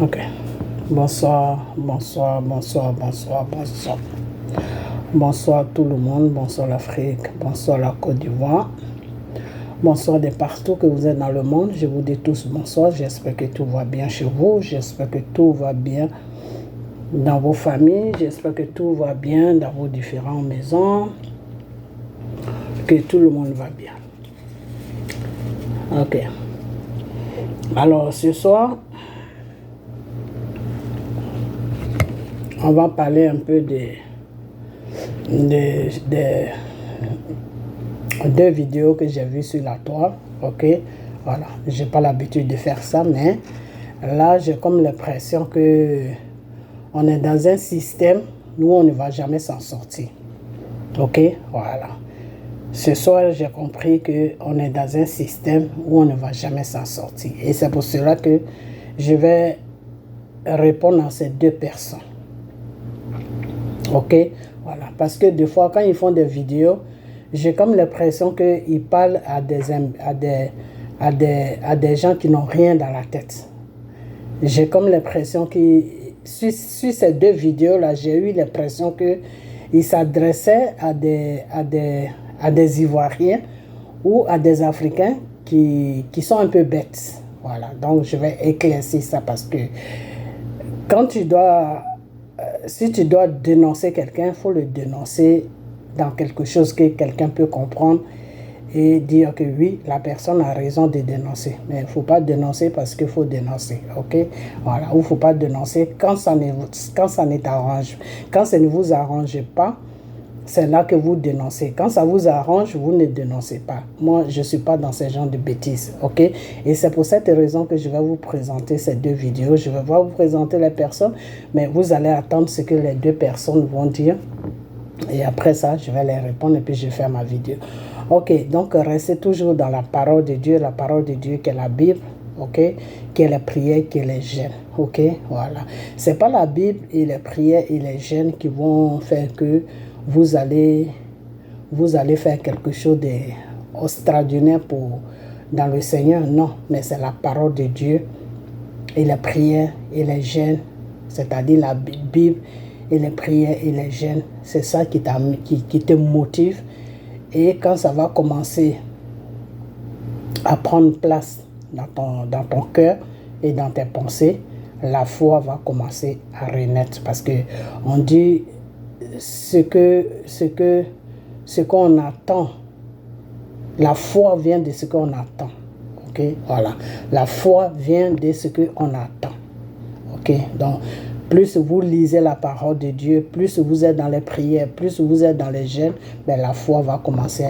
Ok. Bonsoir, bonsoir, bonsoir, bonsoir, bonsoir. Bonsoir tout le monde, bonsoir l'Afrique, bonsoir la Côte d'Ivoire. Bonsoir de partout que vous êtes dans le monde. Je vous dis tous bonsoir. J'espère que tout va bien chez vous. J'espère que tout va bien dans vos familles. J'espère que tout va bien dans vos différentes maisons. Que tout le monde va bien. Ok. Alors ce soir, on va parler un peu de deux vidéos que j'ai vues sur la toile. Ok, voilà, j'ai pas l'habitude de faire ça, mais là j'ai comme l'impression que on est dans un système où on ne va jamais s'en sortir. Ok, voilà. Ce soir j'ai compris que on est dans un système où on ne va jamais s'en sortir, et c'est pour cela que je vais répondre à ces deux personnes. Ok, voilà, parce que des fois quand ils font des vidéos, j'ai comme l'impression qu'ils parlent à des gens qui n'ont rien dans la tête. J'ai comme l'impression que sur ces deux vidéos là, j'ai eu l'impression qu'ils s'adressaient à des Ivoiriens ou à des Africains qui sont un peu bêtes. Voilà, donc je vais éclaircir ça, parce que quand tu dois si tu dois dénoncer quelqu'un, il faut le dénoncer dans quelque chose que quelqu'un peut comprendre et dire que oui, la personne a raison de dénoncer. Mais il ne faut pas dénoncer parce qu'il faut dénoncer. Ok, voilà. Ou il ne faut pas dénoncer quand ça ne vous arrange pas, c'est là que vous dénoncez. Quand ça vous arrange, vous ne dénoncez pas. Moi, je ne suis pas dans ce genre de bêtises. Ok, et c'est pour cette raison que je vais vous présenter ces deux vidéos. Je vais vous présenter les personnes, mais vous allez attendre ce que les deux personnes vont dire. Et après ça, je vais les répondre et puis je vais faire ma vidéo. Ok, donc restez toujours dans la parole de Dieu qui est la Bible. Ok, qui est les prières, qui est les jeûnes. Ok, voilà. C'est pas la Bible et les prières et les jeûnes qui vont faire que vous allez faire quelque chose d'extraordinaire dans le Seigneur. Non, mais c'est la parole de Dieu et les prières et les jeûnes, c'est-à-dire la Bible et les prières et les jeûnes. C'est ça qui te motive. Et quand ça va commencer à prendre place dans ton cœur et dans tes pensées, la foi va commencer à renaître. Parce que on dit ce qu'on attend, la foi vient de ce qu'on attend. Ok, voilà, la foi vient de ce qu'on attend. Ok, donc plus vous lisez la parole de Dieu, plus vous êtes dans les prières, plus vous êtes dans les jeûnes, ben la foi va commencer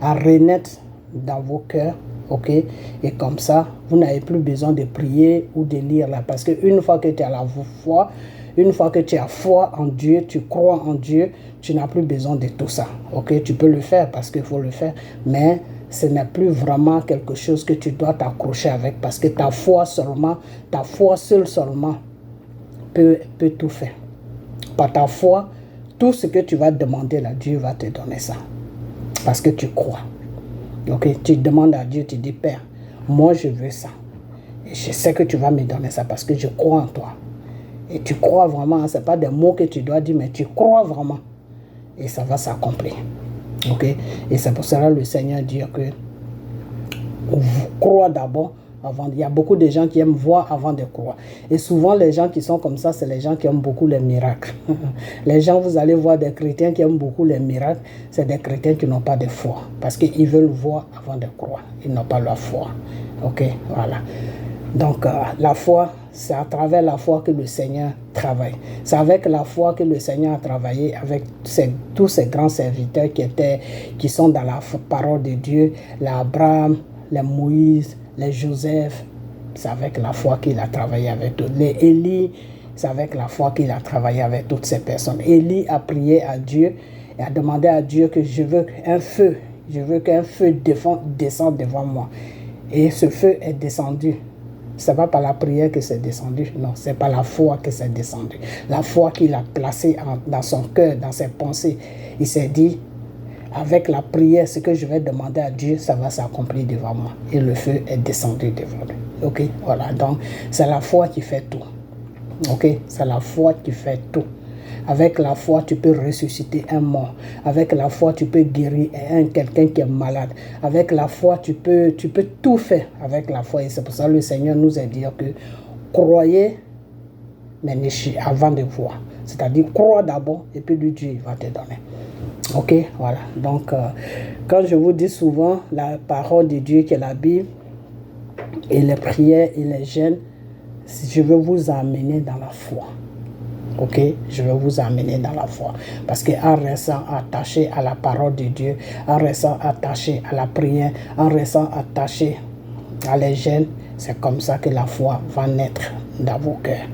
à renaître dans vos cœurs. Ok, et comme ça, vous n'avez plus besoin de prier ou de lire là, parce qu'une fois que tu as la foi, une fois que tu as foi en Dieu, tu crois en Dieu, tu n'as plus besoin de tout ça. Ok, tu peux le faire parce qu'il faut le faire, mais ce n'est plus vraiment quelque chose que tu dois t'accrocher avec, parce que ta foi seule seulement peut tout faire. Par ta foi, tout ce que tu vas demander là, Dieu va te donner ça, parce que tu crois. Ok, tu demandes à Dieu, tu dis, Père, moi je veux ça. Et je sais que tu vas me donner ça parce que je crois en toi. Et tu crois vraiment, ce n'est pas des mots que tu dois dire, mais tu crois vraiment. Et ça va s'accomplir. Ok, et c'est pour cela que le Seigneur dit que crois d'abord. Il y a beaucoup de gens qui aiment voir avant de croire. Et souvent, les gens qui sont comme ça, c'est les gens qui aiment beaucoup les miracles. Les gens, vous allez voir des chrétiens qui aiment beaucoup les miracles, c'est des chrétiens qui n'ont pas de foi. Parce qu'ils veulent voir avant de croire. Ils n'ont pas la foi. Ok, voilà. Donc, la foi, c'est à travers la foi que le Seigneur travaille. C'est avec la foi que le Seigneur a travaillé avec tous ces grands serviteurs qui sont dans la parole de Dieu, les Abraham, les Moïse, les Joseph. C'est avec la foi qu'il a travaillé avec eux. Les Élie, c'est avec la foi qu'il a travaillé avec toutes ces personnes. Élie a prié à Dieu et a demandé à Dieu que je veux qu'un feu descende devant moi. Et ce feu est descendu. Ce n'est pas par la prière que c'est descendu, non, c'est par la foi que c'est descendu. La foi qu'il a placée dans son cœur, dans ses pensées. Il s'est dit, avec la prière, ce que je vais demander à Dieu, ça va s'accomplir devant moi. Et le feu est descendu devant lui. Ok, voilà. Donc, c'est la foi qui fait tout. Ok, c'est la foi qui fait tout. Avec la foi, tu peux ressusciter un mort. Avec la foi, tu peux guérir quelqu'un qui est malade. Avec la foi, tu peux tout faire avec la foi. Et c'est pour ça que le Seigneur nous a dit que croyez, mais avant de voir. C'est-à-dire, crois d'abord et puis lui, Dieu va te donner. Ok, voilà. Donc, quand je vous dis souvent la parole de Dieu qui est la Bible, et les prières et les jeûnes, je veux vous amener dans la foi. Ok, je vais vous amener dans la foi. Parce qu'en restant attaché à la parole de Dieu, en restant attaché à la prière, en restant attaché à les jeûnes, c'est comme ça que la foi va naître dans vos cœurs.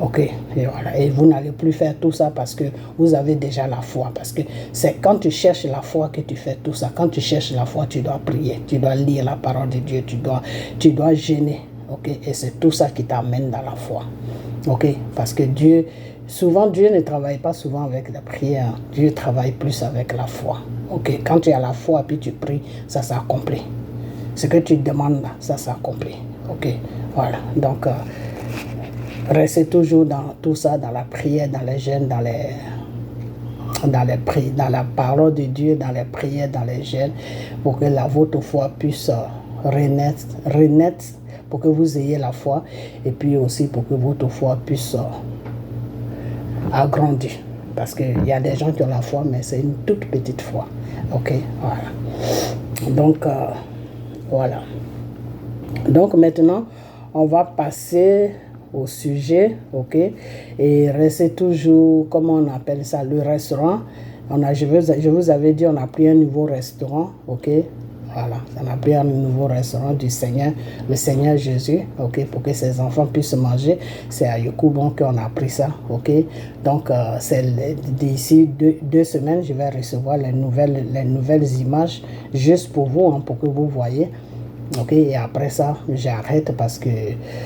Ok, et voilà. Et vous n'allez plus faire tout ça parce que vous avez déjà la foi. Parce que c'est quand tu cherches la foi que tu fais tout ça. Quand tu cherches la foi, tu dois prier, tu dois lire la parole de Dieu, tu dois jeûner. Ok, et c'est tout ça qui t'amène dans la foi. Ok, parce que souvent Dieu ne travaille pas souvent avec la prière. Dieu travaille plus avec la foi. Ok, quand tu as la foi puis tu pries, ça s'accomplit. Ce que tu demandes là, ça s'accomplit. Ok, voilà. Donc restez toujours dans tout ça, dans la prière, dans les jeûnes, dans la parole de Dieu, dans les prières, dans les jeûnes, pour que votre foi puisse renaître, pour que vous ayez la foi, et puis aussi pour que votre foi puisse agrandir. Parce qu'il y a des gens qui ont la foi, mais c'est une toute petite foi. Ok, voilà. Donc, voilà. Donc maintenant, on va passer au sujet, ok, et restez toujours, comment on appelle ça, le restaurant. Je vous avais dit, on a pris un nouveau restaurant, ok, voilà, on a pris un nouveau restaurant du Seigneur, le Seigneur Jésus, ok, pour que ses enfants puissent manger. C'est à Yokubon qu'on a pris ça, ok. Donc, d'ici deux semaines, je vais recevoir les nouvelles images juste pour vous, hein, pour que vous voyez. Ok, et après ça, j'arrête parce que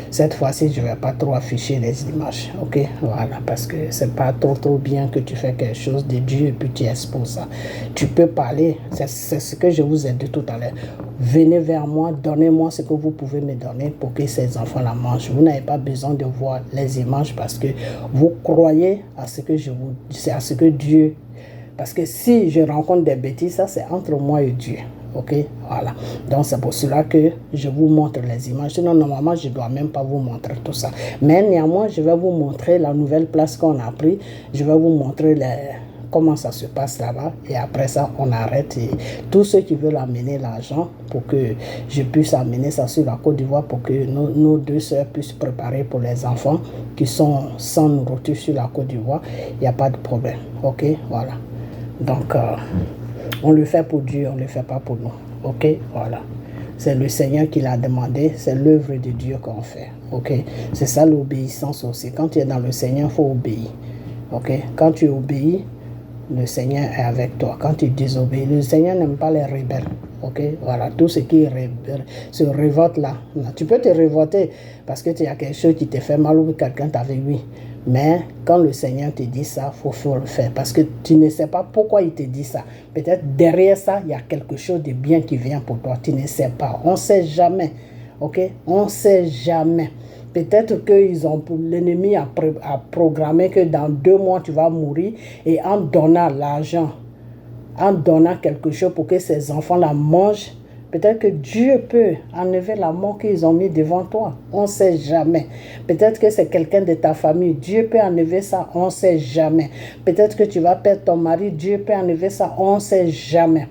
cette fois-ci, je ne vais pas trop afficher les images. Ok, voilà, parce que c'est pas trop bien que tu fais quelque chose de Dieu et puis tu exposes ça. Tu peux parler, c'est ce que je vous ai dit tout à l'heure. Venez vers moi, donnez-moi ce que vous pouvez me donner pour que ces enfants la mangent. Vous n'avez pas besoin de voir les images parce que vous croyez à ce que à ce que Dieu. Parce que si je rencontre des bêtises, ça c'est entre moi et Dieu. Ok, voilà. Donc c'est pour cela que je vous montre les images. Sinon, normalement, je ne dois même pas vous montrer tout ça. Mais néanmoins, je vais vous montrer la nouvelle place qu'on a pris. Je vais vous montrer comment ça se passe là-bas. Et après ça, on arrête. Et tous ceux qui veulent amener l'argent pour que je puisse amener ça sur la Côte d'Ivoire pour que nos deux sœurs puissent préparer pour les enfants qui sont sans nourriture sur la Côte d'Ivoire, il n'y a pas de problème. Ok, voilà. Donc, on le fait pour Dieu, on ne le fait pas pour nous. Ok, voilà. C'est le Seigneur qui l'a demandé, c'est l'œuvre de Dieu qu'on fait. Ok, c'est ça l'obéissance aussi. Quand tu es dans le Seigneur, il faut obéir. Ok, quand tu obéis, le Seigneur est avec toi. Quand tu désobéis, le Seigneur n'aime pas les rebelles. Ok, voilà, tout ce qui se révolte là. Tu peux te révolter parce que tu as quelque chose qui te fait mal ou que quelqu'un t'avait eu. Mais quand le Seigneur te dit ça, il faut le faire. Parce que tu ne sais pas pourquoi il te dit ça. Peut-être derrière ça, il y a quelque chose de bien qui vient pour toi. Tu ne sais pas. On ne sait jamais. Ok? On ne sait jamais. Peut-être que l'ennemi a programmé que dans 2 mois, tu vas mourir. Et en donnant l'argent, en donnant quelque chose pour que ces enfants la mangent, peut-être que Dieu peut enlever la mort qu'ils ont mis devant toi. On ne sait jamais. Peut-être que c'est quelqu'un de ta famille. Dieu peut enlever ça. On ne sait jamais. Peut-être que tu vas perdre ton mari. Dieu peut enlever ça. On ne sait jamais.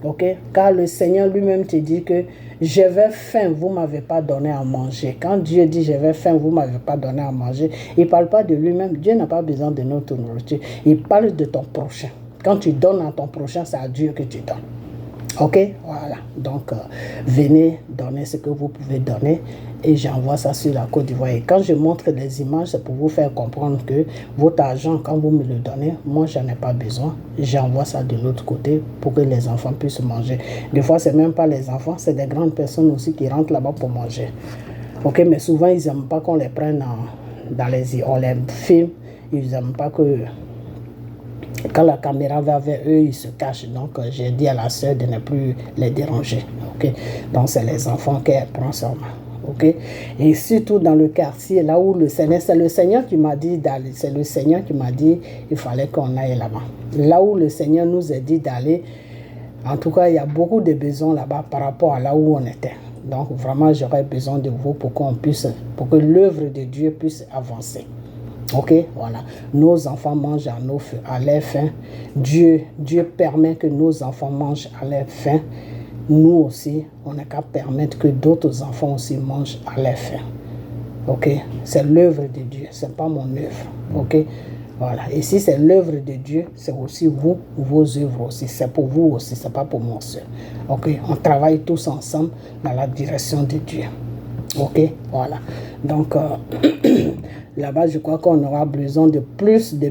Ok? Car le Seigneur lui-même te dit que j'avais faim, vous ne m'avez pas donné à manger. Quand Dieu dit j'avais faim, vous ne m'avez pas donné à manger, il ne parle pas de lui-même. Dieu n'a pas besoin de notre nourriture. Il parle de ton prochain. Quand tu donnes à ton prochain, c'est à Dieu que tu donnes. Ok, voilà. Donc, venez donner ce que vous pouvez donner et j'envoie ça sur la Côte d'Ivoire. Et quand je montre les images, c'est pour vous faire comprendre que votre argent, quand vous me le donnez, moi, j'en ai pas besoin. J'envoie ça de l'autre côté pour que les enfants puissent manger. Des fois, c'est même pas les enfants, c'est des grandes personnes aussi qui rentrent là-bas pour manger. Ok, mais souvent, ils n'aiment pas qu'on les prenne on les filme. Ils n'aiment pas que... Quand la caméra va vers eux, ils se cachent. Donc, j'ai dit à la sœur de ne plus les déranger. Okay? Donc, c'est les enfants qu'elle prend sur moi. ok? Et surtout dans le quartier, là où le Seigneur, c'est le Seigneur qui m'a dit d'aller, c'est le Seigneur qui m'a dit il fallait qu'on aille là-bas. Là où le Seigneur nous a dit d'aller, en tout cas, il y a beaucoup de besoins là-bas par rapport à là où on était. Donc vraiment, j'aurais besoin de vous pour pour que l'œuvre de Dieu puisse avancer. Ok, voilà. Nos enfants mangent à leur faim. Dieu permet que nos enfants mangent à leur faim. Nous aussi, on n'a qu'à permettre que d'autres enfants aussi mangent à leur faim. Ok, c'est l'œuvre de Dieu, c'est pas mon œuvre. Ok, voilà. Et si c'est l'œuvre de Dieu, c'est aussi vous, vos œuvres aussi. C'est pour vous aussi, c'est pas pour moi seul. Ok, on travaille tous ensemble dans la direction de Dieu. Ok, voilà. Donc là-bas, je crois qu'on aura besoin de plus de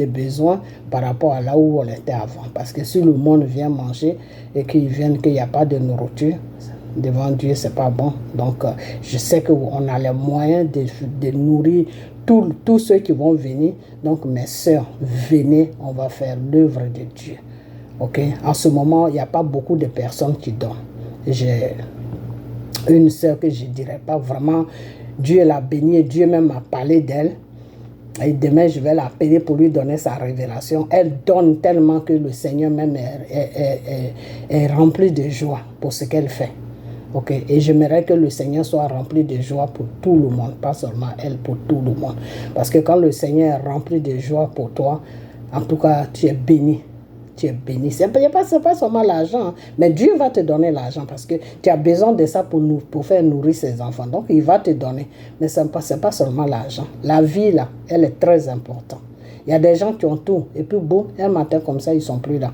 besoins par rapport à là où on était avant. Parce que si le monde vient manger et qu'il n'y a pas de nourriture, devant Dieu, c'est pas bon. Donc, je sais qu'on a les moyens de nourrir tous ceux qui vont venir. Donc, mes sœurs, venez, on va faire l'œuvre de Dieu. Ok? En ce moment, il n'y a pas beaucoup de personnes qui donnent. J'ai une sœur que je ne dirais pas vraiment, Dieu l'a bénie et Dieu même m'a parlé d'elle. Et demain, je vais l'appeler pour lui donner sa révélation. Elle donne tellement que le Seigneur même est rempli de joie pour ce qu'elle fait. Ok, et j'aimerais que le Seigneur soit rempli de joie pour tout le monde, pas seulement elle, pour tout le monde. Parce que quand le Seigneur est rempli de joie pour toi, en tout cas, tu es béni. Tu es béni. Ce n'est pas seulement l'argent, mais Dieu va te donner l'argent parce que tu as besoin de ça pour faire nourrir ses enfants. Donc, il va te donner. Mais ce n'est pas seulement l'argent. La vie, là, elle est très importante. Il y a des gens qui ont tout. Et puis, bon, un matin comme ça, ils ne sont plus là.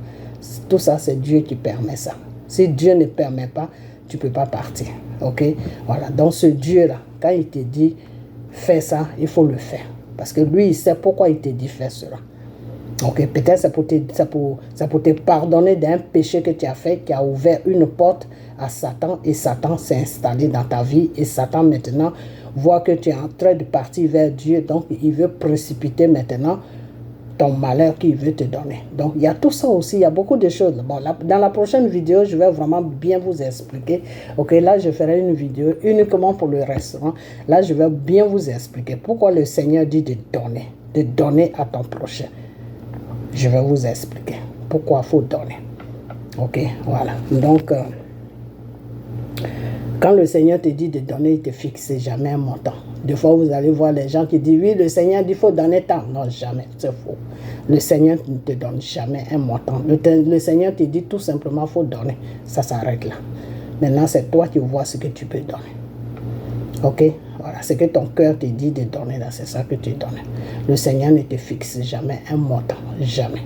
Tout ça, c'est Dieu qui permet ça. Si Dieu ne permet pas, tu ne peux pas partir. Ok? Voilà. Donc, ce Dieu-là, quand il te dit, fais ça, il faut le faire. Parce que lui, il sait pourquoi il te dit, fais cela. Ok, peut-être c'est pour te pardonner d'un péché que tu as fait, qui a ouvert une porte à Satan, et Satan s'est installé dans ta vie, et Satan maintenant voit que tu es en train de partir vers Dieu, donc il veut précipiter maintenant ton malheur qu'il veut te donner. Donc il y a tout ça aussi, il y a beaucoup de choses. Bon, dans la prochaine vidéo, je vais vraiment bien vous expliquer. Ok, là je ferai une vidéo uniquement pour le restaurant. Là je vais bien vous expliquer pourquoi le Seigneur dit de donner à ton prochain. Je vais vous expliquer pourquoi il faut donner. Ok, voilà. Donc, quand le Seigneur te dit de donner, il ne te fixe jamais un montant. Des fois, vous allez voir les gens qui disent, oui, le Seigneur dit qu'il faut donner tant. Non, jamais, c'est faux. Le Seigneur ne te donne jamais un montant. Le Seigneur te dit tout simplement, il faut donner. Ça s'arrête là. Maintenant, c'est toi qui vois ce que tu peux donner. Ok, voilà, ce que ton cœur te dit de donner, là, c'est ça que tu donnes. Le Seigneur ne te fixe jamais un montant, jamais.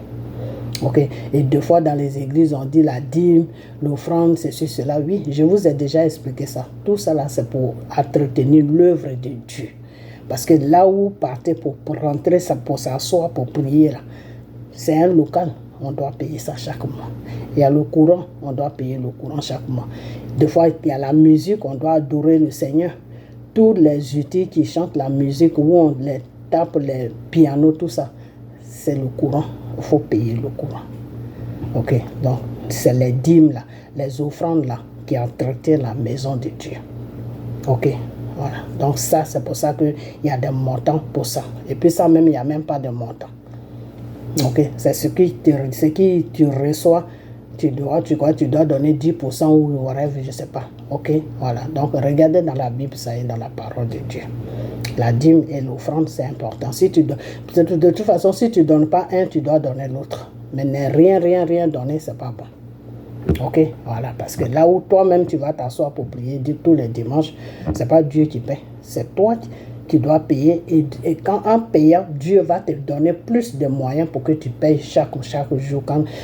Ok, et deux fois dans les églises, on dit la dîme, l'offrande, ceci, cela. Oui, je vous ai déjà expliqué ça. Tout ça, là, c'est pour entretenir l'œuvre de Dieu. Parce que là où vous partez pour rentrer, pour s'asseoir, pour prier, là, c'est un local. On doit payer ça chaque mois. Il y a le courant, on doit payer le courant chaque mois. Des fois, il y a la musique, on doit adorer le Seigneur. Tous les outils qui chantent la musique, où on les tape, les pianos, tout ça, c'est le courant. Il faut payer le courant. Ok, donc c'est les dîmes là, les offrandes là, qui entretiennent la maison de Dieu. Ok, voilà. Donc ça, c'est pour ça qu'il y a des montants pour ça. Et puis ça même, il n'y a même pas de montant. Ok, c'est ce qui tu reçois. Tu dois donner 10% ou whatever, je ne sais pas. Ok, voilà. Donc, regardez dans la Bible, ça est dans la parole de Dieu. La dîme et l'offrande, c'est important. Si tu donnes, de toute façon, si tu ne donnes pas un, tu dois donner l'autre. Mais ne rien donner, ce n'est pas bon. Ok, voilà. Parce que là où toi-même, tu vas t'asseoir pour prier tous les dimanches, ce n'est pas Dieu qui paie. C'est toi qui dois payer. Et quand en payant, Dieu va te donner plus de moyens pour que tu payes chaque jour.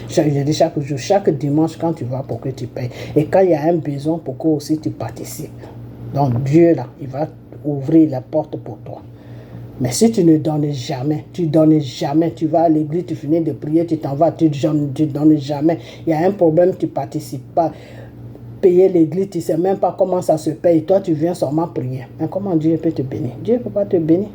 Chaque dimanche, quand tu vas pour que tu payes. Et quand il y a un besoin pour que aussi tu participes. Donc Dieu, là, il va ouvrir la porte pour toi. Mais si tu ne donnes jamais, tu vas à l'église, tu finis de prier, tu t'en vas, tu ne donnes jamais. Il y a un problème, tu ne participes pas. Payer l'église, tu ne sais même pas comment ça se paye. Toi, tu viens seulement prier. Mais comment Dieu peut te bénir? Dieu ne peut pas te bénir.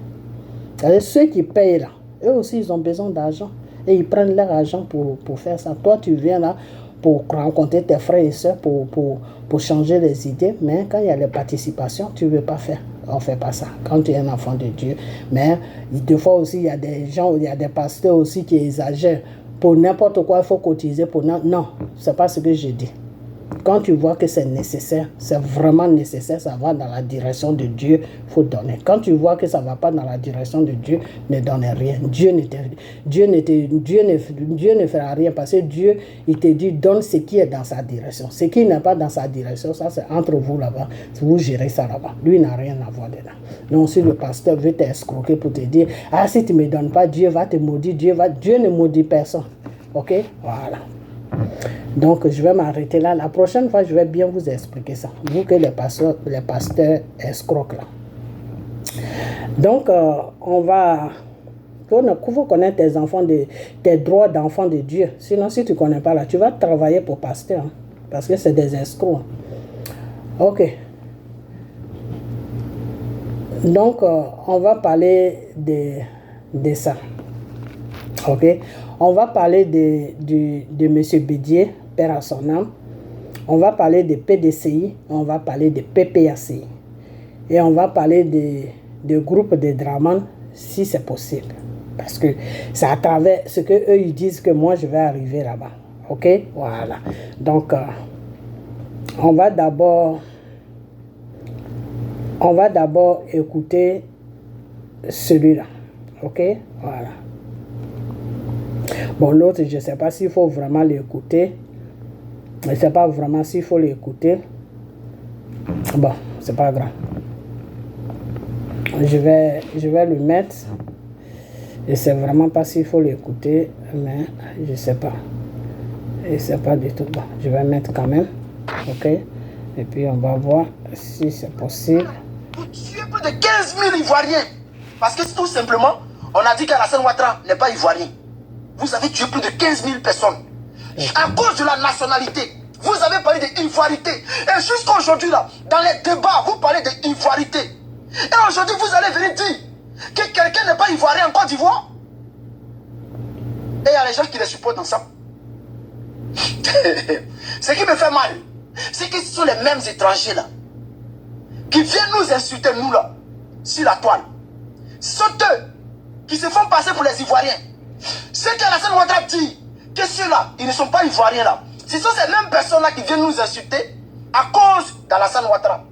Ceux qui payent là, eux aussi, ils ont besoin d'argent. Et ils prennent leur argent pour faire ça. Toi, tu viens là pour rencontrer tes frères et soeurs, pour changer les idées. Mais quand il y a les participations, tu ne veux pas faire. On ne fait pas ça. Quand tu es un enfant de Dieu. Mais des fois aussi, il y a des gens, il y a des pasteurs aussi qui exagèrent. Pour n'importe quoi, il faut cotiser. Pour non, ce n'est pas ce que je dis. Quand tu vois que c'est nécessaire, c'est vraiment nécessaire, ça va dans la direction de Dieu, il faut donner. Quand tu vois que ça ne va pas dans la direction de Dieu, ne donne rien. Dieu ne fera rien parce que Dieu, il te dit, donne ce qui est dans sa direction. Ce qui n'est pas dans sa direction, ça c'est entre vous là-bas. Vous gérez ça là-bas. Lui, il n'a rien à voir dedans. Donc si le pasteur veut t'escroquer pour te dire, ah si tu ne me donnes pas, Dieu va te maudire. Dieu ne maudit personne. Ok? Voilà. Donc, je vais m'arrêter là. La prochaine fois, je vais bien vous expliquer ça. Vous que les pasteurs escroquent là. Donc, on va... Vous connaître tes enfants, tes droits d'enfant de Dieu. Sinon, si tu ne connais pas là, tu vas travailler pour pasteur. Hein, parce que c'est des escrocs. Ok. Donc, on va parler de ça. Ok. On va parler de M. Bédier, Père à son âme. On va parler de PDCI. On va parler de PPACI. Et on va parler de groupes de Draman, si c'est possible. Parce que c'est à travers ce qu'eux ils disent que moi je vais arriver là-bas. Ok? Voilà. Donc, on va d'abord écouter celui-là. Ok? Voilà. Bon, l'autre, je ne sais pas s'il faut vraiment l'écouter. Je ne sais pas vraiment s'il faut l'écouter. Bon, c'est pas grave. Je vais le mettre. Je ne sais vraiment pas s'il faut l'écouter, mais je ne sais pas. Je ne sais pas du tout. Bon, je vais mettre quand même. Ok? Et puis, on va voir si c'est possible. Vous tuez plus de 15 000 Ivoiriens. Parce que tout simplement, on a dit qu'Alassane Ouattara n'est pas Ivoirien. Vous avez tué plus de 15 000 personnes. À cause de la nationalité. Vous avez parlé d'ivoirité. Et jusqu'à aujourd'hui, là, dans les débats, vous parlez d'ivoirité. Et aujourd'hui, vous allez venir dire que quelqu'un n'est pas ivoirien en Côte d'Ivoire. Et il y a les gens qui les supportent dans ça. Ce qui me fait mal, c'est que ce sont les mêmes étrangers là qui viennent nous insulter, nous là, sur la toile. Ce sont eux qui se font passer pour les Ivoiriens. Ceux qu'Alassane Ouattara dit que ceux-là, ils ne sont pas Ivoiriens là. Ce sont ces mêmes personnes-là qui viennent nous insulter à cause d'Alassane Ouattara.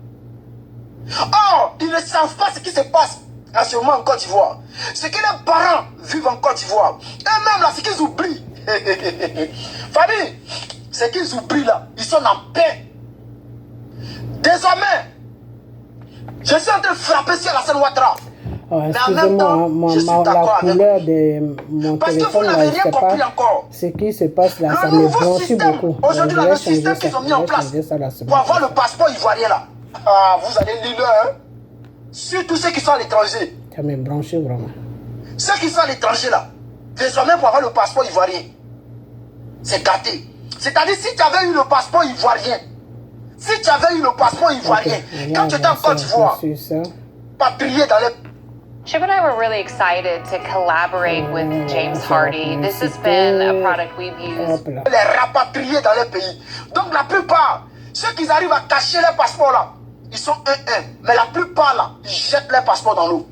Or, ils ne savent pas ce qui se passe en ce moment en Côte d'Ivoire. Ce que les parents vivent en Côte d'Ivoire. Eux-mêmes là, ce qu'ils oublient. Famille, ce qu'ils oublient là, ils sont en paix. Désormais, je suis en train de frapper sur Alassane Ouattara. Oh, excusez-moi, la couleur de mon téléphone, là, je ne sais pas ce qui se passe là, ça me blanchit beaucoup. Aujourd'hui, le système qu'ils ont mis en place pour avoir le passeport ivoirien là, ah, vous allez lire hein? Surtout ceux qui sont à l'étranger. Ça me blanchit vraiment. Ceux qui sont à l'étranger là, désormais pour avoir le passeport ivoirien, c'est gâté. C'est-à-dire si tu avais eu le passeport ivoirien, quand tu étais en Côte d'Ivoire, pas briller dans les... Chip and I were really excited to collaborate with James Hardy. This has been a product we've used. Les rapatrier dans les pays. Donc la plupart, ceux qui arrivent à cacher les passeports là, ils sont 1-1. Mais la plupart là, ils jettent les passeports dans l'eau.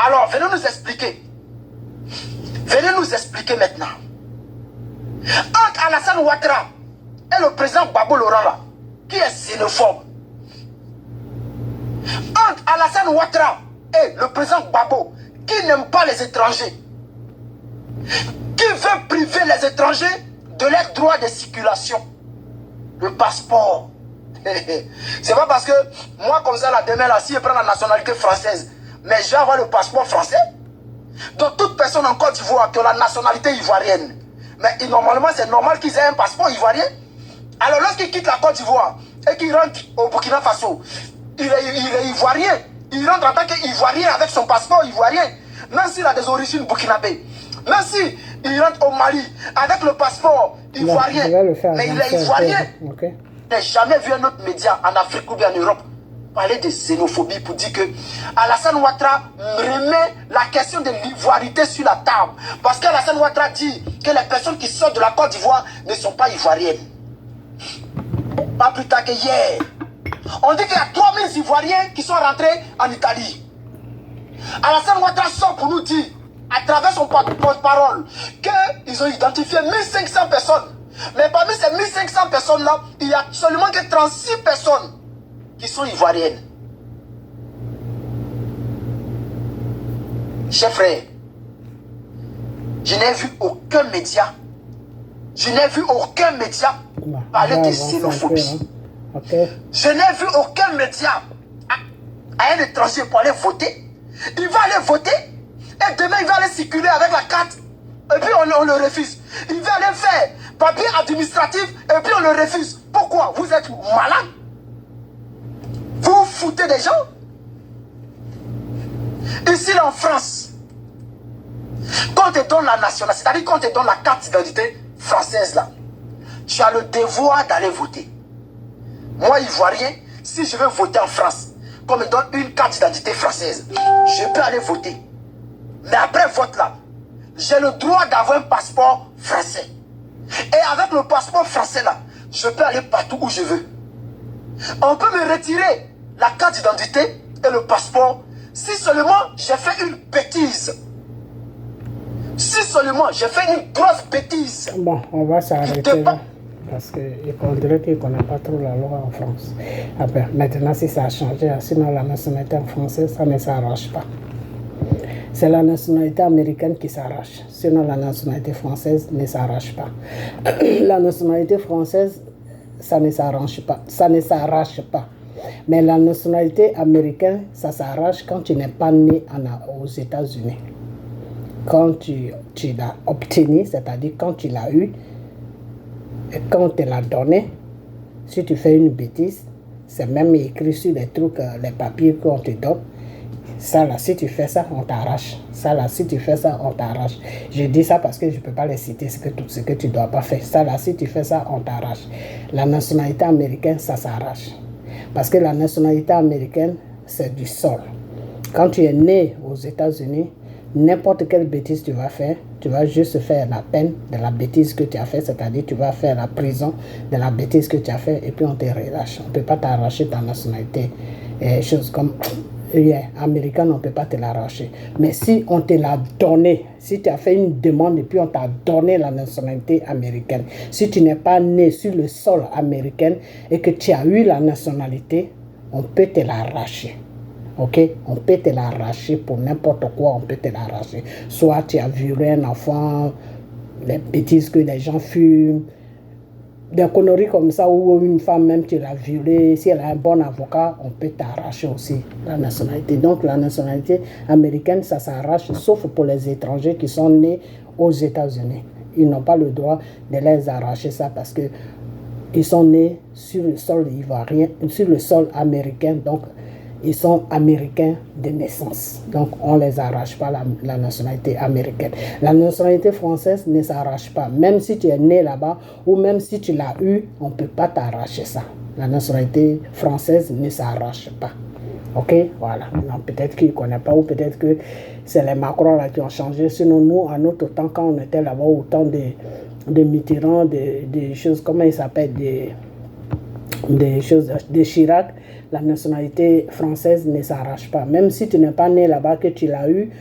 Alors, venez nous expliquer. Venez nous expliquer maintenant. Entre Alassane Ouattara et le président Gbagbo Laurent là, qui est xénophobe. Entre Alassane Ouattara et le président Gbagbo, qui n'aime pas les étrangers, qui veut priver les étrangers de leurs droits de circulation, le passeport. C'est pas parce que moi comme ça là demain là, si je prends la nationalité française, mais je vais avoir le passeport français. Donc toute personne en Côte d'Ivoire qui a la nationalité ivoirienne, mais normalement c'est normal qu'ils aient un passeport ivoirien. Alors lorsqu'ils quittent la Côte d'Ivoire et qu'ils rentrent au Burkina Faso, il est ivoirien. Il rentre en tant qu'ivoirien avec son passeport ivoirien. Même s'il a des origines burkinabées. Même s'il rentre au Mali avec le passeport ivoirien. Mais il est ivoirien. Okay. Je n'ai jamais vu un autre média en Afrique ou bien en Europe parler de xénophobie pour dire que Alassane Ouattara remet la question de l'ivoirité sur la table. Parce qu'Alassane Ouattara dit que les personnes qui sortent de la Côte d'Ivoire ne sont pas ivoiriennes. Pas plus tard que hier. On dit qu'il y a 3000 Ivoiriens qui sont rentrés en Italie. Alassane Ouattara sort pour nous dire, à travers son porte-parole, qu'ils ont identifié 1500 personnes. Mais parmi ces 1500 personnes-là, il n'y a seulement que 36 personnes qui sont ivoiriennes. Chers frères, je n'ai vu aucun média, parler de xénophobie. Je n'ai vu aucun média à un étranger pour aller voter. Il va aller voter et demain il va aller circuler avec la carte et puis on le refuse. Il va aller faire papier administratif et puis on le refuse. Pourquoi? Vous êtes malade? Vous vous foutez des gens? Ici là, en France, quand on te donne la nationalité, c'est-à-dire quand on te donne la carte d'identité française là, tu as le devoir d'aller voter. Moi, Ivoirien, si je veux voter en France, qu'on me donne une carte d'identité française, je peux aller voter. Mais après vote là, j'ai le droit d'avoir un passeport français. Et avec le passeport français là, je peux aller partout où je veux. On peut me retirer la carte d'identité et le passeport si seulement j'ai fait une bêtise. Si seulement j'ai fait une grosse bêtise. Bon, on va s'arrêter là. Parce qu'on dirait qu'ils ne connaissent pas trop la loi en France. Après, maintenant, si ça a changé, sinon la nationalité française, ça ne s'arrache pas. C'est la nationalité américaine qui s'arrache. Sinon, la nationalité française ne s'arrache pas. La nationalité française, ça ne s'arrache pas. Ça ne s'arrache pas. Mais la nationalité américaine, ça s'arrache quand tu n'es pas né aux États-Unis. Quand tu l'as obtenu, c'est-à-dire quand tu l'as eu, et quand on te l'a donné, si tu fais une bêtise, c'est même écrit sur les trucs, les papiers qu'on te donne. Ça là, si tu fais ça, on t'arrache. Ça là, si tu fais ça, on t'arrache. Je dis ça parce que je ne peux pas les citer, tout ce que tu ne dois pas faire. Ça là, si tu fais ça, on t'arrache. La nationalité américaine, ça s'arrache. Parce que la nationalité américaine, c'est du sol. Quand tu es né aux États-Unis, n'importe quelle bêtise tu vas faire, tu vas juste faire la peine de la bêtise que tu as fait, c'est-à-dire tu vas faire la prison de la bêtise que tu as fait et puis on te relâche. On ne peut pas t'arracher ta nationalité. Choses comme américaine, on ne peut pas te l'arracher. Mais si on te l'a donné, si tu as fait une demande et puis on t'a donné la nationalité américaine, si tu n'es pas né sur le sol américain et que tu as eu la nationalité, on peut te l'arracher. Ok, on peut te l'arracher pour n'importe quoi, on peut te l'arracher. Soit tu as violé un enfant, les bêtises que les gens fument, des conneries comme ça, ou une femme même tu l'as violée, si elle a un bon avocat, on peut t'arracher aussi la nationalité. Donc la nationalité américaine, ça s'arrache, sauf pour les étrangers qui sont nés aux États-Unis. Ils n'ont pas le droit de les arracher ça parce que ils sont nés sur le sol ivoirien, sur le sol américain, donc ils sont américains de naissance. Donc, on ne les arrache pas la nationalité américaine. La nationalité française ne s'arrache pas. Même si tu es né là-bas ou même si tu l'as eu, on ne peut pas t'arracher ça. La nationalité française ne s'arrache pas. Ok, voilà. Peut-être qu'ils ne connaissent pas ou peut-être que c'est les Macron là qui ont changé. Sinon, nous, à notre temps, quand on était là-bas, au temps de Mitterrand, des choses, comment il s'appelle, des choses de Chirac, la nationalité française ne s'arrache pas. Même si tu n'es pas né là-bas, que tu l'as eu,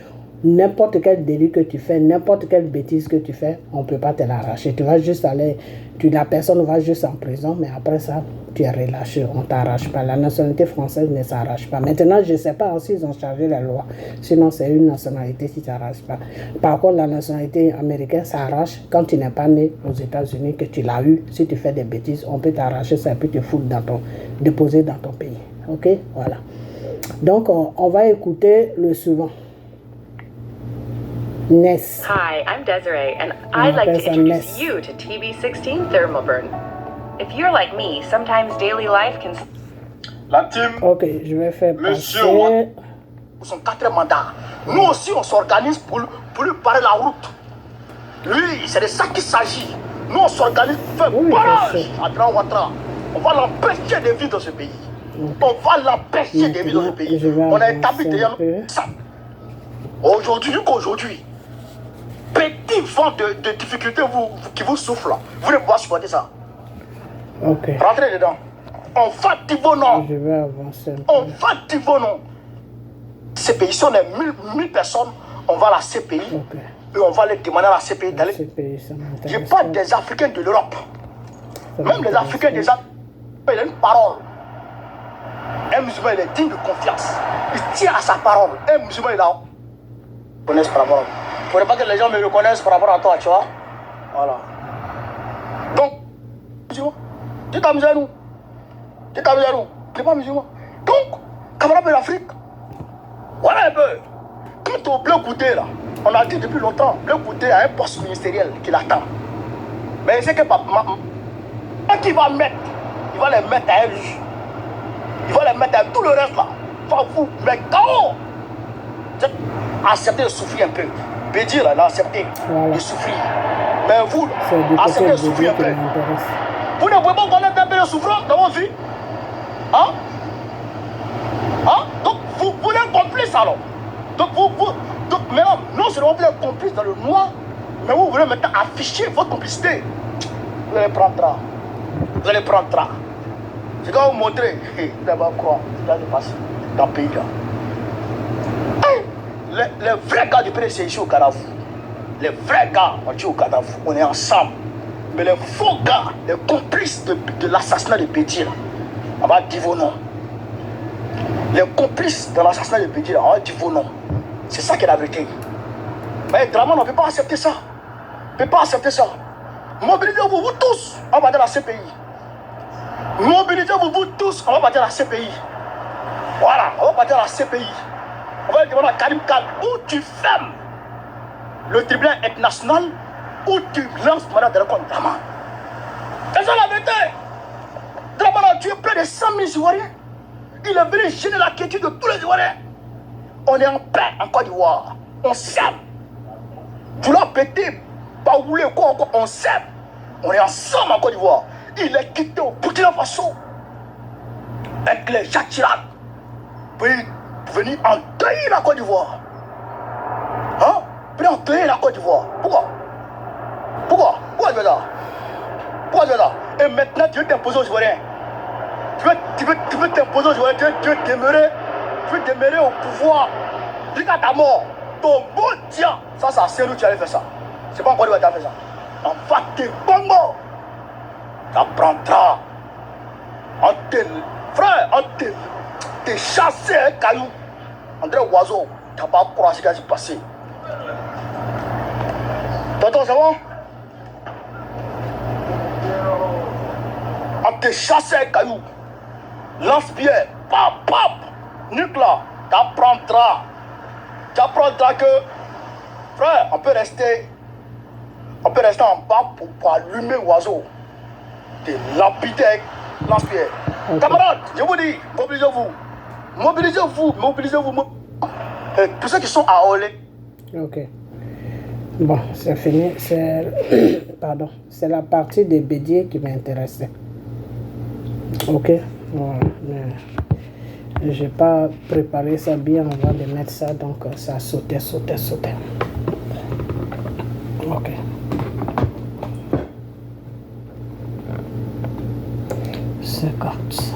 n'importe quel délit que tu fais, n'importe quelle bêtise que tu fais, on ne peut pas te l'arracher. Tu vas juste aller, la personne va juste en prison, mais après ça, tu es relâché, on ne t'arrache pas. La nationalité française ne s'arrache pas. Maintenant, je ne sais pas s'ils ont changé la loi. Sinon, c'est une nationalité qui ne s'arrache pas. Par contre, la nationalité américaine s'arrache quand tu n'es pas né aux États-Unis, que tu l'as eu. Si tu fais des bêtises, on peut t'arracher ça et puis te foutre déposer dans ton pays. Ok, voilà. Donc, on va écouter le suivant. Ness. Hi, I'm Desiree, and I'd like to introduce you to TB16 thermal burn. If you're like me, sometimes daily life can... La team. Ok, je vais faire Monsieur passer. Pour son 4e mandat. Nous aussi, on s'organise pour lui barrer la route. Lui, c'est de ça qu'il s'agit. Nous, on s'organise pour faire barrage à Grand Ouattara. On va l'empêcher de vivre dans ce pays. On va l'empêcher de vivre dans le pays. On a établi déjà ça. Aujourd'hui, petit vent de difficulté qui vous souffle, vous ne pouvez pas supporter ça. Ok. Rentrez dedans. On va dire vos noms. Je vais avancer. On va dire vos noms. CPI, si on est 1000 personnes, on va à la CPI. Ok. Et on va les demander à la CPI d'aller. Je parle des Africains de l'Europe. Même les Africains des Africains, il a une parole. Un musulman, il est digne de confiance. Il tient à sa parole. Un musulman, il a. Connaissent par rapport à vous. Il ne faudrait pas que les gens me reconnaissent par rapport à toi, tu vois. Voilà. Donc, musulman, tu t'amuses à nous. Tu t'amuses à nous. Tu n'es pas musulman. Donc, camarade de l'Afrique, voilà un peu. Quant au Bleu Goudé, là, on a dit depuis longtemps, Bleu Goudé a un poste ministériel qui l'attend. Mais c'est que papa, qui va mettre, il va les mettre à elle. Il va les mettre à tout le reste là. Va vous mettre KO. Acceptez de souffrir un peu. Bédir, là, acceptez de souffrir. Mais vous, acceptez de souffrir un peu. Vous ne pouvez pas connaître un peu de souffrance dans votre vie. Hein? Hein? Donc, vous voulez un complice alors. Donc, donc maintenant, non seulement vous voulez un complice dans le noir, mais vous voulez maintenant afficher votre complicité. Vous allez prendre ça. Vous allez prendre ça. Je dois vous montrer. Vous allez croire. Ce qui va se passer dans le pays là. Les vrais gars du PDC, c'est ici au Kadhafi. Les vrais gars, on dit au Kadhafi, on est ensemble. Mais les faux gars, les complices de l'assassinat de Bédir, on va dire vos noms. Les complices de l'assassinat de Bédir, on va dire vos noms. C'est ça qui est la vérité. Mais Draman, on ne peut pas accepter ça. On ne peut pas accepter ça. Mobilisez-vous, vous tous, on va dans la CPI. Mobilisez-vous, vous tous, on va partir à la CPI. Voilà, on va partir à la CPI. On va demander à Karim Khan, où tu fermes le tribunal international, où tu lances mandat de contre Draman. C'est ça la vérité. Draman a tué près de 100 000 Ivoiriens. Il est venu gêner la quiétude de tous les Ivoiriens. On est en paix en Côte d'Ivoire. On s'aime. Tu l'as pété, pas voulu quoi, on s'aime. On est ensemble en Côte d'Ivoire. Il est quitté au Burkina Faso avec les Jacques Chirac pour venir enterrer la Côte d'Ivoire. Hein? Pour enterrer la Côte d'Ivoire. Pourquoi? Pourquoi tu veux ça? Pourquoi tu veux ça? Et maintenant tu veux t'imposer aux Ivoiriens. Tu veux t'imposer aux Ivoiriens. Tu veux demeurer au pouvoir. Jusqu'à ta mort. Ton beau tien. Ça c'est nous qui allais faire ça. C'est pas encore lui qui a fait ça. On va te bongo. Tu apprendras. Frère, on te chasser un caillou. André Oiseau, tu n'as pas croire ce qui va se passer. Tonton, c'est bon? On te chasser un caillou. Lance-pierre, pap, nuque là, tu apprendras. Tu apprendras que, frère, on peut rester en bas pour allumer l'oiseau. Te lapider avec lance-pierre. Okay. Camarades, je vous dis, mobilisez-vous. Tous ceux qui sont à Olé. Ok. Bon, c'est fini. Pardon. C'est la partie des bédiers qui m'intéressait. Ok. Voilà. Je n'ai pas préparé ça bien avant de mettre ça, donc ça sautait. Ok. C'est comme ça.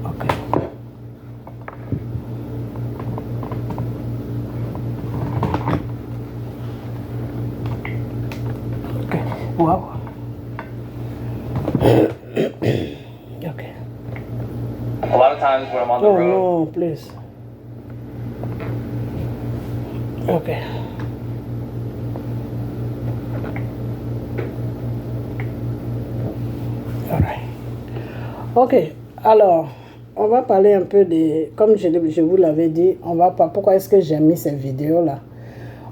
Ok. Wow. Okay. A lot of times when I'm on the road. No, please. Okay. All right. Ok. Alors, on va parler un peu de, comme je vous l'avais dit, on va pas. Pourquoi est-ce que j'ai mis cette vidéo là?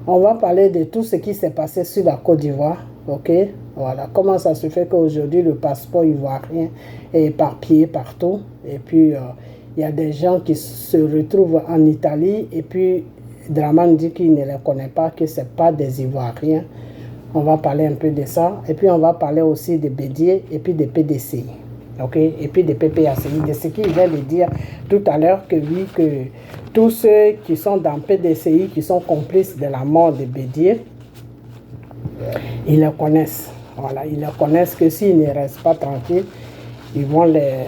On va parler de tout ce qui s'est passé sur la Côte d'Ivoire. Ok, voilà. Comment ça se fait qu'aujourd'hui le passeport ivoirien est éparpillé partout. Et puis il y a des gens qui se retrouvent en Italie. Et puis Draman dit qu'il ne les connaît pas, que ce n'est pas des Ivoiriens. On va parler un peu de ça. Et puis, on va parler aussi de Bédier et puis de PDCI. OK? Et puis de PPACI. De ce qu'il vient de dire tout à l'heure, que oui, que tous ceux qui sont dans PDCI, qui sont complices de la mort de Bédier, ils le connaissent. Voilà, ils le connaissent que s'ils ne restent pas tranquilles, ils vont les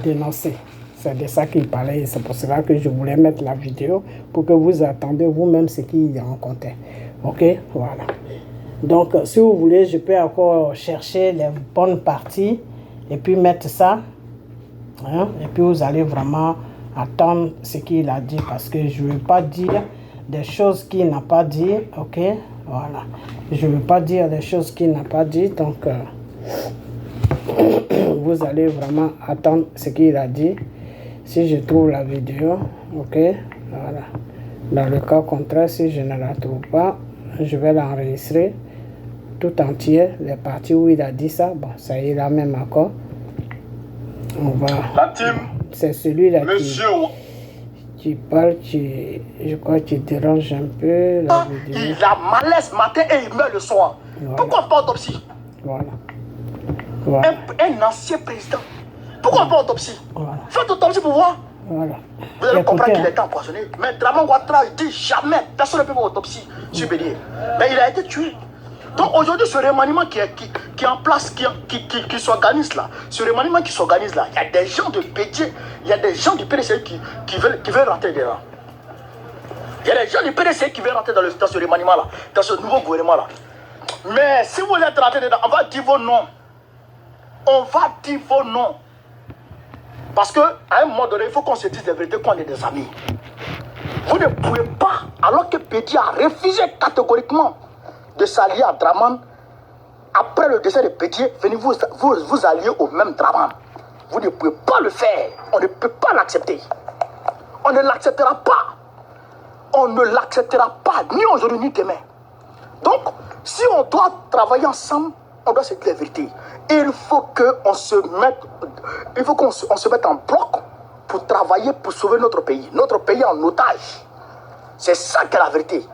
dénoncer. C'est de ça qu'il parlait. C'est pour cela que je voulais mettre la vidéo pour que vous attendiez vous-même ce qu'il racontait. OK? Voilà. Donc, si vous voulez, je peux encore chercher les bonnes parties et puis mettre ça. Hein? Et puis, vous allez vraiment attendre ce qu'il a dit parce que je ne veux pas dire des choses qu'il n'a pas dit. OK? Voilà. Je ne veux pas dire des choses qu'il n'a pas dit. Donc, vous allez vraiment attendre ce qu'il a dit. Si je trouve la vidéo, OK? Voilà. Dans le cas contraire, si je ne la trouve pas, je vais l'enregistrer tout entier, les parties où il a dit ça. Bon, ça ira même encore. On va. La team. C'est celui-là qui parle, je crois qu'il dérange un peu la vidéo. Il a malaise matin et il meurt le soir. Voilà. Pourquoi pas autopsie? Voilà. Voilà. Un ancien président. Pourquoi pas autopsie? Voilà. Faites autopsie pour voir. Voilà. Vous allez comprendre qu'il est empoisonné. Mais Draman Ouattara dit jamais, personne ne peut faire autopsie sur Bédier. Mais il a été tué. Donc aujourd'hui, ce remaniement qui est en place, qui s'organise là, ce remaniement qui s'organise là, il y a des gens de Bédier, il y a des gens du PDC qui veulent rentrer dedans. Il y a des gens du PDC qui veulent rentrer dans ce remaniement là, dans ce nouveau gouvernement là. Mais si vous êtes rentrés dedans, on va dire vos noms. On va dire vos noms. Parce qu'à un moment donné, il faut qu'on se dise la vérité, qu'on est des amis. Vous ne pouvez pas, alors que Bédier a refusé catégoriquement de s'allier à Draman, après le décès de Bédier, venez vous allier au même Draman. Vous ne pouvez pas le faire. On ne peut pas l'accepter. On ne l'acceptera pas. On ne l'acceptera pas, ni aujourd'hui, ni demain. Donc, si on doit travailler ensemble, on doit se dire la vérité. Il faut qu'on se mette en bloc pour travailler, pour sauver notre pays. Notre pays en otage. C'est ça qu'est la vérité.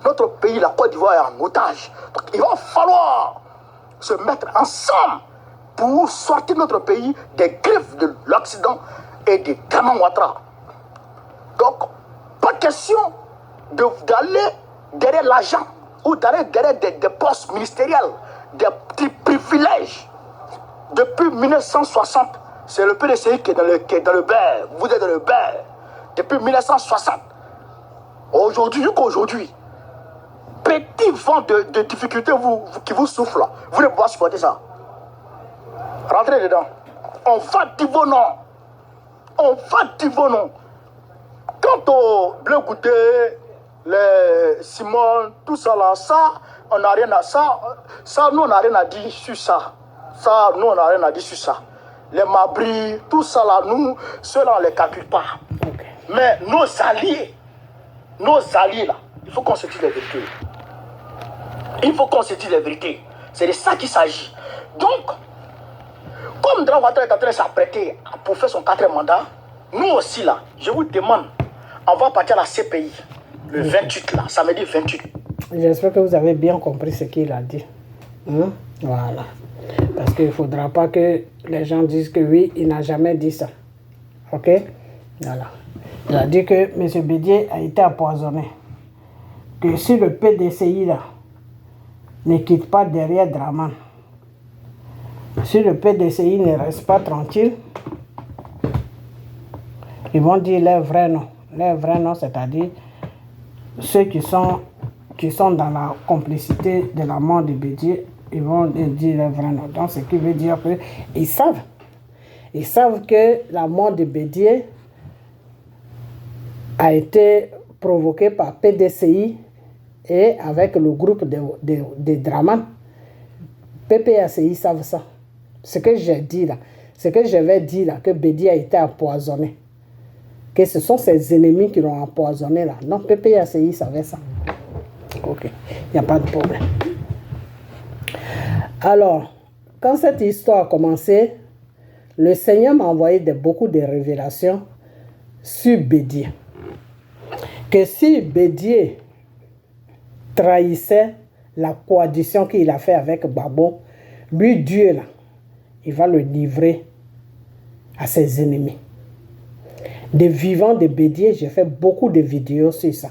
Notre pays, la Côte d'Ivoire, est en otage. Donc il va falloir se mettre ensemble pour sortir notre pays des griffes de l'Occident et de Draman Ouattara. Donc, pas question d'aller derrière l'argent ou d'aller derrière des postes ministériels, des petits privilèges. Depuis 1960, c'est le PDCI qui est dans le beurre. Vous êtes dans le beurre. Depuis 1960. Aujourd'hui, jusqu'aujourd'hui, petit vent de difficultés qui vous souffle, vous ne pouvez pas supporter ça. Rentrez dedans. On va dire vos noms. On va dire vos noms. Quant au Bleu Goûté, les Simon, tout ça là, ça, on n'a rien à ça. Ça, nous, on n'a rien à dire sur ça. Ça, nous, on n'a rien à dire sur ça. Les Mabris, tout ça là, nous, ceux-là, on ne les calcule pas. Okay. Mais nos alliés là, il faut qu'on se dise la vérité. Il faut qu'on se dise la vérité. C'est de ça qu'il s'agit. Donc, comme Draman Ouattara est en train de s'apprêter pour faire son 4e mandat, nous aussi là, je vous demande, on va partir à la CPI, le 28 là, samedi 28. J'espère que vous avez bien compris ce qu'il a dit. Hein? Voilà. Parce qu'il ne faudra pas que les gens disent que oui, il n'a jamais dit ça. OK? Voilà. Il a dit que M. Bédier a été empoisonné. Que si le PDCI là ne quitte pas derrière Draman, si le PDCI ne reste pas tranquille, ils vont dire leur vrai nom. Leur vrai nom, c'est-à-dire ceux qui sont dans la complicité de la mort de Bédier, ils vont dire leur vrai nom. Donc, ce qui veut dire qu'ils savent. Ils savent que la mort de Bédier a été provoquée par PDCI et avec le groupe de Draman. PPACI savent ça. Ce que j'ai dit là, ce que je vais dire là, que Bédier a été empoisonné. Que ce sont ses ennemis qui l'ont empoisonné là. Non, PPACI savait ça. Ok, il n'y a pas de problème. Alors, quand cette histoire a commencé, le Seigneur m'a envoyé beaucoup de révélations sur Bédier. Que si Bédier trahissait la coalition qu'il a fait avec Gbagbo, lui, Dieu, là, il va le livrer à ses ennemis. Des vivants de Bédié, j'ai fait beaucoup de vidéos sur ça.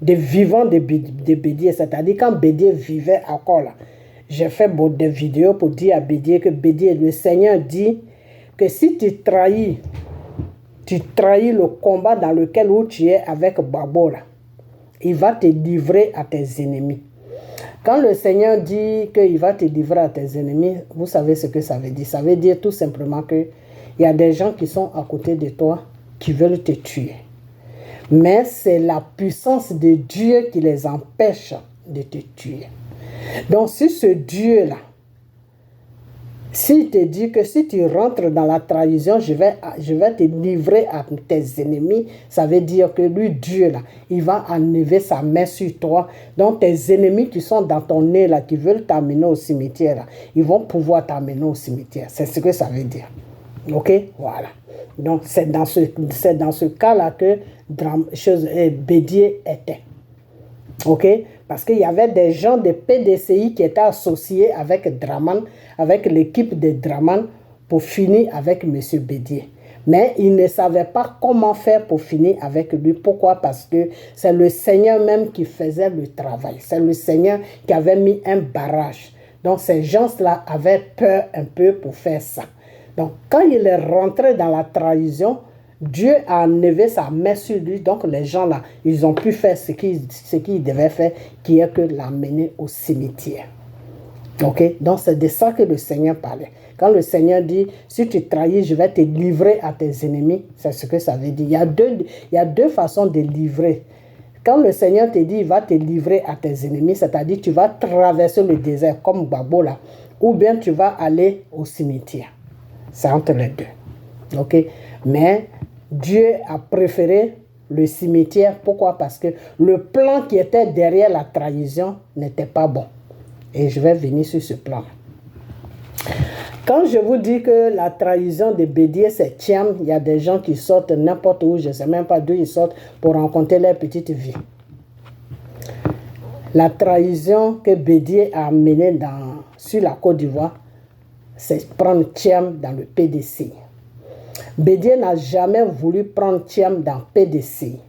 Des vivants de Bédié, c'est-à-dire quand Bédié vivait encore là. J'ai fait des vidéos pour dire à Bédié que Bédié, le Seigneur dit que si tu trahis le combat dans lequel où tu es avec Gbagbo là, il va te livrer à tes ennemis. Quand le Seigneur dit qu'il va te livrer à tes ennemis, vous savez ce que ça veut dire. Ça veut dire tout simplement qu'il y a des gens qui sont à côté de toi qui veulent te tuer. Mais c'est la puissance de Dieu qui les empêche de te tuer. Donc si ce Dieu-là, s'il te dit que si tu rentres dans la trahison, je vais te livrer à tes ennemis, ça veut dire que lui, Dieu, là, il va enlever sa main sur toi. Donc tes ennemis qui sont dans ton nez, là, qui veulent t'amener au cimetière, là, ils vont pouvoir t'amener au cimetière. C'est ce que ça veut dire. Ok? Voilà. Donc c'est dans ce cas-là que Bédié était. Ok? Parce qu'il y avait des gens de PDCI qui étaient associés avec Draman, avec l'équipe de Draman, pour finir avec M. Bédié. Mais ils ne savaient pas comment faire pour finir avec lui. Pourquoi? Parce que c'est le Seigneur même qui faisait le travail. C'est le Seigneur qui avait mis un barrage. Donc ces gens-là avaient peur un peu pour faire ça. Donc quand il est rentré dans la trahison, Dieu a enlevé sa main sur lui. Donc les gens là, ils ont pu faire ce qu'ils devaient faire, qui est que l'amener au cimetière. Ok? Donc c'est de ça que le Seigneur parlait. Quand le Seigneur dit, si tu trahis, je vais te livrer à tes ennemis, c'est ce que ça veut dire. Il y a deux façons de livrer. Quand le Seigneur te dit, il va te livrer à tes ennemis, c'est-à-dire tu vas traverser le désert comme Gbagbo là, ou bien tu vas aller au cimetière. C'est entre les deux. Ok? Mais Dieu a préféré le cimetière. Pourquoi? Parce que le plan qui était derrière la trahison n'était pas bon. Et je vais venir sur ce plan. Quand je vous dis que la trahison de Bédié, c'est Thiam, il y a des gens qui sortent n'importe où, je ne sais même pas d'où ils sortent, pour rencontrer leur petite vie. La trahison que Bédié a menée sur la Côte d'Ivoire, c'est prendre Thiam dans le PDC. Bédié n'a jamais voulu prendre Thiam dans PDC.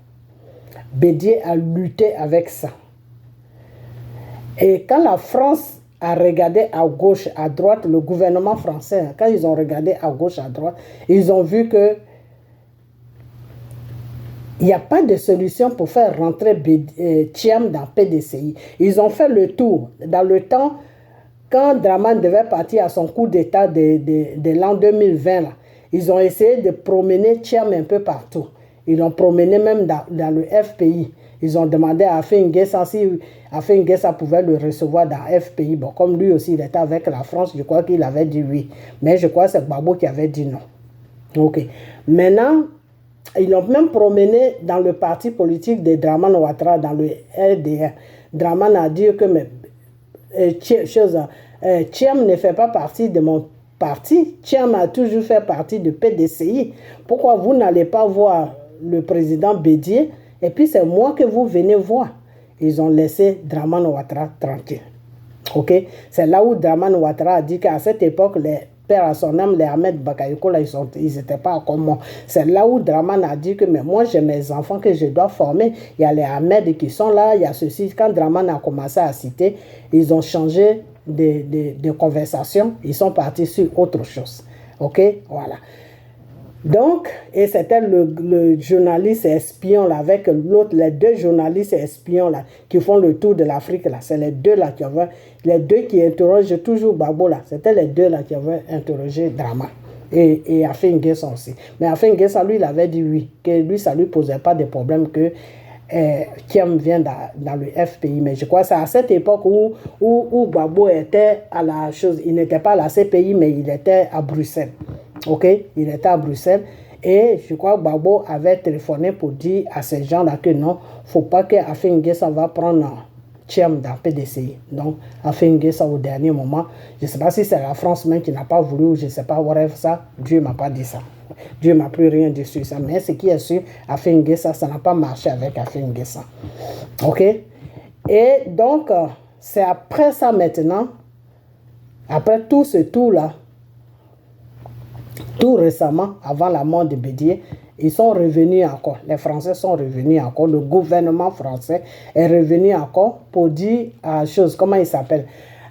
Bédié a lutté avec ça. Et quand la France a regardé à gauche, à droite, le gouvernement français, quand ils ont regardé à gauche, à droite, ils ont vu que il n'y a pas de solution pour faire rentrer Thiam dans PDCI. Ils ont fait le tour. Dans le temps, quand Draman devait partir à son coup d'État de l'an 2020, là, ils ont essayé de promener Thiam un peu partout. Ils l'ont promené même dans le FPI. Ils ont demandé à Afin N'Guessan si Afin N'Guessan pouvait le recevoir dans FPI. Bon, comme lui aussi, il était avec la France, je crois qu'il avait dit oui. Mais je crois que c'est Gbagbo qui avait dit non. Ok. Maintenant, ils l'ont même promené dans le parti politique de Draman Ouattara, dans le RDR. Draman a dit que Thiam ne fait pas partie de mon parti. Thiam a toujours fait partie de PDCI. Pourquoi vous n'allez pas voir le président Bédié? Et puis c'est moi que vous venez voir. Ils ont laissé Draman Ouattara tranquille. Ok? C'est là où Draman Ouattara a dit qu'à cette époque, les pères à son âme, les Ahmed Bakayoko, là, ils n'étaient pas comme moi. C'est là où Draman a dit que mais moi j'ai mes enfants que je dois former. Il y a les Ahmed qui sont là, il y a ceci. Quand Draman a commencé à citer, ils ont changé de conversation. Ils sont partis sur autre chose. Ok? Voilà. Donc, et c'était le journaliste espion là, avec l'autre, les deux journalistes espions là, qui font le tour de l'Afrique là. C'est les deux là qui avaient, les deux qui interrogent toujours Gbagbo là. C'était les deux là qui avaient interrogé Draman. Et Afin N'Guessan aussi. Mais Afin N'Guessan, lui, il avait dit oui, que lui, ça ne lui posait pas de problème que Thiam vient dans le FPI. Mais je crois que c'est à cette époque où Gbagbo était à la chose, il n'était pas à la CPI, mais il était à Bruxelles. Ok, il était à Bruxelles et je crois que Gbagbo avait téléphoné pour dire à ces gens-là que non, il ne faut pas que Afin N'Guessan va prendre Thiam dans PDCI. Donc, Afin N'Guessan au dernier moment, je ne sais pas si c'est la France même qui n'a pas voulu ou je ne sais pas, whatever ça, Dieu ne m'a pas dit ça. Dieu ne m'a plus rien dit sur ça. Mais ce qui est sûr, Afin N'Guessan, ça n'a pas marché avec Afin N'Guessan. Ok? Et donc, c'est après ça maintenant, après tout ce tour-là, tout récemment, avant la mort de Bédié, ils sont revenus encore, les Français sont revenus encore, le gouvernement français est revenu encore pour dire à chose, comment il s'appelle,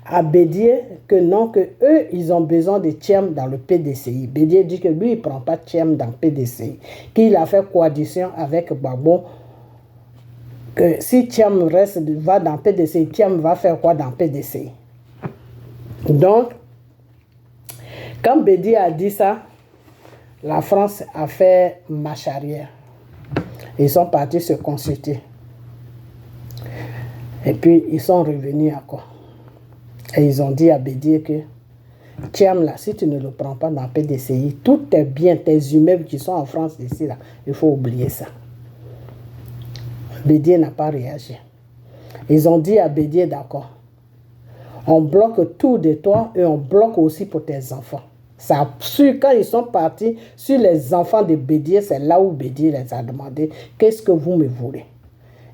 à Bédié que non, que eux, ils ont besoin de Thiam dans le PDCI. Bédié dit que lui, il ne prend pas Thiam dans le PDCI, qu'il a fait coalition avec Gbagbo, que si Thiam va dans le PDCI, Thiam va faire quoi dans le PDCI? Donc, quand Bédié a dit ça, la France a fait marche arrière. Ils sont partis se consulter. Et puis, ils sont revenus encore. Et ils ont dit à Bédié que Thiam, là, si tu ne le prends pas dans le PDCI, tous tes biens, tes immeubles qui sont en France ici, là, il faut oublier ça. Bédié n'a pas réagi. Ils ont dit à Bédié, d'accord, on bloque tout de toi et on bloque aussi pour tes enfants. Ça, quand ils sont partis sur les enfants de Bédié, c'est là où Bédié les a demandé, qu'est-ce que vous me voulez?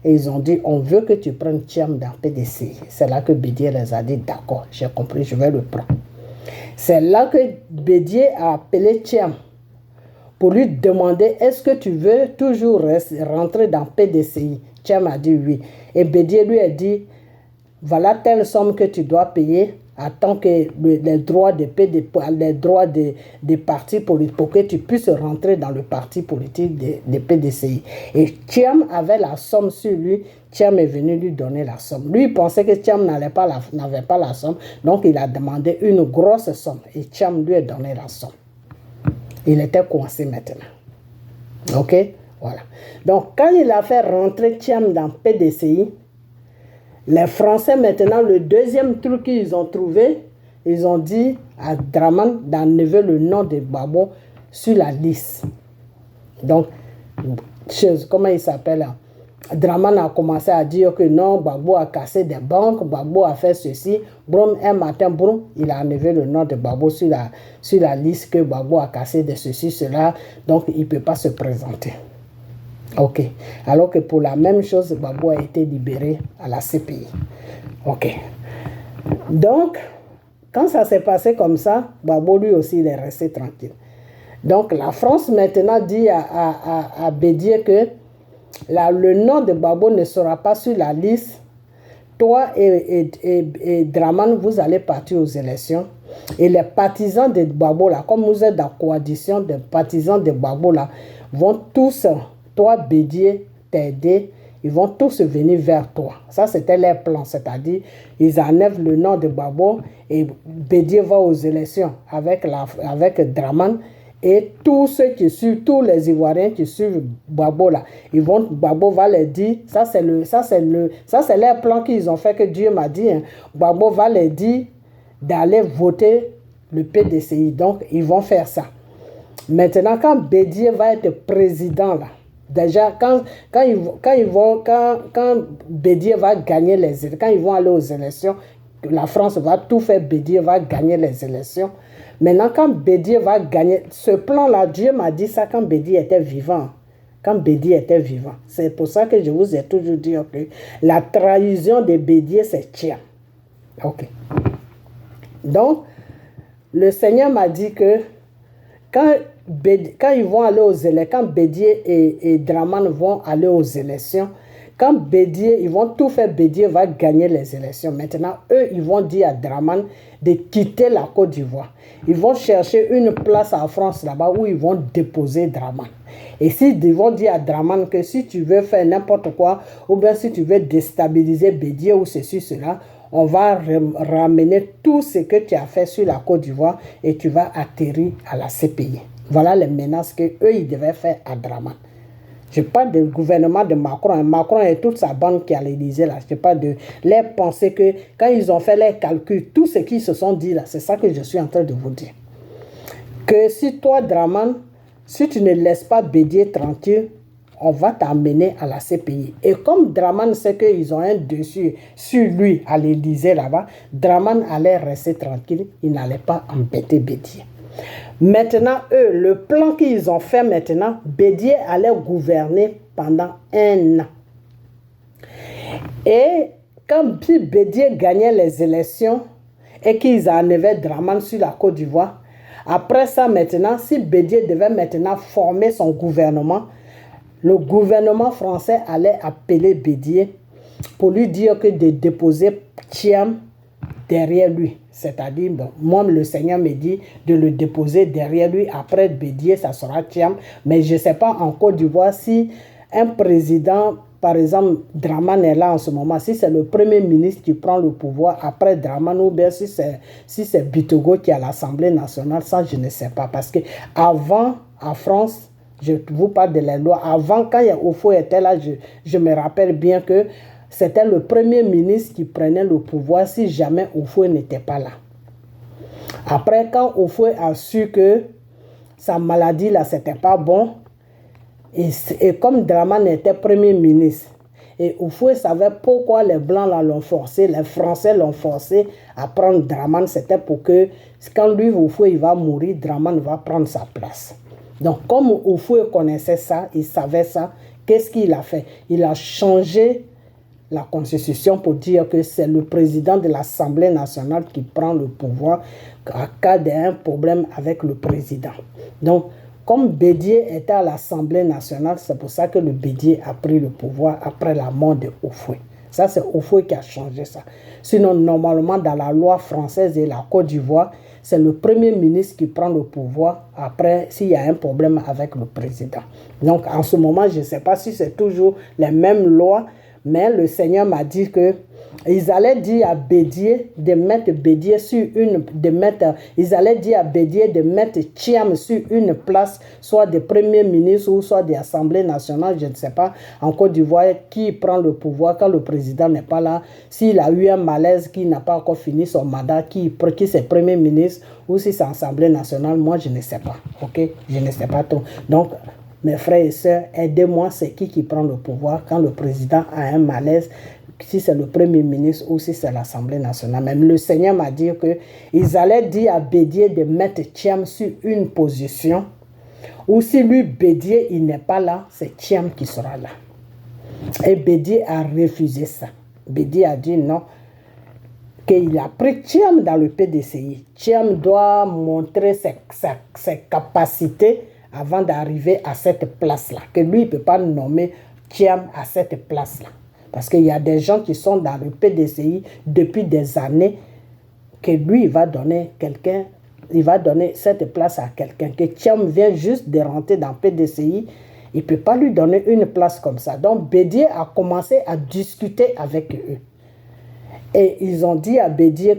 Et ils ont dit, on veut que tu prennes Thiam dans PDCI. C'est là que Bédié les a dit, d'accord, j'ai compris, je vais le prendre. C'est là que Bédié a appelé Thiam pour lui demander, est-ce que tu veux toujours rentrer dans PDCI? Thiam a dit oui. Et Bédié lui a dit, voilà telle somme que tu dois payer en tant que les droits des partis politiques pour que tu puisses rentrer dans le parti politique de PDCI. Et Thiam avait la somme sur lui. Thiam est venu lui donner la somme. Lui, il pensait que Thiam n'avait pas la somme, donc il a demandé une grosse somme. Et Thiam lui a donné la somme. Il était coincé maintenant. Ok? Voilà. Donc, quand il a fait rentrer Thiam dans PDCI, les Français, maintenant, le deuxième truc qu'ils ont trouvé, ils ont dit à Draman d'enlever le nom de Gbagbo sur la liste. Donc, comment il s'appelle? Draman a commencé à dire que non, Gbagbo a cassé des banques, Gbagbo a fait ceci. Brum, un matin, brum, il a enlevé le nom de Gbagbo sur la liste que Gbagbo a cassé de ceci, cela. Donc, il ne peut pas se présenter. Ok. Alors que pour la même chose, Gbagbo a été libéré à la CPI. Ok. Donc, quand ça s'est passé comme ça, Gbagbo lui aussi, il est resté tranquille. Donc, la France maintenant dit à Bédié que le nom de Gbagbo ne sera pas sur la liste. Toi et Draman, vous allez partir aux élections. Et les partisans de Gbagbo, là, comme vous êtes dans la coalition des partisans de Gbagbo, là, vont tous... Toi, Bédié, t'aider, ils vont tous venir vers toi. Ça, c'était leur plan, c'est-à-dire, ils enlèvent le nom de Gbagbo et Bédié va aux élections avec Draman et tous ceux qui suivent, tous les Ivoiriens qui suivent Gbagbo là, Gbagbo va les dire, ça c'est leur plan qu'ils ont fait, que Dieu m'a dit, hein. Gbagbo va les dire d'aller voter le PDCI, donc ils vont faire ça. Maintenant, quand Bédié va être président là, déjà, quand Bédié va gagner les élections, quand ils vont aller aux élections, la France va tout faire, Bédié va gagner les élections. Maintenant, quand Bédié va gagner, ce plan-là, Dieu m'a dit ça quand Bédié était vivant. Quand Bédié était vivant. C'est pour ça que je vous ai toujours dit que la trahison de Bédié, c'est Thiam. Ok. Donc, le Seigneur m'a dit que quand ils vont aller aux élections, quand Bédié et Draman vont aller aux élections, quand Bédié, ils vont tout faire, Bédié va gagner les élections. Maintenant, eux, ils vont dire à Draman de quitter la Côte d'Ivoire. Ils vont chercher une place en France là-bas où ils vont déposer Draman. Et ils vont dire à Draman que si tu veux faire n'importe quoi, ou bien si tu veux déstabiliser Bédié ou ceci, cela, on va ramener tout ce que tu as fait sur la Côte d'Ivoire et tu vas atterrir à la CPI. Voilà les menaces qu'eux, ils devaient faire à Draman. Je parle du gouvernement de Macron. Macron et toute sa bande qui est à l'Élysée, là. Je parle de leur pensée que quand ils ont fait leurs calculs, tout ce qu'ils se sont dit là, c'est ça que je suis en train de vous dire. Que si toi, Draman, si tu ne laisses pas Bédié tranquille, on va t'amener à la CPI. Et comme Draman sait qu'ils ont un dessus sur lui à l'Élysée là-bas, Draman allait rester tranquille, il n'allait pas embêter Bédié. Maintenant, eux, le plan qu'ils ont fait maintenant, Bédié allait gouverner pendant 1 an. Et quand Bédié gagnait les élections et qu'ils enlevaient Dramane sur la Côte d'Ivoire, après ça maintenant, si Bédié devait maintenant former son gouvernement, le gouvernement français allait appeler Bédié pour lui dire que de déposer Thiam derrière lui. C'est-à-dire, bon, moi, le Seigneur me dit de le déposer derrière lui. Après Bédié, ça sera Thiam. Mais je ne sais pas en Côte d'Ivoire si un président, par exemple, Dramane est là en ce moment, si c'est le premier ministre qui prend le pouvoir après Dramane, ou bien si c'est Bitogo qui est à l'Assemblée nationale, ça, je ne sais pas. Parce que avant, en France, je vous parle de la loi, avant, quand Oufoué était là, je me rappelle bien que c'était le premier ministre qui prenait le pouvoir si jamais Oufoué n'était pas là. Après, quand Oufoué a su que sa maladie là, c'était pas bon, et comme Dramane était premier ministre, et Oufoué savait pourquoi les Blancs là l'ont forcé, les Français l'ont forcé à prendre Dramane, c'était pour que quand lui, Oufoué, il va mourir, Dramane va prendre sa place. Donc, comme Oufoué connaissait ça, il savait ça, qu'est-ce qu'il a fait? Il a changé la Constitution pour dire que c'est le président de l'Assemblée nationale qui prend le pouvoir en cas d'un problème avec le président. Donc, comme Bédié était à l'Assemblée nationale, c'est pour ça que le Bédié a pris le pouvoir après la mort de Oufoué. Ça, c'est Oufoué qui a changé ça. Sinon, normalement, dans la loi française et la Côte d'Ivoire, c'est le premier ministre qui prend le pouvoir après s'il y a un problème avec le président. Donc, en ce moment, je ne sais pas si c'est toujours les mêmes lois, mais le Seigneur m'a dit que ils allaient dire à Bédié de mettre Bédié sur ils allaient dire à Bédié de mettre Thiam sur une place, soit des premiers ministres ou soit des assemblées nationales, je ne sais pas, en Côte d'Ivoire, qui prend le pouvoir quand le président n'est pas là, s'il a eu un malaise, qui n'a pas encore fini son mandat, qui c'est premier ministre ou si c'est assemblée nationale, moi je ne sais pas, ok, je ne sais pas trop. Donc, mes frères et sœurs, aidez-moi, c'est qui prend le pouvoir quand le président a un malaise, si c'est le premier ministre ou si c'est l'Assemblée nationale. Même le Seigneur m'a dit qu'ils allaient dire à Bédié de mettre Thiam sur une position, ou si lui, Bédié, il n'est pas là, c'est Thiam qui sera là. Et Bédié a refusé ça. Bédié a dit non, qu'il a pris Thiam dans le PDCI. Thiam doit montrer ses capacités avant d'arriver à cette place-là. Que lui, il ne peut pas nommer Thiam à cette place-là. Parce qu'il y a des gens qui sont dans le PDCI depuis des années, que lui, il va donner cette place à quelqu'un. Que Thiam vient juste de rentrer dans le PDCI, il ne peut pas lui donner une place comme ça. Donc, Bédié a commencé à discuter avec eux. Et ils ont dit à Bédié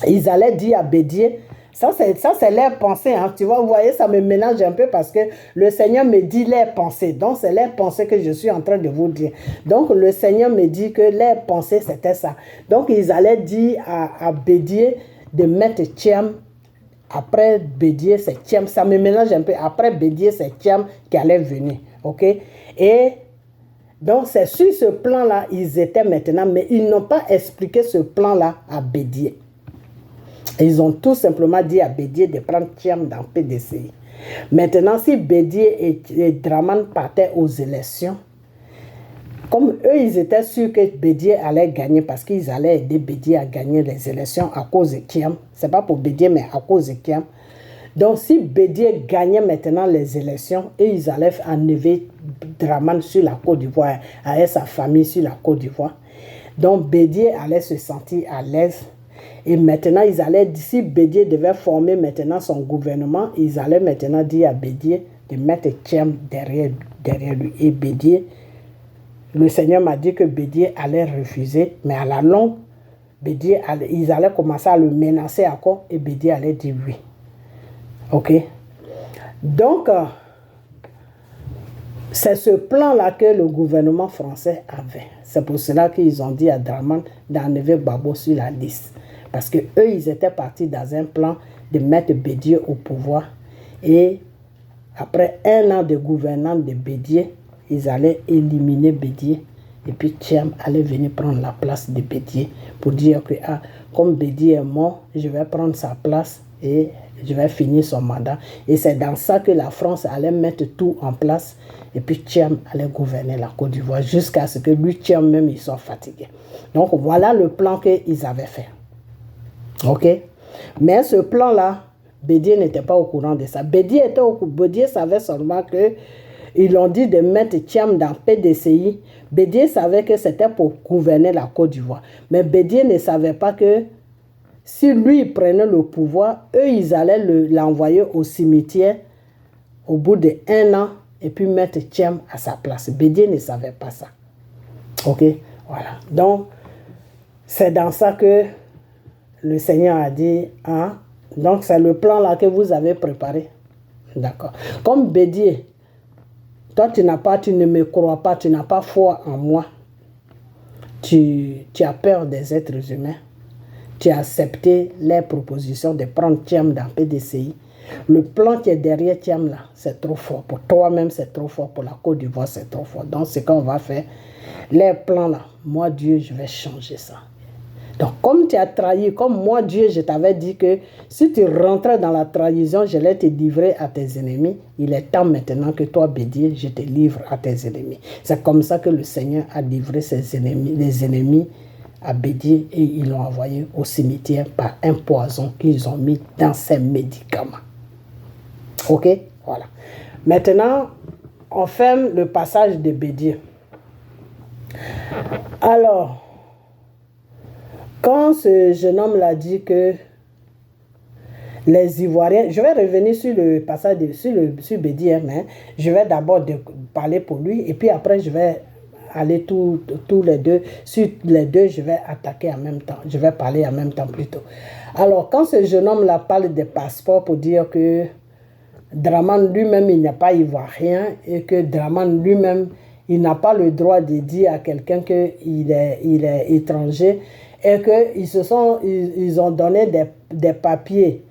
ils allaient dire à Bédié, ça c'est leur pensée, hein. Tu vois, vous voyez, ça me mélange un peu parce que le Seigneur me dit leur pensée. Donc, c'est leur pensée que je suis en train de vous dire. Donc, le Seigneur me dit que leur pensée, c'était ça. Donc, ils allaient dire à Bédié de mettre Thiam. Après Bédié, c'est Thiam. Ça me mélange un peu. Après Bédié, c'est Thiam qui allait venir. OK? Et donc, c'est sur ce plan-là, ils étaient maintenant, mais ils n'ont pas expliqué ce plan-là à Bédié. Ils ont tout simplement dit à Bédié de prendre Thiam dans PDCI. Maintenant, si Bédié et Dramane partaient aux élections, comme eux, ils étaient sûrs que Bédié allait gagner parce qu'ils allaient aider Bédié à gagner les élections à cause de Thiam. Ce n'est pas pour Bédié, mais à cause de Thiam. Donc, si Bédié gagnait maintenant les élections, et ils allaient enlever Dramane sur la Côte d'Ivoire, avec sa famille sur la Côte d'Ivoire. Donc, Bédié allait se sentir à l'aise. Et maintenant, ils allaient, si Bédié devait former maintenant son gouvernement, ils allaient maintenant dire à Bédié de mettre Thiam derrière lui. Et Bédié, le Seigneur m'a dit que Bédié allait refuser, mais à la longue, ils allaient commencer à le menacer encore et Bédié allait dire oui. Ok? Donc, c'est ce plan-là que le gouvernement français avait. C'est pour cela qu'ils ont dit à Dramane d'enlever Gbagbo sur la liste. Parce qu'eux, ils étaient partis dans un plan de mettre Bédié au pouvoir. Et après 1 an de gouvernance de Bédié, ils allaient éliminer Bédié. Et puis Thiam allait venir prendre la place de Bédié pour dire que comme Bédié est mort, je vais prendre sa place et je vais finir son mandat. Et c'est dans ça que la France allait mettre tout en place. Et puis Thiam allait gouverner la Côte d'Ivoire jusqu'à ce que lui, Thiam même, il soit fatigué. Donc voilà le plan qu'ils avaient fait. Ok? Mais ce plan-là, Bédié n'était pas au courant de ça. Bédié savait seulement que ils ont dit de mettre Thiam dans PDCI. Bédié savait que c'était pour gouverner la Côte d'Ivoire. Mais Bédié ne savait pas que si lui prenait le pouvoir, eux, ils allaient l'envoyer au cimetière au bout d'1 an et puis mettre Thiam à sa place. Bédié ne savait pas ça. Ok? Voilà. Donc, c'est dans ça que le Seigneur a dit, hein? Donc, c'est le plan là que vous avez préparé. D'accord. Comme Bédié, toi, tu ne me crois pas, tu n'as pas foi en moi. Tu as peur des êtres humains. Tu as accepté les propositions de prendre Thiam dans PDCI. Le plan qui est derrière Thiam là, c'est trop fort. Pour toi-même, c'est trop fort. Pour la Côte d'Ivoire, c'est trop fort. Donc, ce qu'on va faire, les plans là, moi, Dieu, je vais changer ça. Donc, comme tu as trahi, comme moi, Dieu, je t'avais dit que si tu rentrais dans la trahison, je vais te livrer à tes ennemis. Il est temps maintenant que toi, Bédié, je te livre à tes ennemis. C'est comme ça que le Seigneur a livré ses ennemis, les ennemis à Bédié, et ils l'ont envoyé au cimetière par un poison qu'ils ont mis dans ses médicaments. Ok? Voilà. Maintenant, on ferme le passage de Bédié. Alors, quand ce jeune homme l'a dit que les Ivoiriens, je vais revenir sur le passage sur Bédié, mais je vais d'abord parler pour lui et puis après je vais aller tous les deux, sur les deux je vais attaquer en même temps, je vais parler en même temps plutôt. Alors quand ce jeune homme là parle des passeports pour dire que Dramane lui-même il n'est pas ivoirien et que Dramane lui-même il n'a pas le droit de dire à quelqu'un qu'il est étranger, et qu'ils ont donné des papiers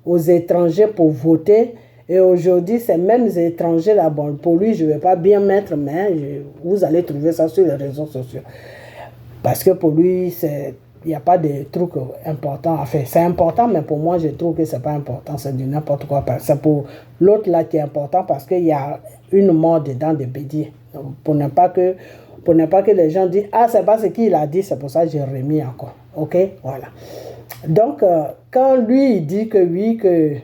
aux étrangers pour voter. Et aujourd'hui, ces mêmes étrangers-là, bon, pour lui, je ne vais pas bien mettre, mais vous allez trouver ça sur les réseaux sociaux. Parce que pour lui, il n'y a pas de trucs importants à faire. C'est important, mais pour moi, je trouve que ce n'est pas important. C'est du n'importe quoi. C'est pour l'autre là qui est important parce qu'il y a une mort dedans de Bédié. Pour ne pas que les gens disent « Ah, c'est pas ce qu'il a dit, c'est pour ça que j'ai remis encore. » Ok? Voilà. Donc, quand lui, il dit que oui, que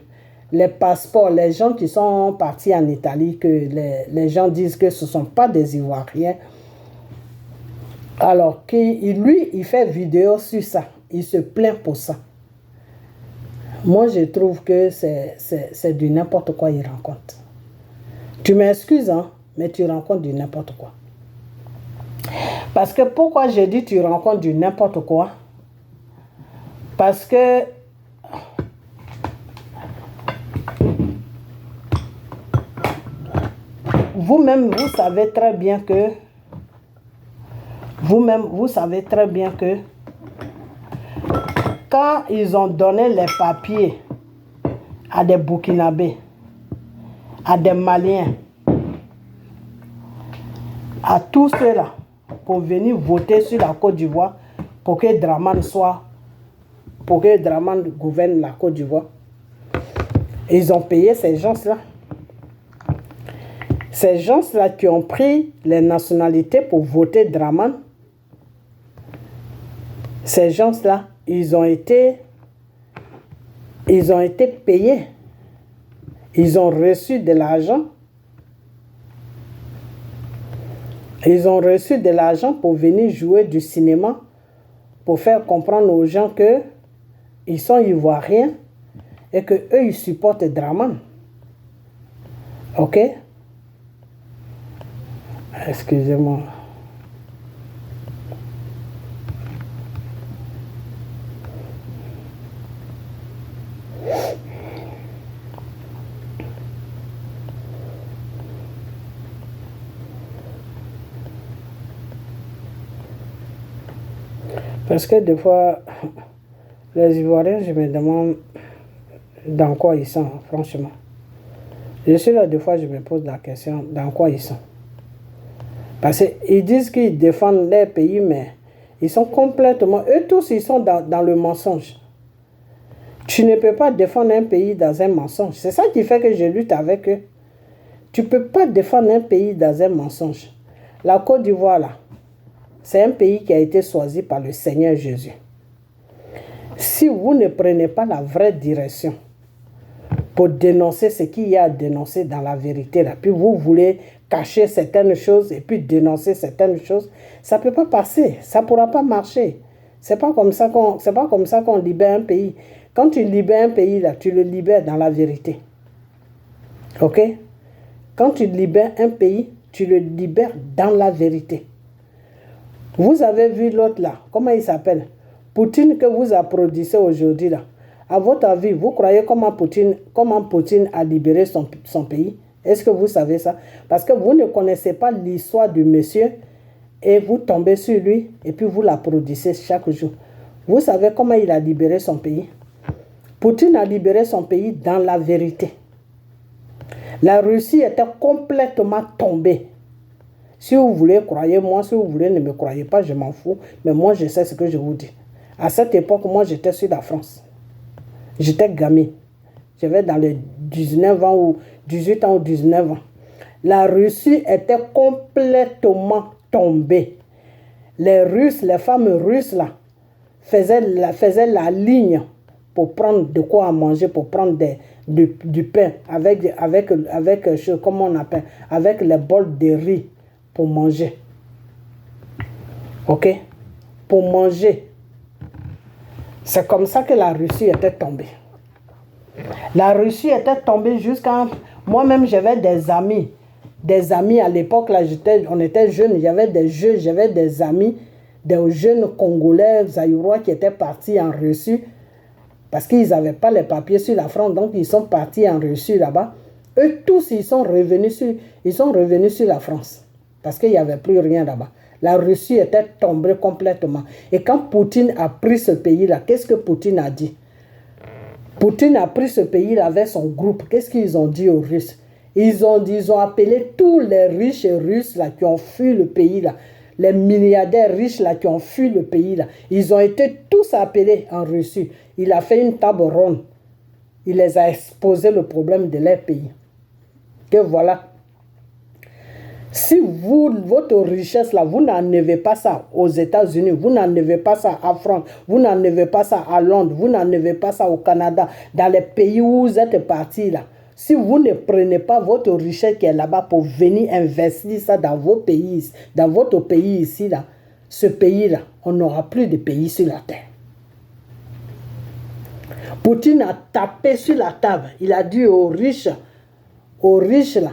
les passeports, les gens qui sont partis en Italie, que les gens disent que ce ne sont pas des Ivoiriens, alors lui, il fait vidéo sur ça. Il se plaint pour ça. Moi, je trouve que c'est du n'importe quoi il raconte. Tu m'excuses, hein, mais tu racontes du n'importe quoi. Parce que pourquoi j'ai dit tu rencontres du n'importe quoi? Parce que vous-même, vous savez très bien que quand ils ont donné les papiers à des Burkinabés, à des Maliens, à tous ceux-là, pour venir voter sur la Côte d'Ivoire pour que Dramane gouverne la Côte d'Ivoire. Ils ont payé ces gens-là. Ces gens-là qui ont pris les nationalités pour voter Dramane, ces gens-là, ils ont été payés. Ils ont reçu de l'argent. Ils ont reçu de l'argent pour venir jouer du cinéma, pour faire comprendre aux gens qu'ils sont ivoiriens et qu'eux, ils supportent Dramane. Ok? Excusez-moi. Parce que des fois, les Ivoiriens, je me demande dans quoi ils sont, franchement. Je suis là, des fois, je me pose la question, dans quoi ils sont. Parce qu'ils disent qu'ils défendent leur pays, mais ils sont complètement... Eux tous, ils sont dans le mensonge. Tu ne peux pas défendre un pays dans un mensonge. C'est ça qui fait que je lutte avec eux. Tu ne peux pas défendre un pays dans un mensonge. La Côte d'Ivoire, là, c'est un pays qui a été choisi par le Seigneur Jésus. Si vous ne prenez pas la vraie direction pour dénoncer ce qu'il y a à dénoncer dans la vérité, là, puis vous voulez cacher certaines choses et puis dénoncer certaines choses, ça ne peut pas passer, ça ne pourra pas marcher. C'est pas comme ça qu'on libère un pays. Quand tu libères un pays, là, tu le libères dans la vérité. Ok? Quand tu libères un pays, tu le libères dans la vérité. Vous avez vu l'autre là, comment il s'appelle? Poutine que vous applaudissez aujourd'hui là. À votre avis, vous croyez comment Poutine a libéré son pays? Est-ce que vous savez ça? Parce que vous ne connaissez pas l'histoire du monsieur et vous tombez sur lui et puis vous l'applaudissez chaque jour. Vous savez comment il a libéré son pays? Poutine a libéré son pays dans la vérité. La Russie était complètement tombée. Si vous voulez, croyez-moi. Si vous voulez, ne me croyez pas, je m'en fous. Mais moi, je sais ce que je vous dis. À cette époque, moi, j'étais sur la France. J'étais gamin. J'avais dans les 19 ans ou 18 ans ou 19 ans. La Russie était complètement tombée. Les Russes, les femmes russes, là, faisaient la ligne pour prendre de quoi à manger, pour prendre du pain avec comment on appelle, avec les bols de riz pour manger. Ok? Pour manger. C'est comme ça que la Russie était tombée. La Russie était tombée jusqu'à... Moi-même, j'avais des amis. Des amis à l'époque, là, on était jeunes. Il y avait j'avais des amis, des jeunes Congolais, Zaïrois qui étaient partis en Russie parce qu'ils n'avaient pas les papiers sur la France. Donc, ils sont partis en Russie là-bas. Eux tous, ils sont revenus sur la France parce qu'il n'y avait plus rien là-bas. La Russie était tombée complètement. Et quand Poutine a pris ce pays-là, qu'est-ce que Poutine a dit? Poutine a pris ce pays-là avec son groupe. Qu'est-ce qu'ils ont dit aux Russes? Ils ont appelé tous les riches Russes là, qui ont fui le pays-là. Les milliardaires riches là, qui ont fui le pays-là. Ils ont été tous appelés en Russie. Il a fait une table ronde. Il les a exposé le problème de leur pays. Que voilà. Si votre richesse là, vous n'en avez pas ça aux États-Unis, vous n'en avez pas ça en France, vous n'en avez pas ça à Londres, vous n'en avez pas ça au Canada, dans les pays où vous êtes partis là. Si vous ne prenez pas votre richesse qui est là-bas pour venir investir ça dans vos pays, dans votre pays ici là, ce pays là, on n'aura plus de pays sur la terre. Poutine a tapé sur la table. Il a dit aux riches là,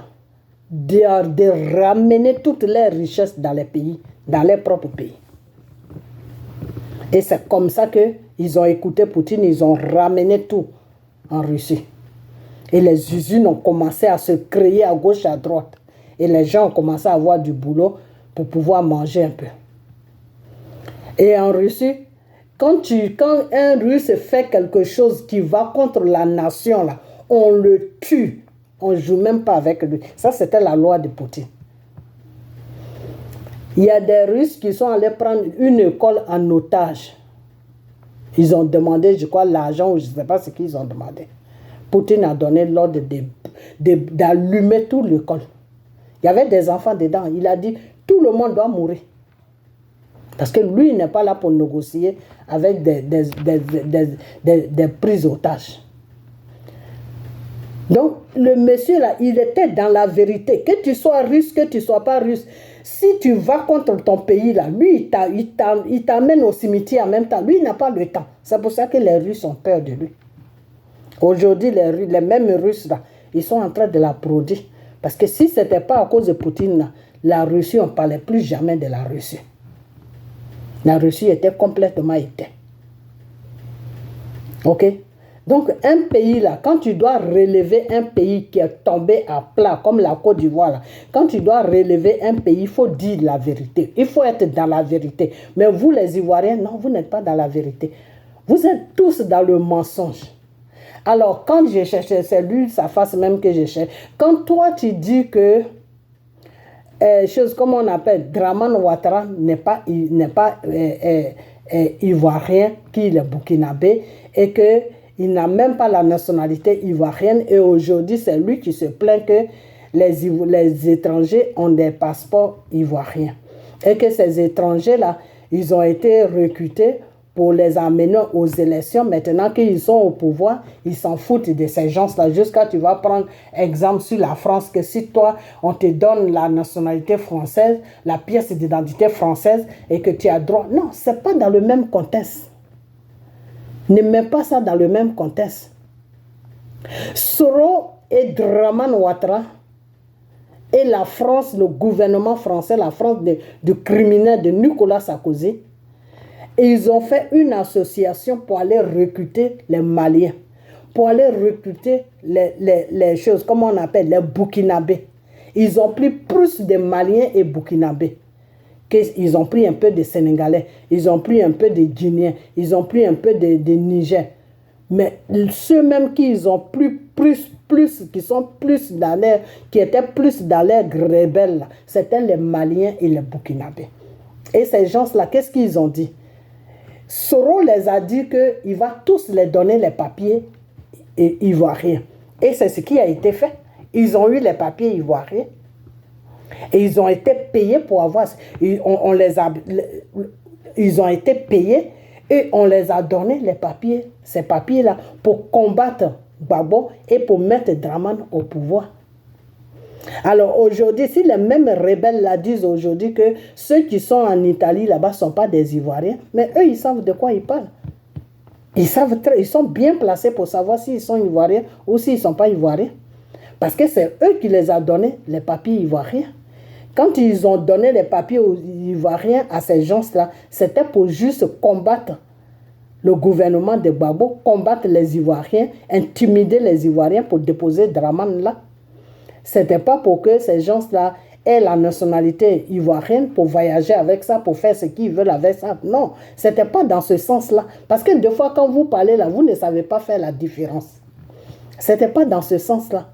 de ramener toutes les richesses dans les pays, dans leurs propres pays. Et c'est comme ça qu'ils ont écouté Poutine, ils ont ramené tout en Russie. Et les usines ont commencé à se créer à gauche, à droite. Et les gens ont commencé à avoir du boulot pour pouvoir manger un peu. Et en Russie, quand un Russe fait quelque chose qui va contre la nation, là, on le tue. On ne joue même pas avec lui. Ça, c'était la loi de Poutine. Il y a des Russes qui sont allés prendre une école en otage. Ils ont demandé, je crois, l'argent ou je ne sais pas ce qu'ils ont demandé. Poutine a donné l'ordre d'allumer toute l'école. Il y avait des enfants dedans. Il a dit, tout le monde doit mourir. Parce que lui, il n'est pas là pour négocier avec des prises otages. Donc, le monsieur là, il était dans la vérité. Que tu sois russe, que tu ne sois pas russe, si tu vas contre ton pays là, lui, il t'amène au cimetière en même temps. Lui, il n'a pas le temps. C'est pour ça que les Russes ont peur de lui. Aujourd'hui, les mêmes Russes là, ils sont en train de l'applaudir. Parce que si ce n'était pas à cause de Poutine là, la Russie, on ne parlait plus jamais de la Russie. La Russie était complètement éteinte. Ok? Donc, un pays là, quand tu dois relever un pays qui est tombé à plat, comme la Côte d'Ivoire là, quand tu dois relever un pays, il faut dire la vérité. Il faut être dans la vérité. Mais vous, les Ivoiriens, non, vous n'êtes pas dans la vérité. Vous êtes tous dans le mensonge. Alors, quand je cherchais, c'est lui, sa face même que je cherche. Quand toi, tu dis que, chose comme on appelle, Dramane Ouattara n'est pas ivoirien, qu'il est burkinabé, et que il n'a même pas la nationalité ivoirienne et aujourd'hui, c'est lui qui se plaint que les étrangers ont des passeports ivoiriens. Et que ces étrangers-là, ils ont été recrutés pour les amener aux élections. Maintenant qu'ils sont au pouvoir, ils s'en foutent de ces gens-là. Jusqu'à tu vas prendre exemple sur la France, que si toi, on te donne la nationalité française, la pièce d'identité française, et que tu as droit. Non, ce n'est pas dans le même contexte. Ne mets pas ça dans le même contexte. Soro et Dramane Ouattara et la France, le gouvernement français, la France de criminels de Nicolas Sarkozy, ils ont fait une association pour aller recruter les Maliens, pour aller recruter les choses, comment on appelle, les Burkinabés. Ils ont pris plus de Maliens et Burkinabés qu'ils ont pris un peu de Sénégalais, ils ont pris un peu de Guinéens, ils ont pris un peu de Niger. Mais ceux-mêmes qui ont qui sont plus dans l'air, qui étaient plus dans l'air rebelle, c'était les Maliens et les Burkinabés. Et ces gens-là, qu'est-ce qu'ils ont dit? Soro les a dit qu'il va tous les donner les papiers ivoiriens. Et c'est ce qui a été fait. Ils ont eu les papiers ivoiriens. Et ils ont été payés pour avoir... Ils ont été payés et on les a donné les papiers, ces papiers-là, pour combattre Gbagbo et pour mettre Dramane au pouvoir. Alors aujourd'hui, si les mêmes rebelles là disent aujourd'hui que ceux qui sont en Italie là-bas ne sont pas des Ivoiriens, mais eux, ils savent de quoi ils parlent. Ils sont bien placés pour savoir s'ils sont Ivoiriens ou s'ils ne sont pas Ivoiriens. Parce que c'est eux qui les ont donné les papiers ivoiriens. Quand ils ont donné les papiers ivoiriens à ces gens-là, c'était pour juste combattre le gouvernement de Gbagbo, combattre les Ivoiriens, intimider les Ivoiriens pour déposer Dramane là. Ce n'était pas pour que ces gens-là aient la nationalité ivoirienne pour voyager avec ça, pour faire ce qu'ils veulent avec ça. Non, ce n'était pas dans ce sens-là. Parce que des fois, quand vous parlez là, vous ne savez pas faire la différence. Ce n'était pas dans ce sens-là.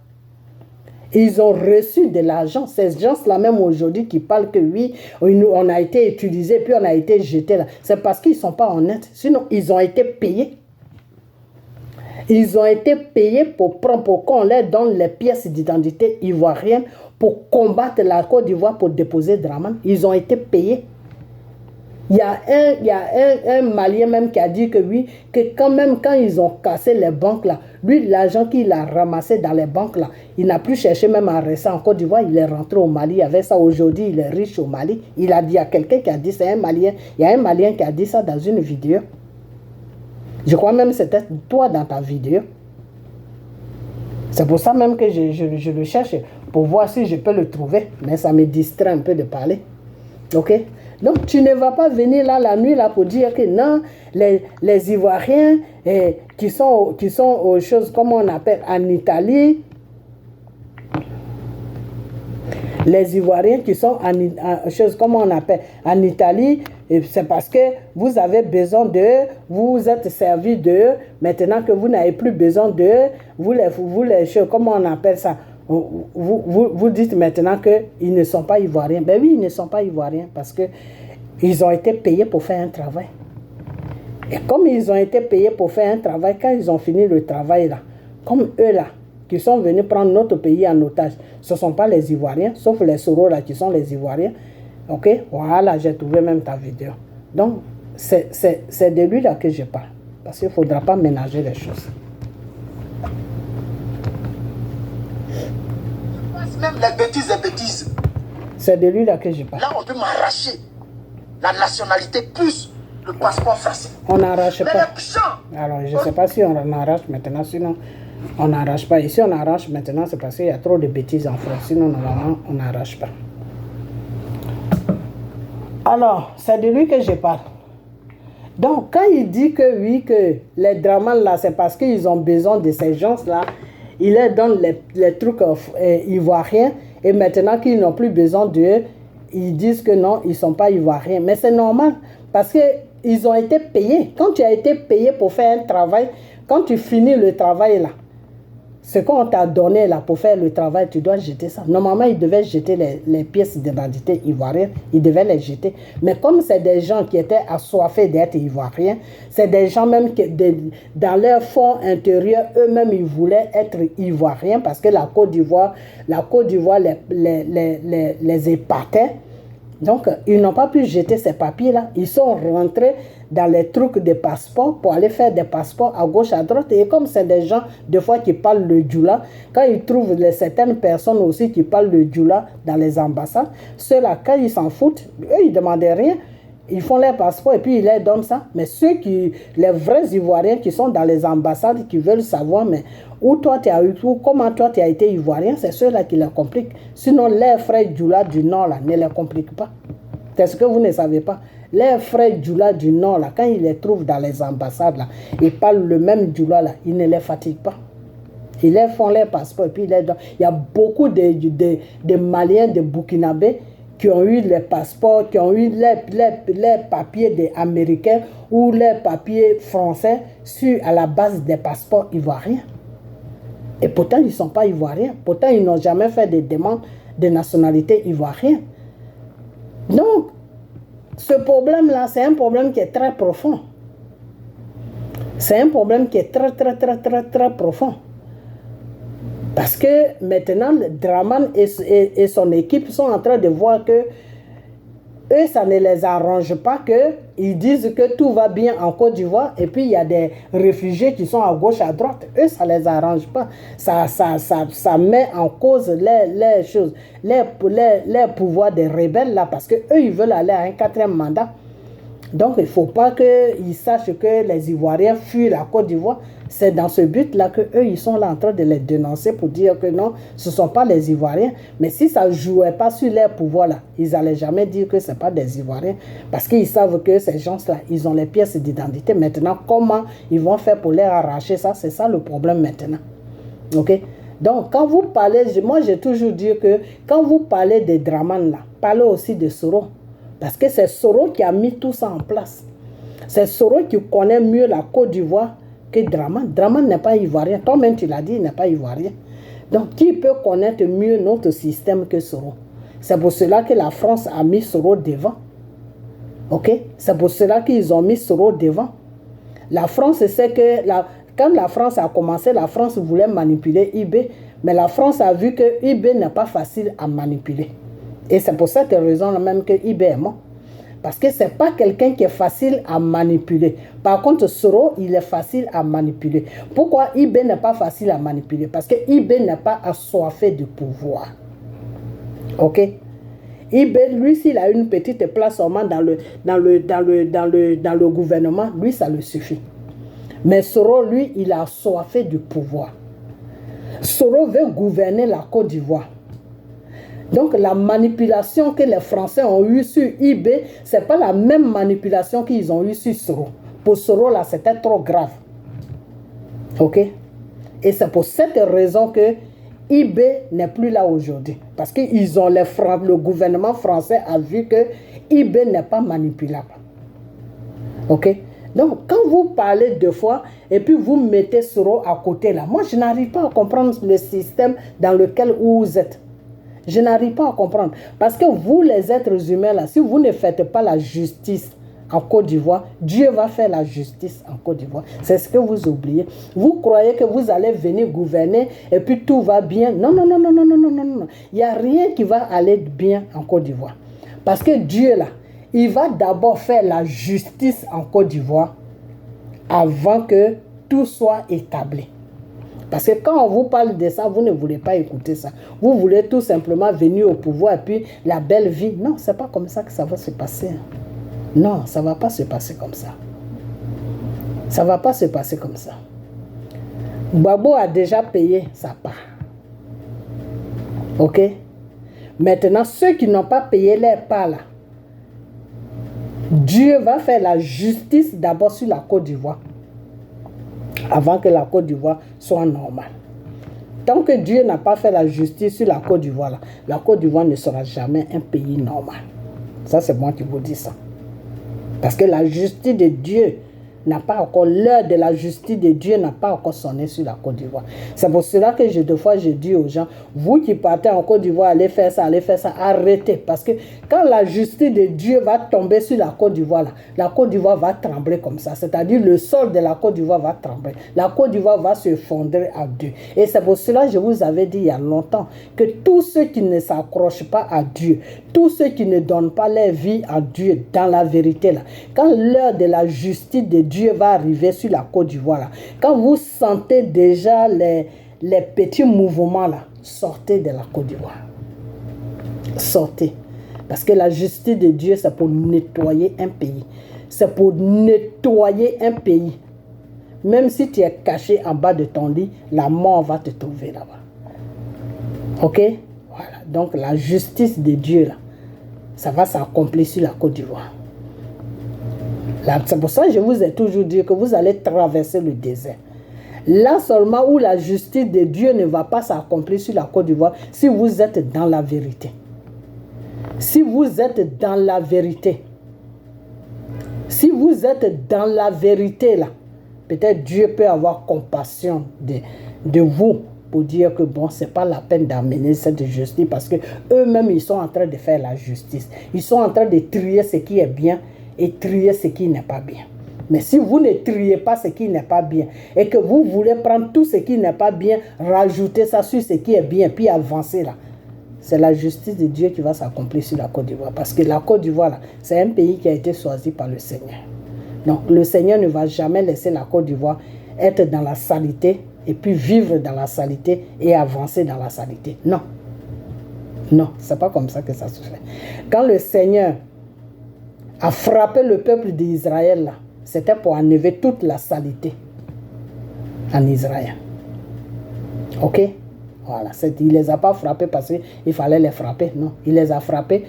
Ils ont reçu de l'argent. Ces gens-là, même aujourd'hui, qui parlent que oui, on a été utilisé, puis on a été jeté là. C'est parce qu'ils ne sont pas honnêtes. Sinon, ils ont été payés. Ils ont été payés pour qu'on leur donne les pièces d'identité ivoiriennes pour combattre la Côte d'Ivoire, pour déposer Dramane. Ils ont été payés. Il y a un Malien même qui a dit que oui, que quand ils ont cassé les banques là, lui, l'argent qu'il a ramassé dans les banques là, il n'a plus cherché même à rester en Côte d'Ivoire, il est rentré au Mali avec ça. Aujourd'hui, il est riche au Mali. Il a dit à quelqu'un qui a dit, c'est un Malien, il y a un Malien qui a dit ça dans une vidéo. Je crois même que c'était toi dans ta vidéo. C'est pour ça même que je le cherche, pour voir si je peux le trouver. Mais ça me distrait un peu de parler. Ok? Donc, tu ne vas pas venir là la nuit là pour dire que non, les Ivoiriens qui sont aux choses, comme on appelle en Italie, les Ivoiriens qui sont en choses, comme on appelle en Italie, c'est parce que vous avez besoin d'eux, vous êtes servi d'eux, maintenant que vous n'avez plus besoin d'eux, vous les choses, comment on appelle ça? Vous dites maintenant qu'ils ne sont pas Ivoiriens. Ben oui, ils ne sont pas Ivoiriens parce qu'ils ont été payés pour faire un travail. Et comme ils ont été payés pour faire un travail, quand ils ont fini le travail là, comme eux là, qui sont venus prendre notre pays en otage, ce ne sont pas les Ivoiriens, sauf les Soro là qui sont les Ivoiriens. Ok, voilà, j'ai trouvé même ta vidéo. Donc, c'est de lui là que je parle. Parce qu'il ne faudra pas ménager les choses. Même les bêtises. C'est de lui là que je parle. Là, on peut m'arracher la nationalité plus le passeport français. On n'arrache pas. Les gens, alors, je ne sais pas si on arrache maintenant, sinon on n'arrache pas. Ici, on arrache maintenant, c'est parce qu'il y a trop de bêtises en France. Sinon, normalement, on n'arrache pas. Alors, c'est de lui que je parle. Donc, quand il dit que oui, que les Dramane là, c'est parce qu'ils ont besoin de ces gens-là, il leur donne les trucs ivoiriens, et maintenant qu'ils n'ont plus besoin d'eux, ils disent que non, ils ne sont pas ivoiriens. Mais c'est normal, parce qu'ils ont été payés. Quand tu as été payé pour faire un travail, quand tu finis le travail là, Ce qu'on t'a donné là pour faire le travail, tu dois jeter ça. Normalement, ils devaient jeter les pièces d'identité ivoiriennes, ils devaient les jeter. Mais comme c'est des gens qui étaient assoiffés d'être ivoiriens, c'est des gens même qui, dans leur fond intérieur, eux-mêmes, ils voulaient être ivoiriens parce que la Côte d'Ivoire les épatait. Donc, ils n'ont pas pu jeter ces papiers-là. Ils sont rentrés dans les trucs des passeports pour aller faire des passeports à gauche, à droite. Et comme c'est des gens, des fois, qui parlent le djoula, quand ils trouvent certaines personnes aussi qui parlent le djoula dans les ambassades, ceux-là, quand ils s'en foutent, eux, ils ne demandaient rien. Ils font les passeports et puis ils leur donnent ça. Mais les vrais Ivoiriens qui sont dans les ambassades, qui veulent savoir, mais où toi tu as eu tout, comment toi tu as été Ivoirien, c'est ceux-là qui les compliquent. Sinon, les frères djoula du Nord, là, ne les compliquent pas. C'est ce que vous ne savez pas. Les frères djoula du Nord, là, quand ils les trouvent dans les ambassades, là, ils parlent le même djoula, là, ils ne les fatiguent pas. Ils leur font les passeports et puis ils les donnent. Il y a beaucoup de Maliens, de Burkinabés, qui ont eu les passeports, qui ont eu les papiers des Américains ou les papiers français à la base des passeports ivoiriens. Et pourtant, ils ne sont pas ivoiriens. Pourtant, ils n'ont jamais fait de demande de nationalité ivoirienne. Donc, ce problème-là, c'est un problème qui est très profond. C'est un problème qui est très, très, très, très, très profond. Parce que maintenant, Dramane et son équipe sont en train de voir que eux, ça ne les arrange pas, qu'ils disent que tout va bien en Côte d'Ivoire et puis il y a des réfugiés qui sont à gauche, à droite. Eux, ça ne les arrange pas. Ça met en cause les choses, les pouvoirs des rebelles là, parce qu'eux, ils veulent aller à un 4e mandat. Donc, il ne faut pas qu'ils sachent que les Ivoiriens fuient la Côte d'Ivoire. C'est dans ce but-là qu'eux, ils sont là en train de les dénoncer pour dire que non, ce ne sont pas les Ivoiriens. Mais si ça ne jouait pas sur leur pouvoir-là, ils n'allaient jamais dire que ce n'est pas des Ivoiriens. Parce qu'ils savent que ces gens-là, ils ont les pièces d'identité. Maintenant, comment ils vont faire pour leur arracher ça? C'est ça le problème maintenant. OK? Donc, quand vous parlez, moi j'ai toujours dit que quand vous parlez de Dramane, là, parlez aussi de Soro. Parce que c'est Soro qui a mis tout ça en place. C'est Soro qui connaît mieux la Côte d'Ivoire que Dramane. Dramane n'est pas ivoirien. Toi-même, tu l'as dit, il n'est pas ivoirien. Donc, qui peut connaître mieux notre système que Soro? C'est pour cela que la France a mis Soro devant. OK? C'est pour cela qu'ils ont mis Soro devant. La France sait que quand la France a commencé, la France voulait manipuler IB. Mais la France a vu que IB n'est pas facile à manipuler. Et c'est pour cette raison même que IB est mort. Parce que ce n'est pas quelqu'un qui est facile à manipuler. Par contre, Soro, il est facile à manipuler. Pourquoi IB n'est pas facile à manipuler? Parce que IB n'est pas assoiffé de pouvoir. OK? IB, lui, s'il a une petite place seulement dans le gouvernement, lui, ça le suffit. Mais Soro, lui, il a assoiffé du pouvoir. Soro veut gouverner la Côte d'Ivoire. Donc la manipulation que les Français ont eue sur IB, ce n'est pas la même manipulation qu'ils ont eue sur Soro. Pour Soro, là, c'était trop grave. OK? Et c'est pour cette raison que IB n'est plus là aujourd'hui. Parce que le gouvernement français a vu que IB n'est pas manipulable. OK? Donc, quand vous parlez deux fois et puis vous mettez Soro à côté là, moi, je n'arrive pas à comprendre le système dans lequel vous êtes. Je n'arrive pas à comprendre. Parce que vous, les êtres humains, là, si vous ne faites pas la justice en Côte d'Ivoire, Dieu va faire la justice en Côte d'Ivoire. C'est ce que vous oubliez. Vous croyez que vous allez venir gouverner et puis tout va bien. Non, non, non, non, non, non, non, non, non. Il n'y a rien qui va aller bien en Côte d'Ivoire. Parce que Dieu, là, il va d'abord faire la justice en Côte d'Ivoire avant que tout soit établi. Parce que quand on vous parle de ça, vous ne voulez pas écouter ça. Vous voulez tout simplement venir au pouvoir et puis la belle vie. Non, ce n'est pas comme ça que ça va se passer. Non, ça ne va pas se passer comme ça. Ça ne va pas se passer comme ça. Gbagbo a déjà payé sa part. OK? Maintenant, ceux qui n'ont pas payé leur part là, Dieu va faire la justice d'abord sur la Côte d'Ivoire. Avant que la Côte d'Ivoire soit normale. Tant que Dieu n'a pas fait la justice sur la Côte d'Ivoire, la Côte d'Ivoire ne sera jamais un pays normal. Ça, c'est moi qui vous dis ça. Parce que la justice de Dieu n'a pas encore, l'heure de la justice de Dieu n'a pas encore sonné sur la Côte d'Ivoire. C'est pour cela que des fois je dis aux gens, vous qui partez en Côte d'Ivoire, allez faire ça, arrêtez. Parce que quand la justice de Dieu va tomber sur la Côte d'Ivoire, la Côte d'Ivoire va trembler comme ça. C'est-à-dire le sol de la Côte d'Ivoire va trembler. La Côte d'Ivoire va se fondre à deux. Et c'est pour cela que je vous avais dit il y a longtemps que tous ceux qui ne s'accrochent pas à Dieu, tous ceux qui ne donnent pas leur vie à Dieu dans la vérité, là, quand l'heure de la justice de Dieu va arriver sur la Côte d'Ivoire, là, quand vous sentez déjà les petits mouvements, là, sortez de la Côte d'Ivoire. Sortez. Parce que la justice de Dieu, c'est pour nettoyer un pays. C'est pour nettoyer un pays. Même si tu es caché en bas de ton lit, la mort va te trouver là-bas. Ok? Voilà. Donc la justice de Dieu, là, ça va s'accomplir sur la Côte d'Ivoire. C'est pour ça que je vous ai toujours dit que vous allez traverser le désert. Là seulement où la justice de Dieu ne va pas s'accomplir sur la Côte d'Ivoire, si vous êtes dans la vérité. Si vous êtes dans la vérité. Si vous êtes dans la vérité là, peut-être Dieu peut avoir compassion de vous pour dire que bon, c'est pas la peine d'amener cette justice parce que eux-mêmes ils sont en train de faire la justice. Ils sont en train de trier ce qui est bien et trier ce qui n'est pas bien. Mais si vous ne triez pas ce qui n'est pas bien et que vous voulez prendre tout ce qui n'est pas bien, rajouter ça sur ce qui est bien, puis avancer là, c'est la justice de Dieu qui va s'accomplir sur la Côte d'Ivoire. Parce que la Côte d'Ivoire, c'est un pays qui a été choisi par le Seigneur. Donc le Seigneur ne va jamais laisser la Côte d'Ivoire être dans la saleté et puis vivre dans la saleté et avancer dans la saleté. Non. Non, c'est pas comme ça que ça se fait. Quand le Seigneur a frappé le peuple d'Israël là, c'était pour enlever toute la saleté en Israël. Ok? Voilà. Il ne les a pas frappés parce qu'il fallait les frapper. Non. Il les a frappés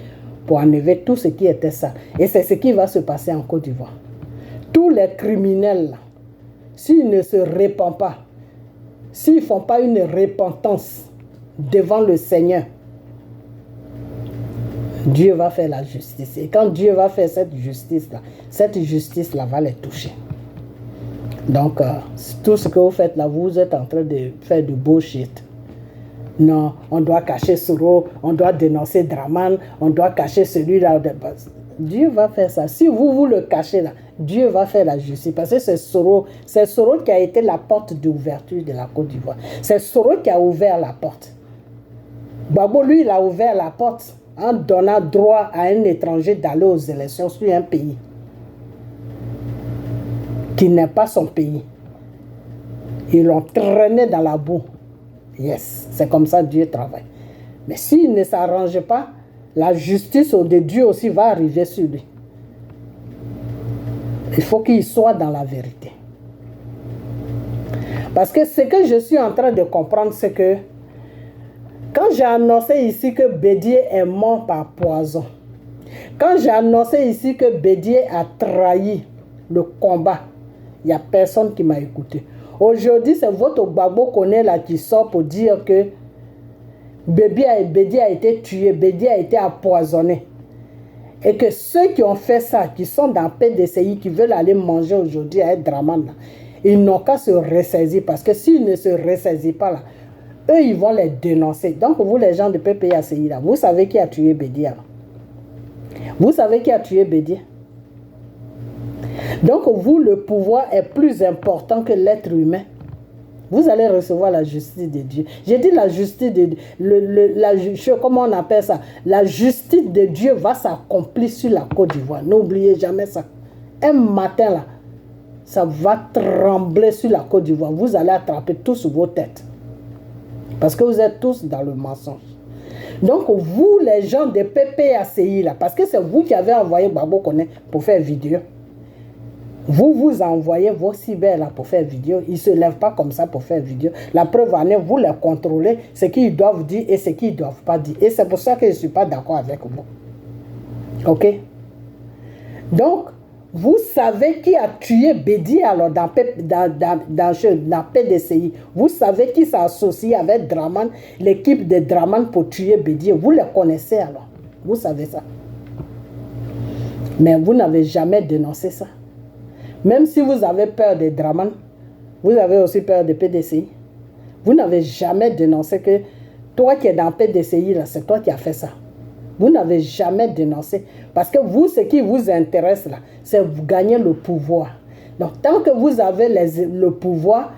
pour enlever tout ce qui était ça. Et c'est ce qui va se passer en Côte d'Ivoire. Tous les criminels, s'ils ne se répandent pas, s'ils ne font pas une repentance devant le Seigneur, Dieu va faire la justice. Et quand Dieu va faire cette justice-là va les toucher. Donc, tout ce que vous faites là, vous êtes en train de faire du bullshit. Non, on doit cacher Soro, on doit dénoncer Draman, on doit cacher celui-là. Dieu va faire ça. Si vous le cachez là, Dieu va faire la justice. Parce que c'est Soro qui a été la porte d'ouverture de la Côte d'Ivoire. C'est Soro qui a ouvert la porte. Gbagbo, lui, il a ouvert la porte en donnant droit à un étranger d'aller aux élections sur un pays qui n'est pas son pays. Ils l'ont traîné dans la boue. Yes, c'est comme ça que Dieu travaille. Mais s'il ne s'arrange pas, la justice de Dieu aussi va arriver sur lui. Il faut qu'il soit dans la vérité. Parce que ce que je suis en train de comprendre, c'est que quand j'ai annoncé ici que Bédié est mort par poison, quand j'ai annoncé ici que Bédié a trahi le combat, il n'y a personne qui m'a écouté. Aujourd'hui, c'est votre Gbagbo Koné là qui sort pour dire que Bédié a été tué, Bédié a été empoisonné. Et que ceux qui ont fait ça, qui sont dans PDCI, qui veulent aller manger aujourd'hui à Draman, ils n'ont qu'à se ressaisir. Parce que s'ils ne se ressaisissent pas là, eux, ils vont les dénoncer. Donc, vous, les gens de PPACI, là, vous savez qui a tué Bédié là? Vous savez qui a tué Bédié? Donc, vous, le pouvoir est plus important que l'être humain. Vous allez recevoir la justice de Dieu. J'ai dit la justice de Dieu. Comment on appelle ça? La justice de Dieu va s'accomplir sur la Côte d'Ivoire. N'oubliez jamais ça. Un matin, là, ça va trembler sur la Côte d'Ivoire. Vous allez attraper tous vos têtes. Parce que vous êtes tous dans le mensonge. Donc, vous, les gens de PPACI, là, parce que c'est vous qui avez envoyé Gbagbo Koné pour faire vidéo. Vous envoyez vos cyber là pour faire vidéo. Ils ne se lèvent pas comme ça pour faire vidéo. La preuve en est, vous les contrôlez ce qu'ils doivent dire et ce qu'ils ne doivent pas dire. Et c'est pour ça que je ne suis pas d'accord avec vous. Ok? Donc, vous savez qui a tué Bédié alors dans PDCI. Vous savez qui s'est associé avec Draman, l'équipe de Draman pour tuer Bédié. Vous les connaissez alors. Vous savez ça. Mais vous n'avez jamais dénoncé ça. Même si vous avez peur des Draman, vous avez aussi peur des PDCI. Vous n'avez jamais dénoncé que toi qui es dans PDCI, là, c'est toi qui as fait ça. Vous n'avez jamais dénoncé. Parce que vous, ce qui vous intéresse, là, c'est vous gagner le pouvoir. Donc, tant que vous avez le pouvoir,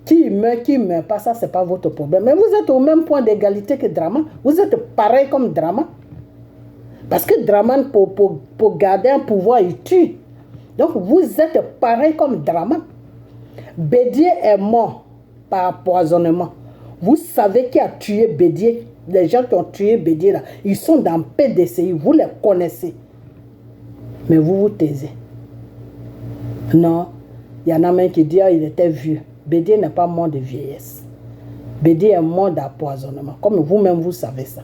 qui meurt pas, ça, c'est pas votre problème. Mais vous êtes au même point d'égalité que Draman. Vous êtes pareil comme Draman. Parce que Draman, pour garder un pouvoir, il tue. Donc, vous êtes pareil comme Draman. Bédier est mort par empoisonnement. Vous savez qui a tué Bédier? Les gens qui ont tué Bédier, là, ils sont dans PDCI. Vous les connaissez. Mais vous vous taisez. Non. Il y en a même qui disent il était vieux. Bédier n'est pas mort de vieillesse. Bédier est mort d'empoisonnement. Comme vous-même, vous savez ça.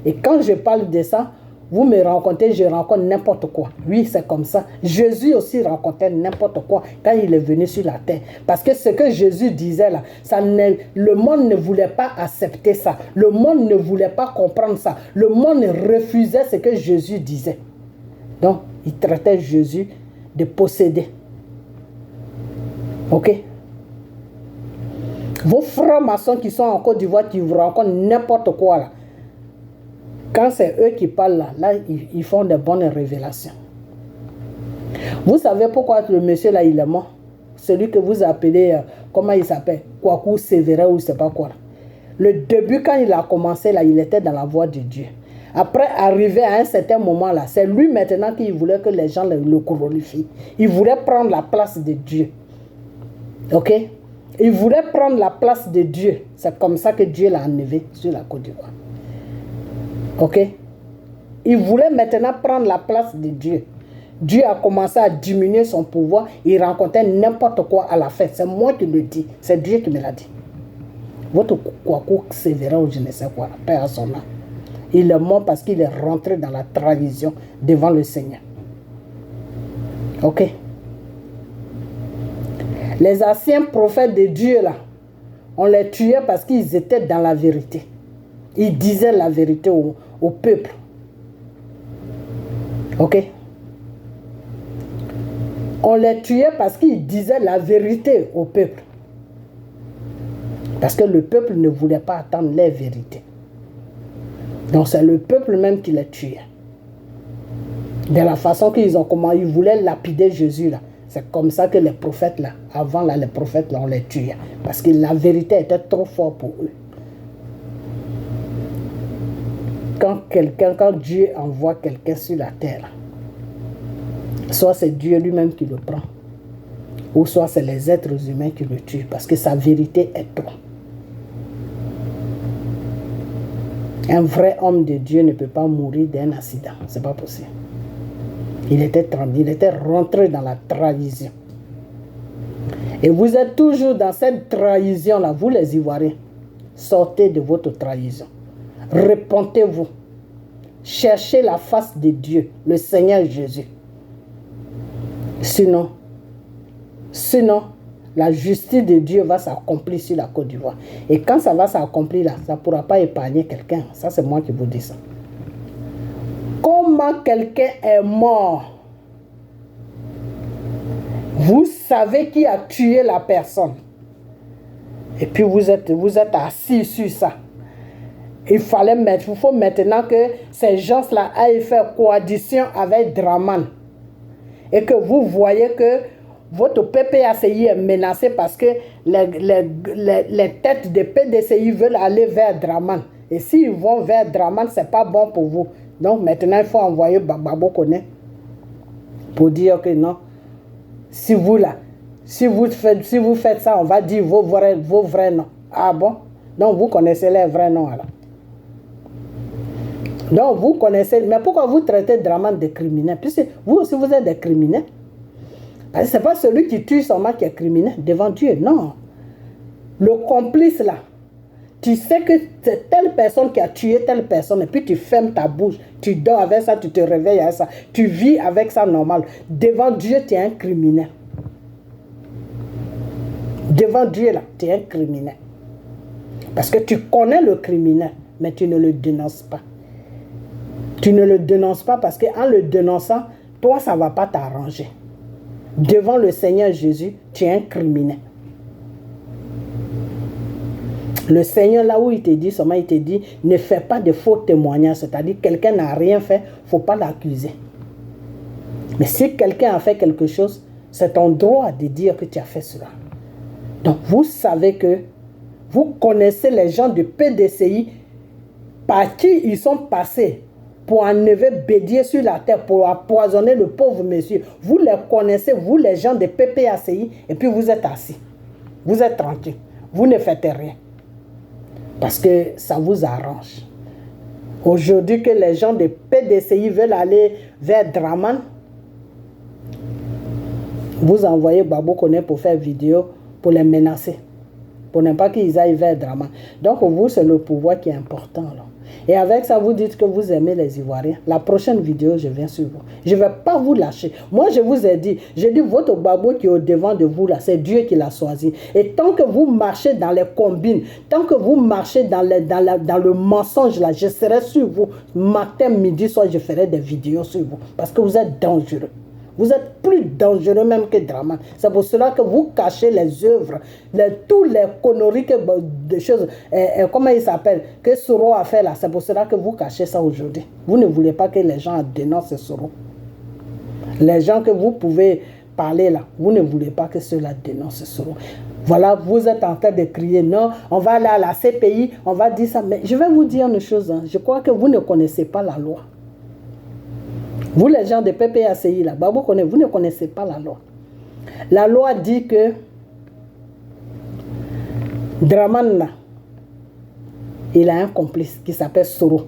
Et quand je parle de ça, vous me rencontrez, je rencontre n'importe quoi. Oui, c'est comme ça. Jésus aussi rencontrait n'importe quoi quand il est venu sur la terre. Parce que ce que Jésus disait là, le monde ne voulait pas accepter ça. Le monde ne voulait pas comprendre ça. Le monde refusait ce que Jésus disait. Donc, il traitait Jésus de possédé. Ok? Vos francs-maçons qui sont en Côte d'Ivoire, qui vous rencontrent n'importe quoi là. Quand c'est eux qui parlent là, ils font de bonnes révélations. Vous savez pourquoi le monsieur là, il est mort? Celui que vous appelez, comment il s'appelle? Kwaku Sévérin ou je ne sais pas quoi. Le début, quand il a commencé là, il était dans la voie de Dieu. Après, arrivé à un certain moment là, c'est lui maintenant qui voulait que les gens le glorifient. Il voulait prendre la place de Dieu. Ok? Il voulait prendre la place de Dieu. C'est comme ça que Dieu l'a enlevé sur la Côte d'Ivoire. Ok? Il voulait maintenant prendre la place de Dieu. Dieu a commencé à diminuer son pouvoir. Il rencontrait n'importe quoi à la fin. C'est moi qui le dis. C'est Dieu qui me l'a dit. Votre Kwaku Sévérin ou je ne sais quoi, paix à son âme. Il est mort parce qu'il est rentré dans la trahison devant le Seigneur. Ok? Les anciens prophètes de Dieu là, on les tuait parce qu'ils étaient dans la vérité. Ils disaient la vérité au peuple. Ok? On les tuait parce qu'ils disaient la vérité au peuple. Parce que le peuple ne voulait pas attendre les vérités. Donc c'est le peuple même qui les tuait. De la façon qu'ils ont comment ils voulaient lapider Jésus là. C'est comme ça que les prophètes là, avant là, les prophètes là, on les tuait. Parce que la vérité était trop forte pour eux. Quand Dieu envoie quelqu'un sur la terre, soit c'est Dieu lui-même qui le prend, ou soit c'est les êtres humains qui le tuent, parce que sa vérité est trop. Un vrai homme de Dieu ne peut pas mourir d'un accident, c'est pas possible. Il était rentré dans la trahison. Et vous êtes toujours dans cette trahison-là, vous les Ivoiriens. Sortez de votre trahison. Repentez-vous. Cherchez la face de Dieu, le Seigneur Jésus. Sinon, la justice de Dieu va s'accomplir sur la Côte d'Ivoire. Et quand ça va s'accomplir là, ça ne pourra pas épargner quelqu'un. Ça, c'est moi qui vous dis ça. Comment quelqu'un est mort? Vous savez qui a tué la personne. Et puis vous êtes assis sur ça. Il faut maintenant que ces gens-là aillent faire coalition avec Draman. Et que vous voyez que votre PPACI est menacé parce que les têtes de PDCI veulent aller vers Draman. Et s'ils vont vers Draman, ce n'est pas bon pour vous. Donc maintenant, il faut envoyer Babo Kone pour dire que non. Si vous faites ça, on va dire vos vrais noms. Ah bon? Donc vous connaissez les vrais noms alors. Donc vous connaissez, mais pourquoi vous traitez Draman de criminel? Puisque vous aussi vous êtes des criminels. Parce que ce n'est pas celui qui tue seulement qui est criminel devant Dieu, non. Le complice là, tu sais que c'est telle personne qui a tué telle personne et puis tu fermes ta bouche, tu dors avec ça, tu te réveilles avec ça, tu vis avec ça normal. Devant Dieu, tu es un criminel. Devant Dieu là, tu es un criminel. Parce que tu connais le criminel, mais tu ne le dénonces pas. Tu ne le dénonces pas parce qu'en le dénonçant, toi, ça ne va pas t'arranger. devant le Seigneur Jésus, tu es un criminel. Le Seigneur, là où il te dit, seulement il te dit, ne fais pas de faux témoignages, c'est-à-dire quelqu'un n'a rien fait, il ne faut pas l'accuser. Mais si quelqu'un a fait quelque chose, c'est ton droit de dire que tu as fait cela. Donc vous savez que vous connaissez les gens du PDCI par qui ils sont passés pour enlever Bédier sur la terre, pour empoisonner le pauvre monsieur. Vous les connaissez, vous les gens de PPACI, et puis vous êtes assis. Vous êtes tranquille. Vous ne faites rien. Parce que ça vous arrange. Aujourd'hui que les gens de PDCI veulent aller vers Draman, vous envoyez Babo Koné pour faire vidéo, pour les menacer. Pour ne pas qu'ils aillent vers Draman. Donc vous, c'est le pouvoir qui est important. Là. Et avec ça, vous dites que vous aimez les Ivoiriens. La prochaine vidéo, je viens sur vous. Je ne vais pas vous lâcher. Moi, je vous ai dit, votre Babo qui est au devant de vous, là, c'est Dieu qui l'a choisi. Et tant que vous marchez dans les combines, tant que vous marchez dans le mensonge, là, je serai sur vous. Matin, midi, soir, je ferai des vidéos sur vous. Parce que vous êtes dangereux. Vous êtes plus dangereux même que Draman. C'est pour cela que vous cachez les œuvres, tous les conneries, des choses, comment il s'appelle, que Soro a fait là. C'est pour cela que vous cachez ça aujourd'hui. Vous ne voulez pas que les gens dénoncent Soro. Les gens que vous pouvez parler là, vous ne voulez pas que ceux-là dénoncent Soro. Voilà, vous êtes en train de crier, non, on va aller à la CPI, on va dire ça. Mais je vais vous dire une chose, hein. Je crois que vous ne connaissez pas la loi. Vous, les gens de PPACI, là, Babo Koné, vous ne connaissez pas la loi. La loi dit que Draman, là, il a un complice qui s'appelle Soro.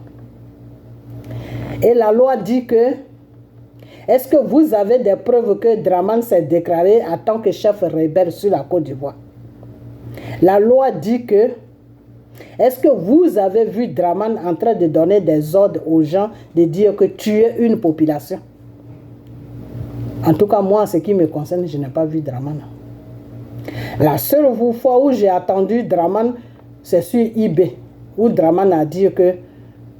Et la loi dit que, est-ce que vous avez des preuves que Draman s'est déclaré en tant que chef rebelle sur la Côte d'Ivoire? La loi dit que, est-ce que vous avez vu Draman en train de donner des ordres aux gens de dire que tuer une population? En tout cas, moi, en ce qui me concerne, je n'ai pas vu Draman. La seule fois où j'ai attendu Draman, c'est sur eBay, où Draman a dit que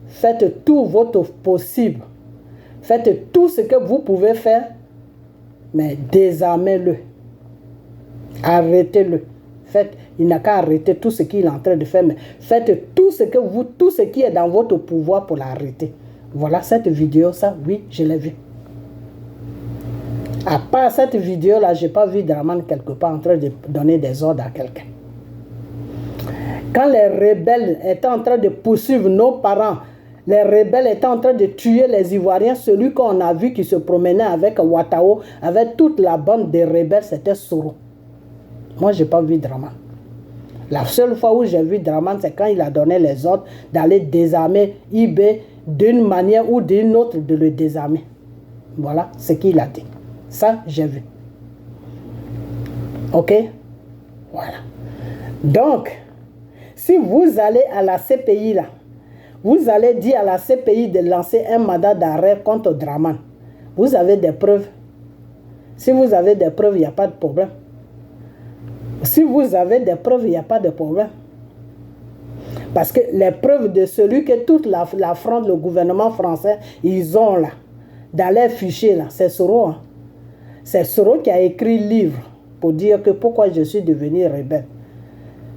faites tout votre possible, faites tout ce que vous pouvez faire, mais désarmez-le, arrêtez-le. Il n'a qu'à arrêter tout ce qu'il est en train de faire, mais faites tout ce qui est dans votre pouvoir pour l'arrêter. Voilà cette vidéo, ça, oui, je l'ai vu. À part cette vidéo-là, je n'ai pas vu Draman quelque part en train de donner des ordres à quelqu'un. Quand les rebelles étaient en train de poursuivre nos parents, les rebelles étaient en train de tuer les Ivoiriens, celui qu'on a vu qui se promenait avec Ouattao, avec toute la bande des rebelles, c'était Soro. Moi, je n'ai pas vu Draman. La seule fois où j'ai vu Draman, c'est quand il a donné les ordres d'aller désarmer eBay d'une manière ou d'une autre de le désarmer. Voilà ce qu'il a dit. Ça, j'ai vu. Ok? Voilà. Donc, si vous allez à la CPI, là, vous allez dire à la CPI de lancer un mandat d'arrêt contre Draman. Vous avez des preuves. Si vous avez des preuves, il n'y a pas de problème. Si vous avez des preuves, il n'y a pas de problème. Parce que les preuves de celui que toute la France, le gouvernement français, ils ont là, dans les fichiers là, c'est Soro. Hein. C'est Soro qui a écrit le livre pour dire que pourquoi je suis devenu rebelle.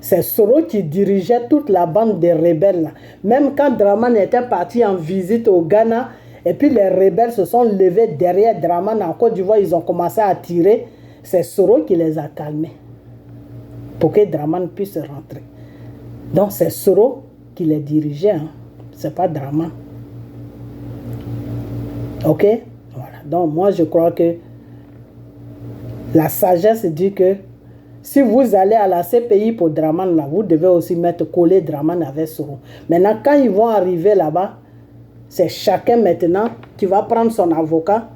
C'est Soro qui dirigeait toute la bande des rebelles là. Même quand Draman était parti en visite au Ghana, et puis les rebelles se sont levés derrière Draman en Côte d'Ivoire, ils ont commencé à tirer. C'est Soro qui les a calmés pour que Draman puisse rentrer. Donc c'est Soro qui les dirigeait, hein. C'est pas Draman. Ok? Voilà. Donc moi je crois que la sagesse dit que si vous allez à la CPI pour Draman, là, vous devez aussi coller Draman avec Soro. Maintenant, quand ils vont arriver là-bas, c'est chacun maintenant qui va prendre son avocat.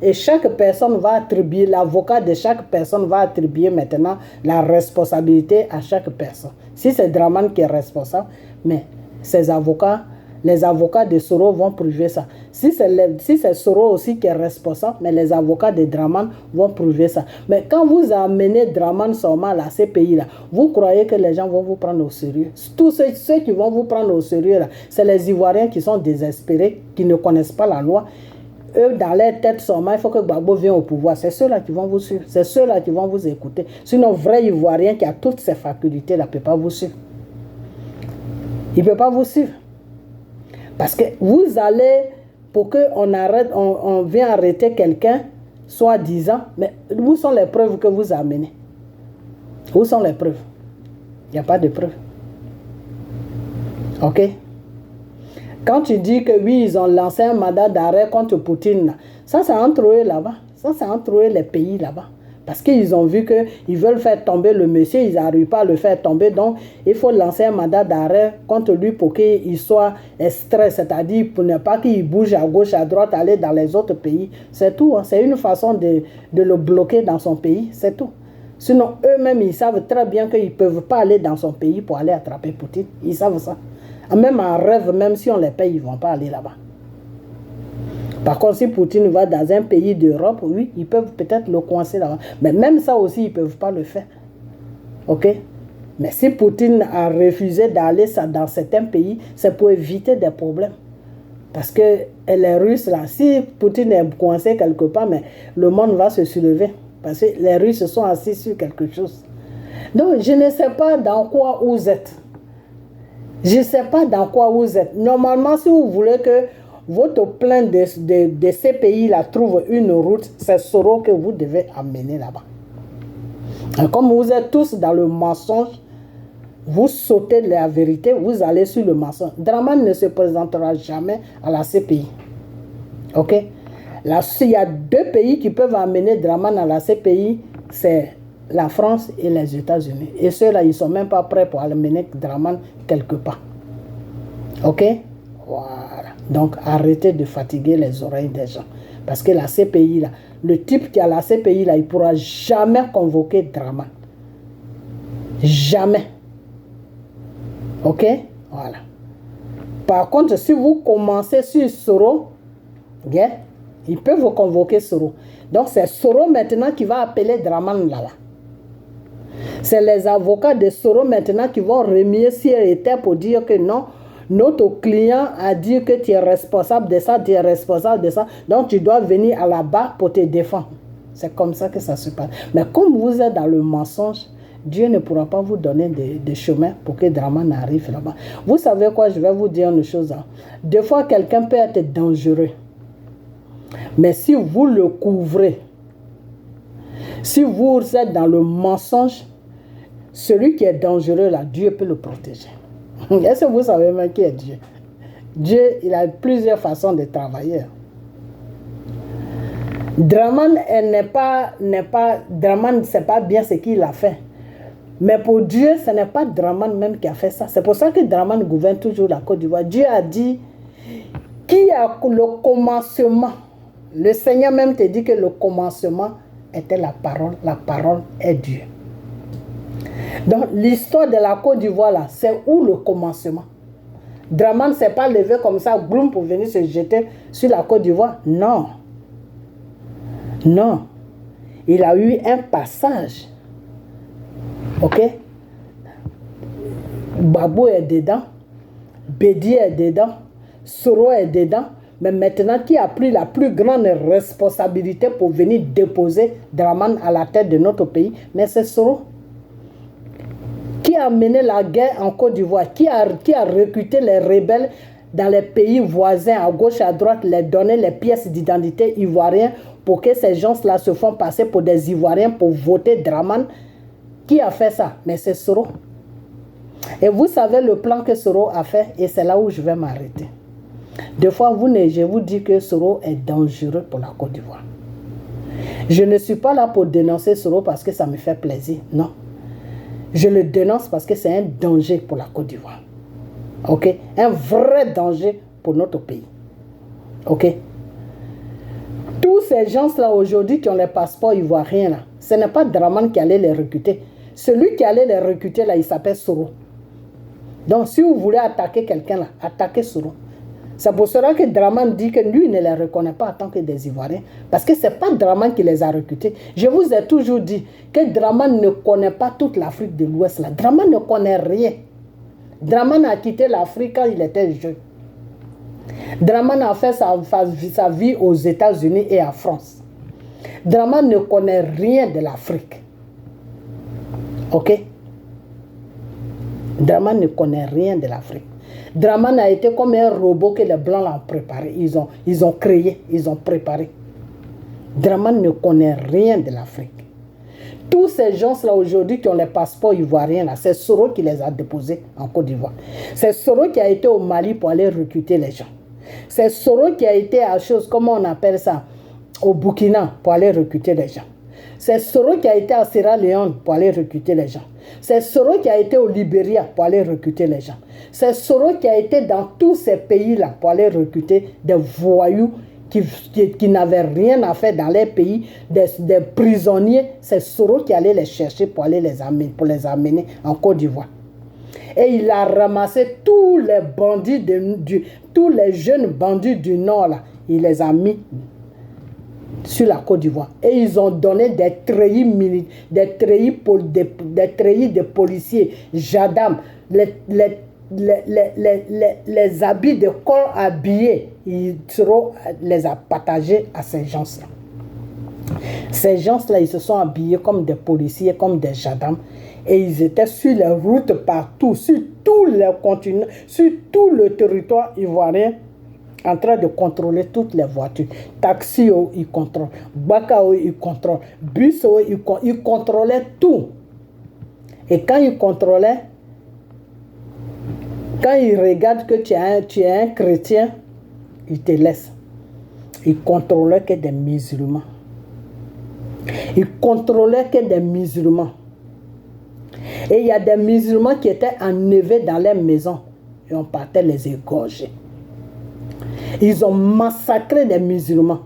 Et chaque personne va attribuer, l'avocat de chaque personne va attribuer maintenant la responsabilité à chaque personne. Si c'est Draman qui est responsable, mais ses avocats, les avocats de Soro vont prouver ça. Si c'est Soro aussi qui est responsable, mais les avocats de Draman vont prouver ça. Mais quand vous amenez Draman seulement à la CPI, là, vous croyez que les gens vont vous prendre au sérieux? Tous ceux qui vont vous prendre au sérieux, c'est les Ivoiriens qui sont désespérés, qui ne connaissent pas la loi. eux, dans leur tête seulement, il faut que Gbagbo vienne au pouvoir. C'est ceux-là qui vont vous suivre. C'est ceux-là qui vont vous écouter. Sinon, vrai Ivoirien qui a toutes ces facultés-là ne peut pas vous suivre. Il ne peut pas vous suivre. Parce que vous allez, pour qu'on arrête, on vient arrêter quelqu'un, soi-disant, mais où sont les preuves que vous amenez? Où sont les preuves? Il n'y a pas de preuves. Ok? Quand tu dis que oui, ils ont lancé un mandat d'arrêt contre Poutine, ça c'est entre eux là-bas. Ça c'est entre eux les pays là-bas. Parce qu'ils ont vu qu'ils veulent faire tomber le monsieur, ils n'arrivent pas à le faire tomber. Donc, il faut lancer un mandat d'arrêt contre lui pour qu'il soit extrait, c'est-à-dire pour ne pas qu'il bouge à gauche, à droite, aller dans les autres pays. C'est tout. Hein. C'est une façon de le bloquer dans son pays. C'est tout. Sinon, eux-mêmes, ils savent très bien qu'ils ne peuvent pas aller dans son pays pour aller attraper Poutine. Ils savent ça. Même en rêve, même si on les paye, ils ne vont pas aller là-bas. Par contre, si Poutine va dans un pays d'Europe, oui, ils peuvent peut-être le coincer là-bas. Mais même ça aussi, ils ne peuvent pas le faire. Ok? Mais si Poutine a refusé d'aller dans certains pays, c'est pour éviter des problèmes. Parce que les Russes, là, si Poutine est coincé quelque part, mais le monde va se soulever. Parce que les Russes sont assis sur quelque chose. Donc, je ne sais pas dans quoi vous êtes. Je ne sais pas dans quoi vous êtes. Normalement, si vous voulez que votre plan de ces pays-là trouve une route, c'est Soro que vous devez amener là-bas. Comme vous êtes tous dans le mensonge, vous sautez la vérité, vous allez sur le mensonge. Draman ne se présentera jamais à la CPI. Ok? Là, il y a deux pays qui peuvent amener Draman à la CPI, c'est la France et les États-Unis. Et ceux-là, ils ne sont même pas prêts pour amener Draman quelque part. Ok? Voilà. Donc, arrêtez de fatiguer les oreilles des gens. Parce que la CPI, là, le type qui a la CPI, là, il ne pourra jamais convoquer Draman. Jamais. Ok? Voilà. Par contre, si vous commencez sur Soro, okay, ils peuvent vous convoquer Soro. Donc, c'est Soro maintenant qui va appeler Draman là-bas. C'est les avocats de Soro maintenant qui vont remuer ciel et terre pour dire que non, notre client a dit que tu es responsable de ça, tu es responsable de ça. Donc, tu dois venir à la barre pour te défendre. C'est comme ça que ça se passe. Mais comme vous êtes dans le mensonge, Dieu ne pourra pas vous donner de chemin pour que Draman arrive là-bas. Vous savez quoi, je vais vous dire une chose. Hein. Des fois, quelqu'un peut être dangereux. Mais si vous le couvrez, si vous êtes dans le mensonge, celui qui est dangereux là, Dieu peut le protéger. Est-ce que vous savez même qui est Dieu? Dieu, il a plusieurs façons de travailler. Draman Draman ne sait pas bien ce qu'il a fait. Mais pour Dieu, ce n'est pas Draman même qui a fait ça. C'est pour ça que Draman gouverne toujours la Côte d'Ivoire. Dieu a dit, qui a le commencement? Le Seigneur même te dit que le commencement était la parole est Dieu. Donc l'histoire de la Côte d'Ivoire là, c'est où le commencement? Draman ne s'est pas levé comme ça, boum, pour venir se jeter sur la Côte d'Ivoire. Non. Non. Il a eu un passage. Ok? Babou est dedans. Bédi est dedans. Soro est dedans. Mais maintenant, qui a pris la plus grande responsabilité pour venir déposer Draman à la tête de notre pays? Mais c'est Soro. Qui a mené la guerre en Côte d'Ivoire? Qui a recruté les rebelles dans les pays voisins, à gauche, à droite, les donner les pièces d'identité ivoiriennes pour que ces gens-là se font passer pour des Ivoiriens pour voter Draman? Qui a fait ça? Mais c'est Soro. Et vous savez le plan que Soro a fait, et c'est là où je vais m'arrêter. Des fois, je vous dis que Soro est dangereux pour la Côte d'Ivoire. Je ne suis pas là pour dénoncer Soro parce que ça me fait plaisir. Non. Je le dénonce parce que c'est un danger pour la Côte d'Ivoire. Ok? Un vrai danger pour notre pays. Ok? Tous ces gens-là aujourd'hui qui ont les passeports ivoiriens, là, ce n'est pas Draman qui allait les recruter. Celui qui allait les recruter, là, il s'appelle Soro. Donc, si vous voulez attaquer quelqu'un, là, attaquez Soro. C'est pour cela que Draman dit que lui ne les reconnaît pas en tant que des Ivoiriens. Parce que ce n'est pas Draman qui les a recrutés. Je vous ai toujours dit que Draman ne connaît pas toute l'Afrique de l'Ouest. Là. Draman ne connaît rien. Draman a quitté l'Afrique quand il était jeune. Draman a fait sa vie aux États-Unis et en France. Draman ne connaît rien de l'Afrique. Ok? Draman ne connaît rien de l'Afrique. Draman a été comme un robot que les Blancs l'ont préparé. Ils ont créé, ils ont préparé. Draman ne connaît rien de l'Afrique. Tous ces gens-là aujourd'hui qui ont les passeports ivoiriens, c'est Soro qui les a déposés en Côte d'Ivoire. C'est Soro qui a été au Mali pour aller recruter les gens. C'est Soro qui a été à chose, comment on appelle ça, au Burkina pour aller recruter les gens. C'est Soro qui a été à Sierra Leone pour aller recruter les gens. C'est Soro qui a été au Libéria pour aller recruter les gens. C'est Soro qui a été dans tous ces pays-là pour aller recruter des voyous qui n'avaient rien à faire dans les pays, des prisonniers. C'est Soro qui allait les chercher pour les amener en Côte d'Ivoire. Et il a ramassé tous les bandits, tous les jeunes bandits du Nord, là, il les a mis sur la Côte d'Ivoire. Et ils ont donné des treillis de policiers, gendarmes, les habits de corps habillés. Soro les a partagés à ces gens-là. Ces gens-là, ils se sont habillés comme des policiers, comme des gendarmes. Et ils étaient sur les routes partout, sur tout le continent, sur tout le territoire ivoirien, en train de contrôler toutes les voitures. Taxi, ils contrôlent. Bakao, ils contrôlent. Bus, ils contrôlaient tout. Et quand ils contrôlaient, quand ils regardent que tu es un chrétien, ils te laissent. Ils contrôlaient que des musulmans. Ils contrôlaient que des musulmans. Et il y a des musulmans qui étaient enlevés dans les maisons et on partait les égorger. Ils ont massacré des musulmans.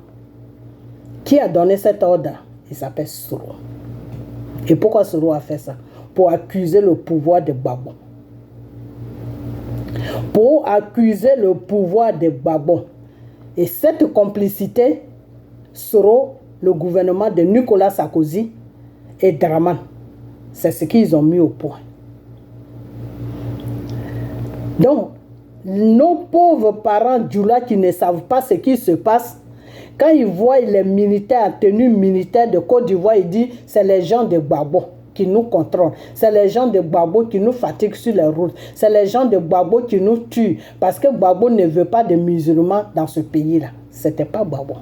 Qui a donné cet ordre? Il s'appelle Soro. Et pourquoi Soro a fait ça? Pour accuser le pouvoir de Gbagbo. Pour accuser le pouvoir de Gbagbo. Et cette complicité, Soro, le gouvernement de Nicolas Sarkozy et Draman, c'est ce qu'ils ont mis au point. Donc, nos pauvres parents Djoula qui ne savent pas ce qui se passe, quand ils voient les militaires en tenue militaire de Côte d'Ivoire, ils disent c'est les gens de Gbagbo qui nous contrôlent. C'est les gens de Gbagbo qui nous fatiguent sur les routes. C'est les gens de Gbagbo qui nous tuent. Parce que Gbagbo ne veut pas de musulmans dans ce pays-là. Ce n'était pas Gbagbo.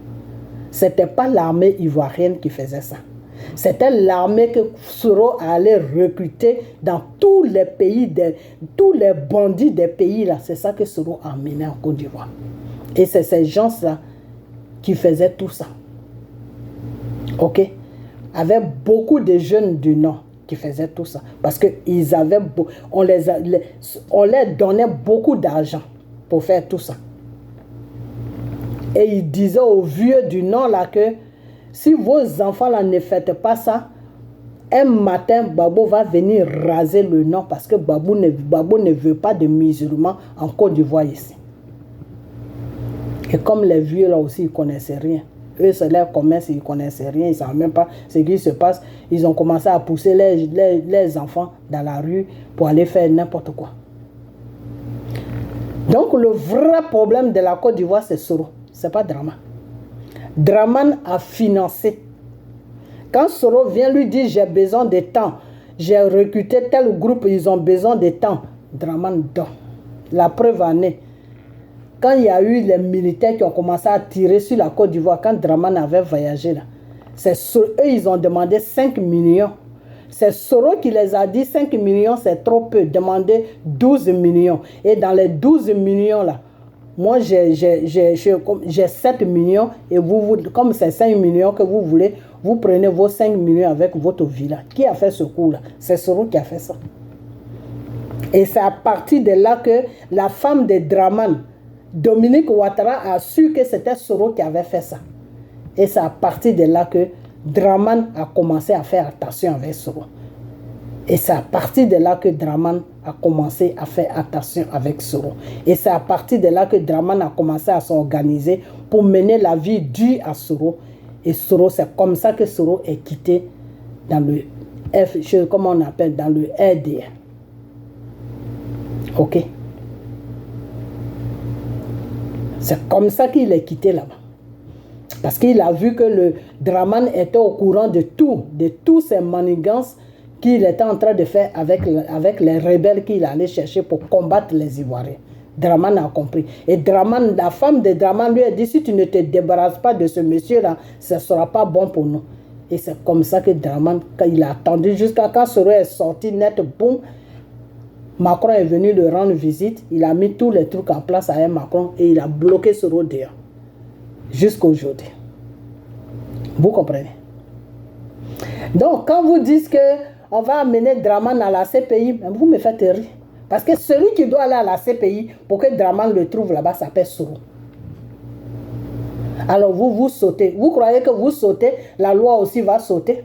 Ce n'était pas l'armée ivoirienne qui faisait ça. C'était l'armée que Soro allait recruter dans tous les pays, tous les bandits des pays là. C'est ça que Soro a amené en Côte d'Ivoire. Et c'est ces gens-là qui faisaient tout ça. Ok? Avec beaucoup de jeunes du Nord qui faisaient tout ça. Parce qu'ils avaient, on leur donnait beaucoup d'argent pour faire tout ça. Et ils disaient aux vieux du Nord là que si vos enfants là ne faites pas ça, un matin, Gbagbo va venir raser le Nord parce que Gbagbo ne veut pas de musulmans en Côte d'Ivoire ici. Et comme les vieux là aussi, ils ne connaissaient rien. Eux, c'est leur commerce, ils ne connaissaient rien, ils ne savent même pas ce qui se passe. Ils ont commencé à pousser les enfants dans la rue pour aller faire n'importe quoi. Donc le vrai problème de la Côte d'Ivoire, c'est Soro, ce n'est pas Draman. Draman a financé. Quand Soro vient lui dire j'ai besoin de temps, j'ai recruté tel groupe, ils ont besoin de temps, Draman donne. La preuve en est, quand il y a eu les militaires qui ont commencé à tirer sur la Côte d'Ivoire, quand Draman avait voyagé là, eux ils ont demandé 5 millions. C'est Soro qui les a dit 5 millions c'est trop peu, demandez 12 millions. Et dans les 12 millions là, moi, j'ai 7 millions et vous, comme c'est 5 millions que vous voulez, vous prenez vos 5 millions avec votre villa. Qui a fait ce coup-là? C'est Soro qui a fait ça. Et c'est à partir de là que la femme de Draman, Dominique Ouattara, a su que c'était Soro qui avait fait ça. Et c'est à partir de là que Draman a commencé à faire attention avec Soro. Et c'est à partir de là que Draman a commencé à faire attention avec Soro. Et c'est à partir de là que Draman a commencé à s'organiser pour mener la vie due à Soro. Et Soro, c'est comme ça que Soro est quitté dans le comment on appelle, dans le RDR. Ok. C'est comme ça qu'il est quitté là-bas. Parce qu'il a vu que le Draman était au courant de tous ces manigances qu'il était en train de faire avec les rebelles qu'il allait chercher pour combattre les Ivoiriens. Draman a compris. Et Draman, la femme de Draman lui a dit, si tu ne te débarrasses pas de ce monsieur-là, ce ne sera pas bon pour nous. Et c'est comme ça que Draman, quand il a attendu jusqu'à quand Soro est sorti net, boum, Macron est venu le rendre visite, il a mis tous les trucs en place avec Macron et il a bloqué Soro dehors. Jusqu'à aujourd'hui. Vous comprenez? Donc, quand vous dites qu'on va amener Draman à la CPI, vous me faites rire. Parce que celui qui doit aller à la CPI pour que Draman le trouve là-bas s'appelle Soro. Alors vous sautez. Vous croyez que vous sautez, la loi aussi va sauter.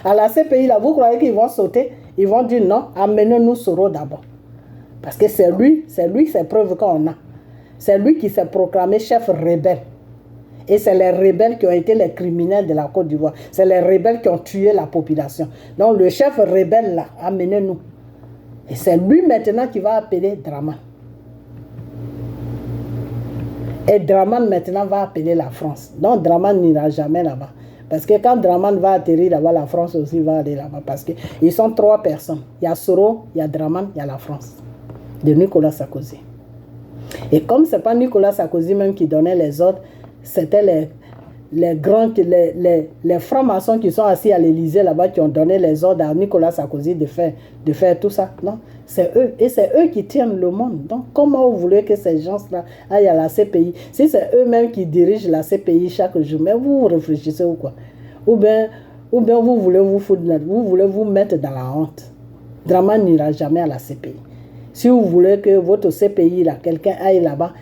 À la CPI, là, vous croyez qu'ils vont sauter? Ils vont dire non, amenez-nous Soro d'abord. Parce que c'est lui, c'est preuve qu'on a. C'est lui qui s'est proclamé chef rebelle. Et c'est les rebelles qui ont été les criminels de la Côte d'Ivoire. C'est les rebelles qui ont tué la population. Donc le chef rebelle là, amenez-nous. Et c'est lui maintenant qui va appeler Draman. Et Draman maintenant va appeler la France. Donc Draman n'ira jamais là-bas. Parce que quand Draman va atterrir là-bas, la France aussi va aller là-bas. Parce qu'ils sont 3 personnes. Il y a Soro, il y a Draman, il y a la France. De Nicolas Sarkozy. Et comme ce n'est pas Nicolas Sarkozy même qui donnait les ordres, c'était les francs-maçons qui sont assis à l'Élysée là-bas qui ont donné les ordres à Nicolas Sarkozy de faire tout ça. Non, c'est eux. Et c'est eux qui tiennent le monde. Donc, comment vous voulez que ces gens-là aillent à la CPI? Si c'est eux-mêmes qui dirigent la CPI chaque jour, mais vous réfléchissez ou quoi? Ou bien vous voulez vous voulez vous mettre dans la honte. Draman n'ira jamais à la CPI. Si vous voulez que votre CPI, là, quelqu'un aille là-bas,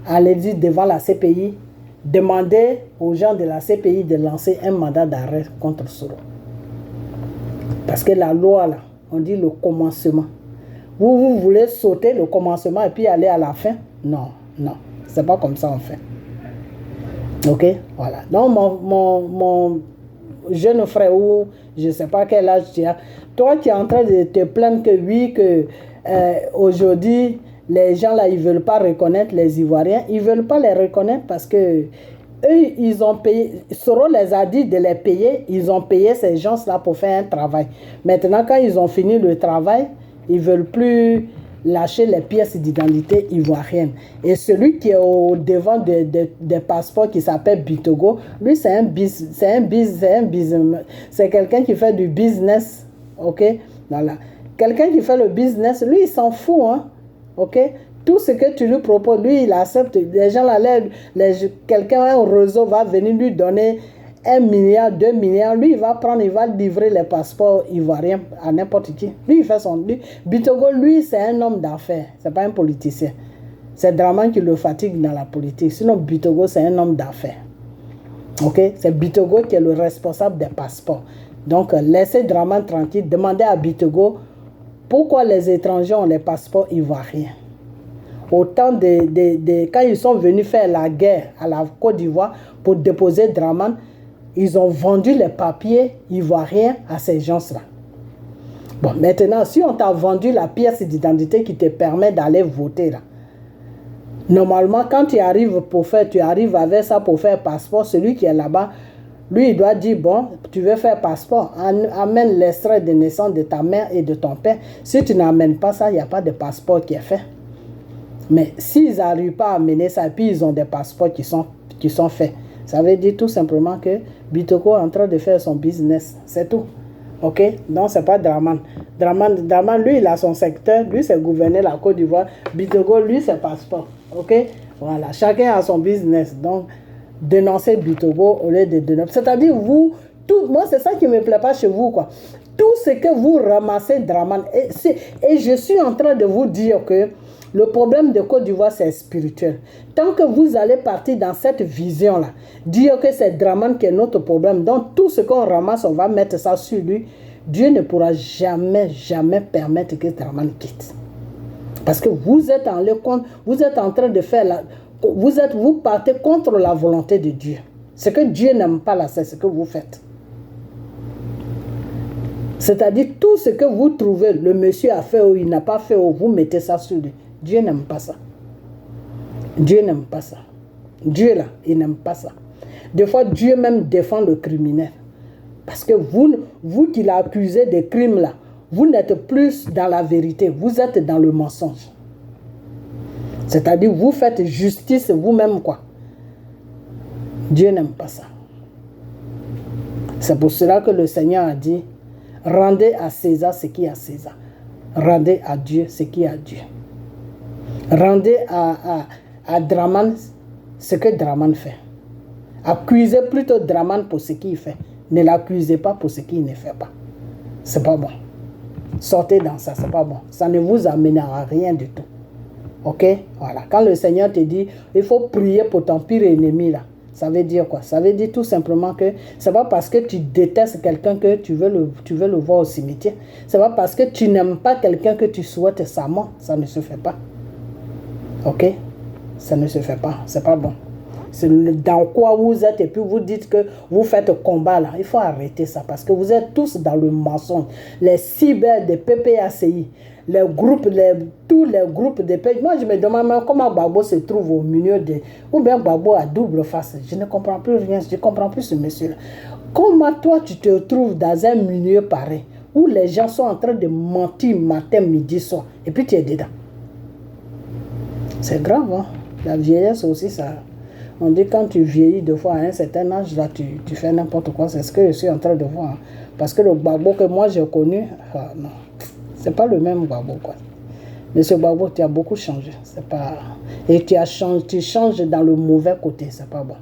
allez-y devant la CPI, demandez aux gens de la CPI de lancer un mandat d'arrêt contre Soro. Parce que la loi, là, on dit le commencement. Vous voulez sauter le commencement et puis aller à la fin? Non, c'est pas comme ça on fait. Ok, voilà. Donc mon jeune frère, ou je sais pas quel âge tu as, toi qui es en train de te plaindre que oui, que aujourd'hui, les gens là, ils veulent pas reconnaître les Ivoiriens. Ils veulent pas les reconnaître parce que eux, ils ont payé. Soro les a dit de les payer. Ils ont payé ces gens-là pour faire un travail. Maintenant, quand ils ont fini le travail, ils veulent plus lâcher les pièces d'identité ivoiriennes. Et celui qui est au devant des passeports qui s'appelle Bitogo, lui, c'est quelqu'un qui fait du business. Ok? Voilà. Quelqu'un qui fait le business, lui, il s'en fout, hein? Ok? Tout ce que tu lui proposes, lui, il accepte. Les gens là, quelqu'un, un réseau va venir lui donner 1 milliard, 2 milliards. Lui, il va prendre, il va livrer les passeports ivoiriens à n'importe qui. Lui, il fait son... Bitogo, lui, c'est un homme d'affaires. C'est pas un politicien. C'est Draman qui le fatigue dans la politique. Sinon, Bitogo, c'est un homme d'affaires. Ok? C'est Bitogo qui est le responsable des passeports. Donc, laissez Draman tranquille. Demandez à Bitogo pourquoi les étrangers ont les passeports ivoiriens. Autant quand ils sont venus faire la guerre à la Côte d'Ivoire pour déposer Draman, ils ont vendu les papiers ivoiriens à ces gens-là. Bon, maintenant, si on t'a vendu la pièce d'identité qui te permet d'aller voter, là, normalement, quand tu arrives avec ça pour faire passeport, celui qui est là-bas, lui, il doit dire, bon, tu veux faire passeport, amène l'extrait de naissance de ta mère et de ton père. Si tu n'amènes pas ça, il n'y a pas de passeport qui est fait. Mais s'ils n'arrivent pas à amener ça, puis ils ont des passeports qui sont faits, ça veut dire tout simplement que Bitogo est en train de faire son business. C'est tout. Ok? Donc, ce n'est pas Draman. Draman, lui, il a son secteur. Lui, c'est gouverner la Côte d'Ivoire. Bitogo, lui, c'est passeport. Ok? Voilà. Chacun a son business. Donc, dénoncer Bitogo au lieu de dénoncer. C'est-à-dire, moi, c'est ça qui ne me plaît pas chez vous, quoi. Tout ce que vous ramassez, Draman, et je suis en train de vous dire que le problème de Côte d'Ivoire, c'est spirituel. Tant que vous allez partir dans cette vision-là, dire que c'est Draman qui est notre problème, donc tout ce qu'on ramasse, on va mettre ça sur lui, Dieu ne pourra jamais, jamais permettre que Draman quitte. Parce que vous êtes en train de faire vous partez contre la volonté de Dieu. Ce que Dieu n'aime pas là, c'est ce que vous faites. C'est-à-dire tout ce que vous trouvez, le monsieur a fait ou il n'a pas fait, ou vous mettez ça sur lui. Dieu n'aime pas ça. Dieu n'aime pas ça. Dieu là, il n'aime pas ça. Des fois, Dieu même défend le criminel. Parce que vous qui l'accusez des crimes là, vous n'êtes plus dans la vérité, vous êtes dans le mensonge. C'est-à-dire, vous faites justice vous-même, quoi. Dieu n'aime pas ça. C'est pour cela que le Seigneur a dit, rendez à César ce qui est à César. Rendez à Dieu ce qui est à Dieu. Rendez à Draman ce que Draman fait. Accusez plutôt Draman pour ce qu'il fait. Ne l'accusez pas pour ce qu'il ne fait pas. C'est pas bon. Sortez dans ça, c'est pas bon. Ça ne vous amènera rien du tout. Ok? Voilà. Quand le Seigneur te dit, il faut prier pour ton pire ennemi là. Ça veut dire quoi? Ça veut dire tout simplement que c'est pas parce que tu détestes quelqu'un que tu veux le voir au cimetière. C'est pas parce que tu n'aimes pas quelqu'un que tu souhaites sa mort. Ça ne se fait pas. Ok? Ça ne se fait pas. C'est pas bon. C'est dans quoi vous êtes et puis vous dites que vous faites combat là. Il faut arrêter ça parce que vous êtes tous dans le mensonge. Les cyber des PPACI, les groupes, tous les groupes de pays. Moi je me demande même comment Gbagbo se trouve au milieu de... Ou bien Gbagbo a double face. Je ne comprends plus rien. Je ne comprends plus ce monsieur-là. Comment toi tu te trouves dans un milieu pareil où les gens sont en train de mentir matin, midi, soir et puis tu es dedans. C'est grave, hein? La vieillesse aussi, ça... On dit quand tu vieillis deux fois à un certain âge, là, tu fais n'importe quoi. C'est ce que je suis en train de voir. Parce que le Gbagbo que moi j'ai connu, non, c'est pas le même Gbagbo, quoi. Monsieur Gbagbo, tu as beaucoup changé. C'est pas... Et tu changes dans le mauvais côté, c'est pas bon.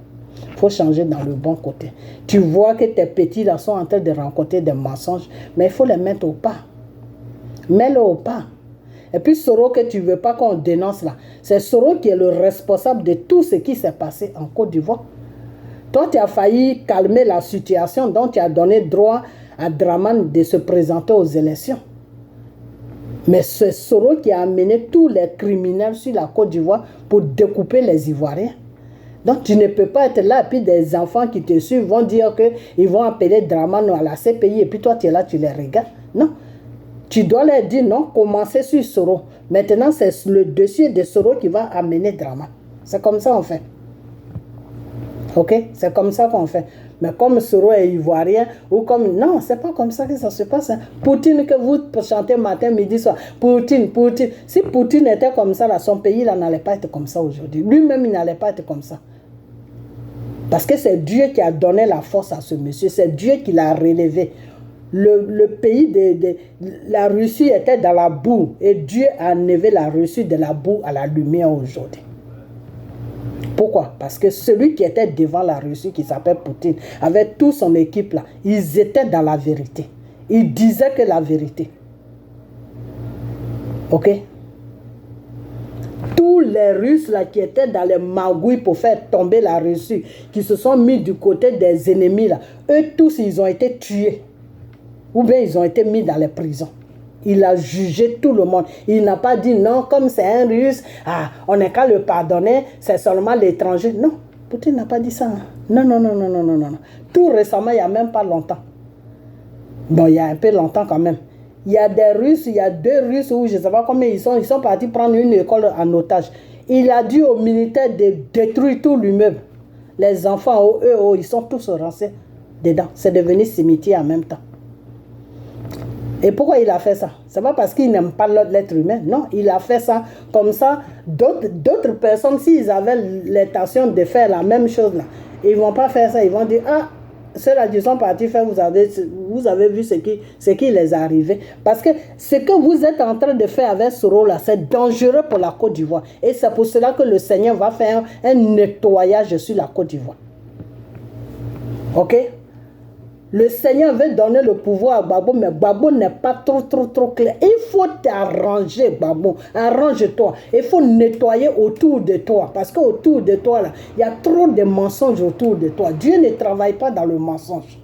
Il faut changer dans le bon côté. Tu vois que tes petits là sont en train de rencontrer des mensonges, mais il faut les mettre au pas. Mets-le au pas. Et puis Soro que tu ne veux pas qu'on dénonce là, c'est Soro qui est le responsable de tout ce qui s'est passé en Côte d'Ivoire. Toi, tu as failli calmer la situation, donc tu as donné droit à Draman de se présenter aux élections. Mais c'est Soro qui a amené tous les criminels sur la Côte d'Ivoire pour découper les Ivoiriens. Donc tu ne peux pas être là et puis des enfants qui te suivent vont dire qu'ils vont appeler Draman à la CPI et puis toi tu es là, tu les regardes. Non. Tu dois leur dire non, commencez sur Soro. Maintenant, c'est le dossier de Soro qui va amener Draman. C'est comme ça qu'on fait. Ok? C'est comme ça qu'on fait. Mais comme Soro est ivoirien, ou comme... Non, c'est pas comme ça que ça se passe. Hein. Poutine que vous chantez matin, midi, soir. Poutine. Si Poutine était comme ça, là, son pays là n'allait pas être comme ça aujourd'hui. Lui-même, il n'allait pas être comme ça. Parce que c'est Dieu qui a donné la force à ce monsieur. C'est Dieu qui l'a relevé. Le pays de la Russie était dans la boue et Dieu a enlevé la Russie de la boue à la lumière aujourd'hui. Pourquoi? Parce que celui qui était devant la Russie, qui s'appelle Poutine, avec toute son équipe là, ils étaient dans la vérité. Ils disaient que la vérité. Ok? Tous les Russes là qui étaient dans les magouilles pour faire tomber la Russie, qui se sont mis du côté des ennemis là, eux tous ils ont été tués. Ou bien ils ont été mis dans les prisons. Il a jugé tout le monde. Il n'a pas dit non, comme c'est un Russe, on n'est qu'à le pardonner, c'est seulement l'étranger. Non, Poutine n'a pas dit ça. Non. Tout récemment, il n'y a même pas longtemps. Bon, il y a un peu longtemps quand même. Il y a des Russes, il y a 2 Russes où je ne sais pas combien ils sont partis prendre une école en otage. Il a dit aux militaires de détruire tout l'immeuble. Les enfants, eux, ils sont tous rincés dedans. C'est devenu cimetière en même temps. Et pourquoi il a fait ça? C'est pas parce qu'il n'aime pas l'être humain. Non, il a fait ça comme ça. D'autres personnes, s'ils avaient l'intention de faire la même chose là, ils vont pas faire ça. Ils vont dire, ceux-là qui sont partis faire, vous avez vu ce qui les est arrivé. Parce que ce que vous êtes en train de faire avec ce rôle-là, c'est dangereux pour la Côte d'Ivoire. Et c'est pour cela que le Seigneur va faire un nettoyage sur la Côte d'Ivoire. Ok? Le Seigneur veut donner le pouvoir à Gbagbo, mais Gbagbo n'est pas trop clair. Il faut t'arranger, Gbagbo. Arrange-toi. Il faut nettoyer autour de toi. Parce qu'autour de toi, là, il y a trop de mensonges autour de toi. Dieu ne travaille pas dans le mensonge.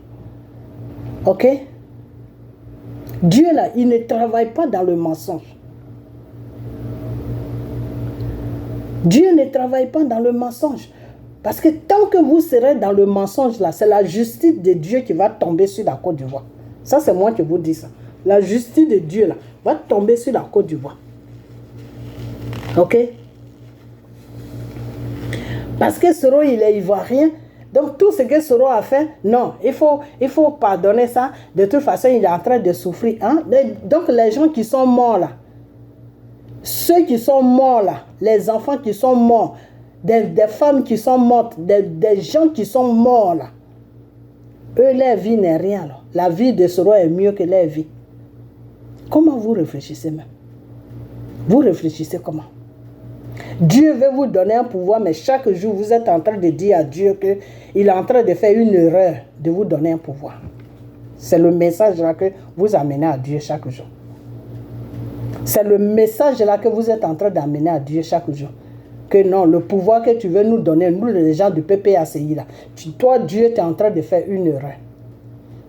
Ok? Dieu, là, il ne travaille pas dans le mensonge. Dieu ne travaille pas dans le mensonge. Parce que tant que vous serez dans le mensonge là, c'est la justice de Dieu qui va tomber sur la Côte d'Ivoire. Ça, c'est moi qui vous dis ça. La justice de Dieu là, va tomber sur la Côte d'Ivoire. Ok? Parce que Soro, il est ivoirien. Donc tout ce que Soro a fait, non, il faut pardonner ça. De toute façon, il est en train de souffrir. Hein? Donc les gens qui sont morts là, ceux qui sont morts là, les enfants qui sont morts, des femmes qui sont mortes, des gens qui sont morts là, eux, leur vie n'est rien. Là. La vie de Soro est mieux que leur vie. Comment vous réfléchissez même? Vous réfléchissez comment? Dieu veut vous donner un pouvoir, mais chaque jour, vous êtes en train de dire à Dieu qu'il est en train de faire une erreur de vous donner un pouvoir. C'est le message là que vous amenez à Dieu chaque jour. C'est le message là que vous êtes en train d'amener à Dieu chaque jour. Que non, le pouvoir que tu veux nous donner, nous les gens du PPACI là, toi Dieu, tu es en train de faire une erreur.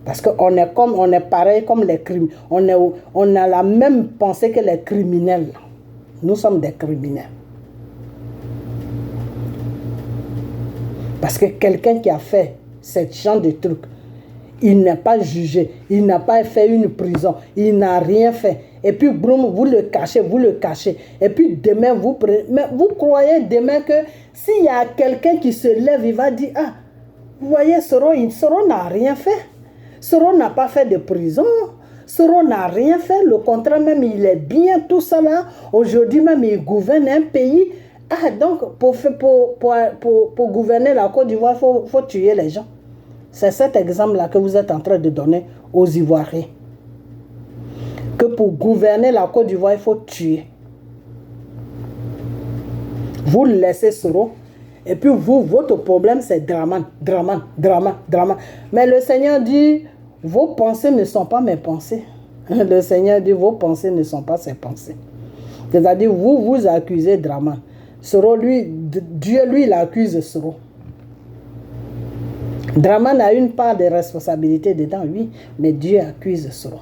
Parce qu'on est pareil comme les criminels. On a la même pensée que les criminels. Nous sommes des criminels. Parce que quelqu'un qui a fait ce genre de truc, il n'est pas jugé, il n'a pas fait une prison, il n'a rien fait. Et puis, boum, vous le cachez. Et puis, demain, vous croyez demain que s'il y a quelqu'un qui se lève, il va dire, ah, vous voyez, Soro n'a rien fait. Soro n'a pas fait de prison. Soro n'a rien fait. Le contraire, même, il est bien, tout ça là. Aujourd'hui, même, il gouverne un pays. Ah, donc, pour gouverner la Côte d'Ivoire, il faut tuer les gens. C'est cet exemple-là que vous êtes en train de donner aux Ivoiriens. Que pour gouverner la Côte d'Ivoire, il faut tuer. Vous laissez Soro. Et puis vous, votre problème, c'est Draman. Mais le Seigneur dit, vos pensées ne sont pas mes pensées. Le Seigneur dit, vos pensées ne sont pas ses pensées. C'est-à-dire, vous accusez Draman. Soro, Dieu, lui, il accuse Soro. Draman a une part de responsabilité dedans, oui, mais Dieu accuse Soro.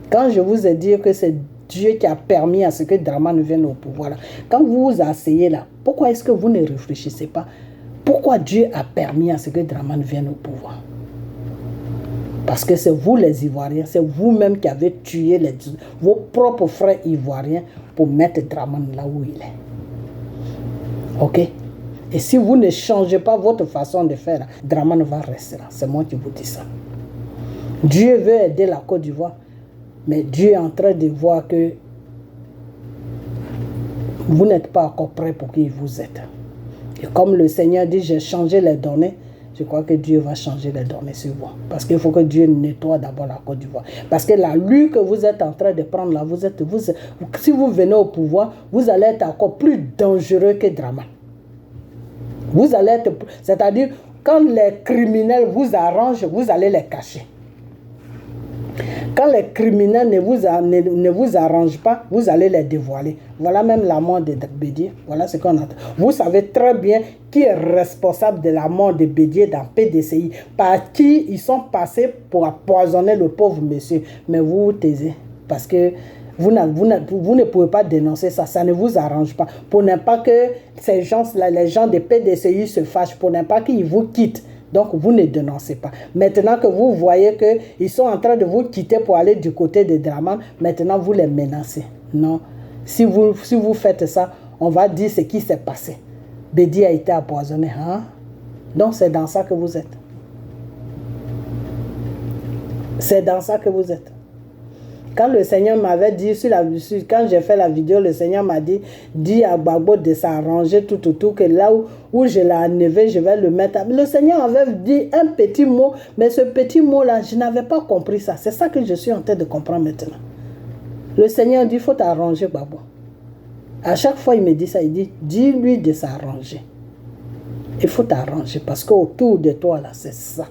Quand je vous ai dit que c'est Dieu qui a permis à ce que Draman vienne au pouvoir, là, quand vous vous asseyez là, pourquoi est-ce que vous ne réfléchissez pas? Pourquoi Dieu a permis à ce que Draman vienne au pouvoir? Parce que c'est vous les Ivoiriens, c'est vous-même qui avez tué vos propres frères ivoiriens pour mettre Draman là où il est. Ok? Et si vous ne changez pas votre façon de faire, Draman va rester là. C'est moi qui vous dis ça. Dieu veut aider la Côte d'Ivoire, mais Dieu est en train de voir que vous n'êtes pas encore prêt pour qui vous êtes. Et comme le Seigneur dit, j'ai changé les données, je crois que Dieu va changer les données sur vous. Parce qu'il faut que Dieu nettoie d'abord la Côte d'Ivoire. Parce que la lutte que vous êtes en train de prendre là, si vous venez au pouvoir, vous allez être encore plus dangereux que Draman. Vous allez être, c'est-à-dire, quand les criminels vous arrangent, vous allez les cacher. Quand les criminels ne vous arrangent pas, vous allez les dévoiler. Voilà même la mort de Bédier. Voilà ce qu'on a. Vous savez très bien qui est responsable de la mort de Bédier dans PDCI. Par qui ils sont passés pour empoisonner le pauvre monsieur. Mais vous vous taisez. Parce que vous ne pouvez pas dénoncer ça. Ça ne vous arrange pas. Pour ne pas que ces gens-là, les gens de PDCI se fâchent. Pour ne pas qu'ils vous quittent. Donc, vous ne dénoncez pas. Maintenant que vous voyez qu'ils sont en train de vous quitter pour aller du côté de Draman, maintenant, vous les menacez. Non. Si vous faites ça, on va dire ce qui s'est passé. Bédi a été empoisonné. Hein? Donc, c'est dans ça que vous êtes. C'est dans ça que vous êtes. Quand le Seigneur m'avait dit, quand j'ai fait la vidéo, le Seigneur m'a dit à Gbagbo de s'arranger tout, que là où je l'ai enlevé, je vais le mettre. Le Seigneur avait dit un petit mot, mais ce petit mot-là, je n'avais pas compris ça. C'est ça que je suis en train de comprendre maintenant. Le Seigneur dit, il faut t'arranger, Gbagbo. À chaque fois, il me dit ça, il dit, dis-lui de s'arranger. Il faut t'arranger parce qu'autour de toi, là, c'est ça.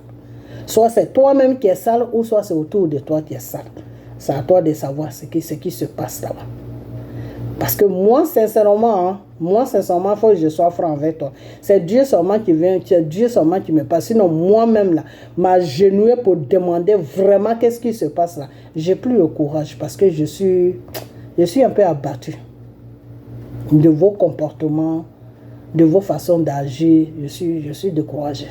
Soit c'est toi-même qui es sale, ou soit c'est autour de toi qui est sale. C'est à toi de savoir ce qui se passe là-bas. Parce que moi, sincèrement, il faut que je sois franc avec toi. C'est Dieu seulement qui vient, c'est Dieu seulement qui me passe. Sinon, moi-même, là, m'agenouiller pour demander vraiment qu'est-ce qui se passe là. J'ai plus le courage parce que je suis un peu abattu de vos comportements, de vos façons d'agir. Je suis découragé.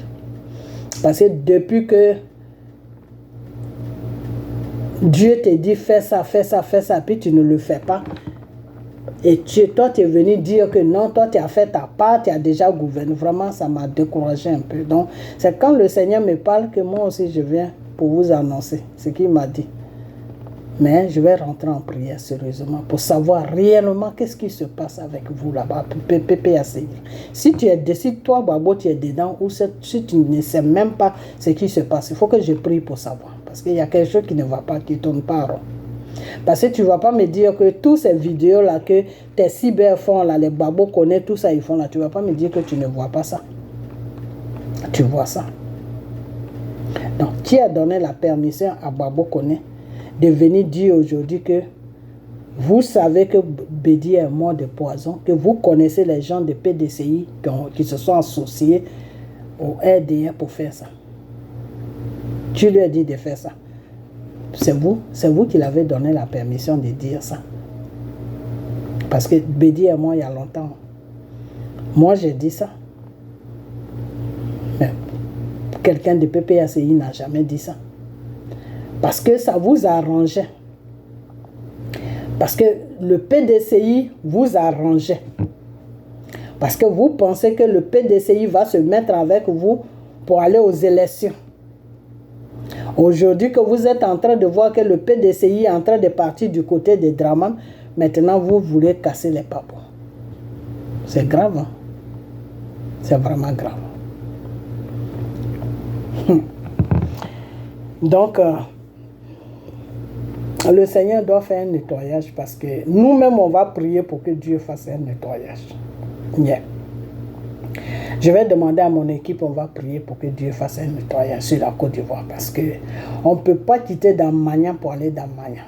Parce que depuis que Dieu te dit fais ça, puis tu ne le fais pas. Et toi, tu es venu dire que non, toi, tu as fait ta part, tu as déjà gouverné. Vraiment, ça m'a découragé un peu. Donc, c'est quand le Seigneur me parle que moi aussi, je viens pour vous annoncer ce qu'il m'a dit. Mais je vais rentrer en prière sérieusement pour savoir réellement qu'est-ce qui se passe avec vous là-bas, PPACI. Si toi, Babo, tu es dedans, ou si tu ne sais même pas ce qui se passe, il faut que je prie pour savoir. Parce qu'il y a quelque chose qui ne va pas, qui ne tourne pas rond. Parce que tu ne vas pas me dire que toutes ces vidéos-là, que tes cyber font là, les Babo connaissent tout ça, ils font là. Tu ne vas pas me dire que tu ne vois pas ça. Tu vois ça. Donc, tu as donné la permission à Babo Koné de venir dire aujourd'hui que vous savez que Bédié est mort de poison, que vous connaissez les gens de PDCI qui se sont associés au RDR pour faire ça. Tu lui as dit de faire ça. C'est vous qui l'avez donné la permission de dire ça. Parce que Bédié est mort il y a longtemps. Moi, j'ai dit ça. Mais quelqu'un de PPACI n'a jamais dit ça. Parce que ça vous arrangeait. Parce que le PDCI vous arrangeait. Parce que vous pensez que le PDCI va se mettre avec vous pour aller aux élections. Aujourd'hui que vous êtes en train de voir que le PDCI est en train de partir du côté des Draman, maintenant vous voulez casser les papos. C'est grave. Hein? C'est vraiment grave. Donc, le Seigneur doit faire un nettoyage parce que nous-mêmes, on va prier pour que Dieu fasse un nettoyage. Yeah. Je vais demander à mon équipe, on va prier pour que Dieu fasse un nettoyage sur la Côte d'Ivoire parce qu'on ne peut pas quitter Damagnan pour aller dans Damagnan.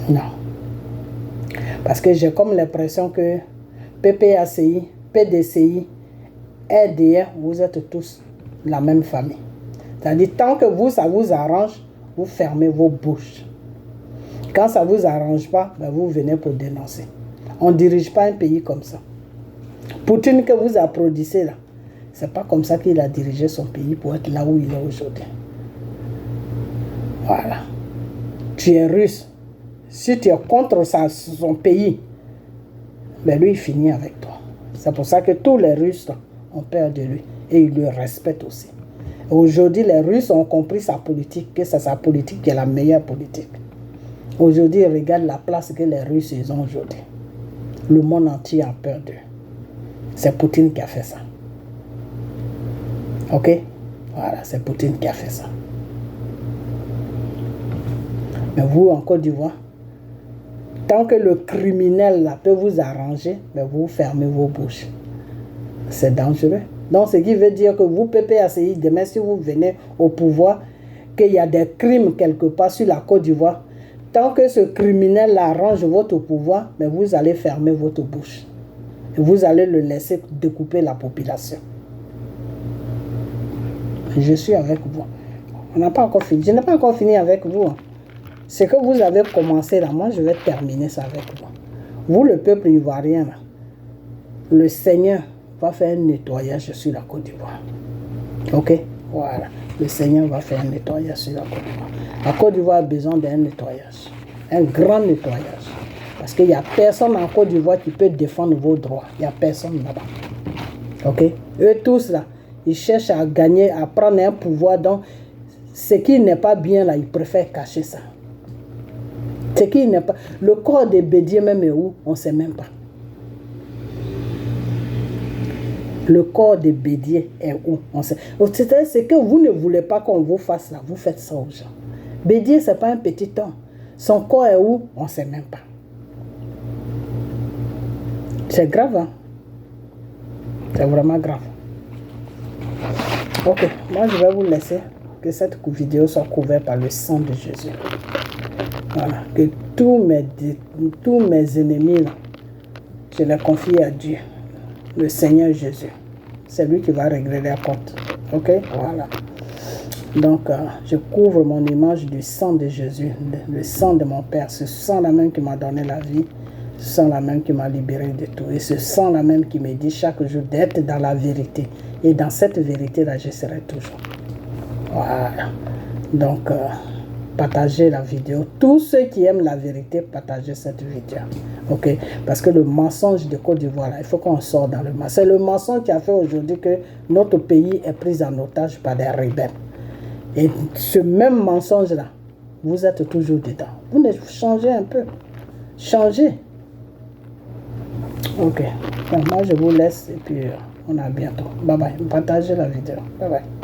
Non. Parce que j'ai comme l'impression que PPACI, PDCI, RDR, vous êtes tous la même famille. C'est-à-dire, tant que vous, ça vous arrange, vous fermez vos bouches. Quand ça ne vous arrange pas, ben vous venez pour dénoncer. On ne dirige pas un pays comme ça. Poutine que vous applaudissez là, c'est pas comme ça qu'il a dirigé son pays pour être là où il est aujourd'hui. Voilà. Tu es russe. Si tu es contre son pays, ben lui il finit avec toi. C'est pour ça que tous les Russes ont peur de lui et ils le respectent aussi. Aujourd'hui, les Russes ont compris sa politique, que c'est sa politique qui est la meilleure politique. Aujourd'hui, ils regardent la place que les Russes ils ont aujourd'hui. Le monde entier a peur d'eux. C'est Poutine qui a fait ça. Ok? Voilà, c'est Poutine qui a fait ça. Mais vous, en Côte d'Ivoire, tant que le criminel là peut vous arranger, mais vous fermez vos bouches. C'est dangereux. Donc, ce qui veut dire que vous, PPACI, demain, si vous venez au pouvoir, qu'il y a des crimes quelque part sur la Côte d'Ivoire, tant que ce criminel arrange votre pouvoir, mais vous allez fermer votre bouche. Et vous allez le laisser découper la population. Je suis avec vous. On n'a pas encore fini. Je n'ai pas encore fini avec vous. Ce que vous avez commencé là, moi je vais terminer ça avec vous. Vous, le peuple ivoirien, là, le Seigneur va faire un nettoyage sur la Côte d'Ivoire. Ok? Voilà. Le Seigneur va faire un nettoyage sur la Côte d'Ivoire. La Côte d'Ivoire a besoin d'un nettoyage. Un grand nettoyage. Parce qu'il n'y a personne en Côte d'Ivoire qui peut défendre vos droits. Il n'y a personne là-bas. Ok? Eux tous là, ils cherchent à gagner, à prendre un pouvoir. Donc, ce qui n'est pas bien là, ils préfèrent cacher ça. Ce qui n'est pas... Le corps de Bédié même est où? On ne sait même pas. Le corps de Bédié est où? On sait. C'est que vous ne voulez pas qu'on vous fasse là. Vous faites ça aux gens. Bédié, ce n'est pas un petit homme. Son corps est où? On ne sait même pas. C'est grave, hein? C'est vraiment grave. Ok, moi je vais vous laisser que cette vidéo soit couverte par le sang de Jésus. Voilà, que tous mes ennemis, là, je les confie à Dieu, le Seigneur Jésus. C'est lui qui va régler les comptes. Ok, voilà. Donc, je couvre mon image du sang de Jésus, le sang de mon Père, ce sang-là même qui m'a donné la vie, ce sang-là même qui m'a libéré de tout, et ce sang-là même qui me dit chaque jour d'être dans la vérité. Et dans cette vérité-là, je serai toujours. Voilà. Donc, partagez la vidéo. Tous ceux qui aiment la vérité, partagez cette vidéo. Ok, parce que le mensonge de Côte d'Ivoire, il faut qu'on sorte dans le mensonge. C'est le mensonge qui a fait aujourd'hui que notre pays est pris en otage par des rebelles. Et ce même mensonge-là, vous êtes toujours dedans. Vous changez un peu. Changez. Ok. Donc, moi, je vous laisse et puis on a bientôt. Bye bye. Partagez la vidéo. Bye bye.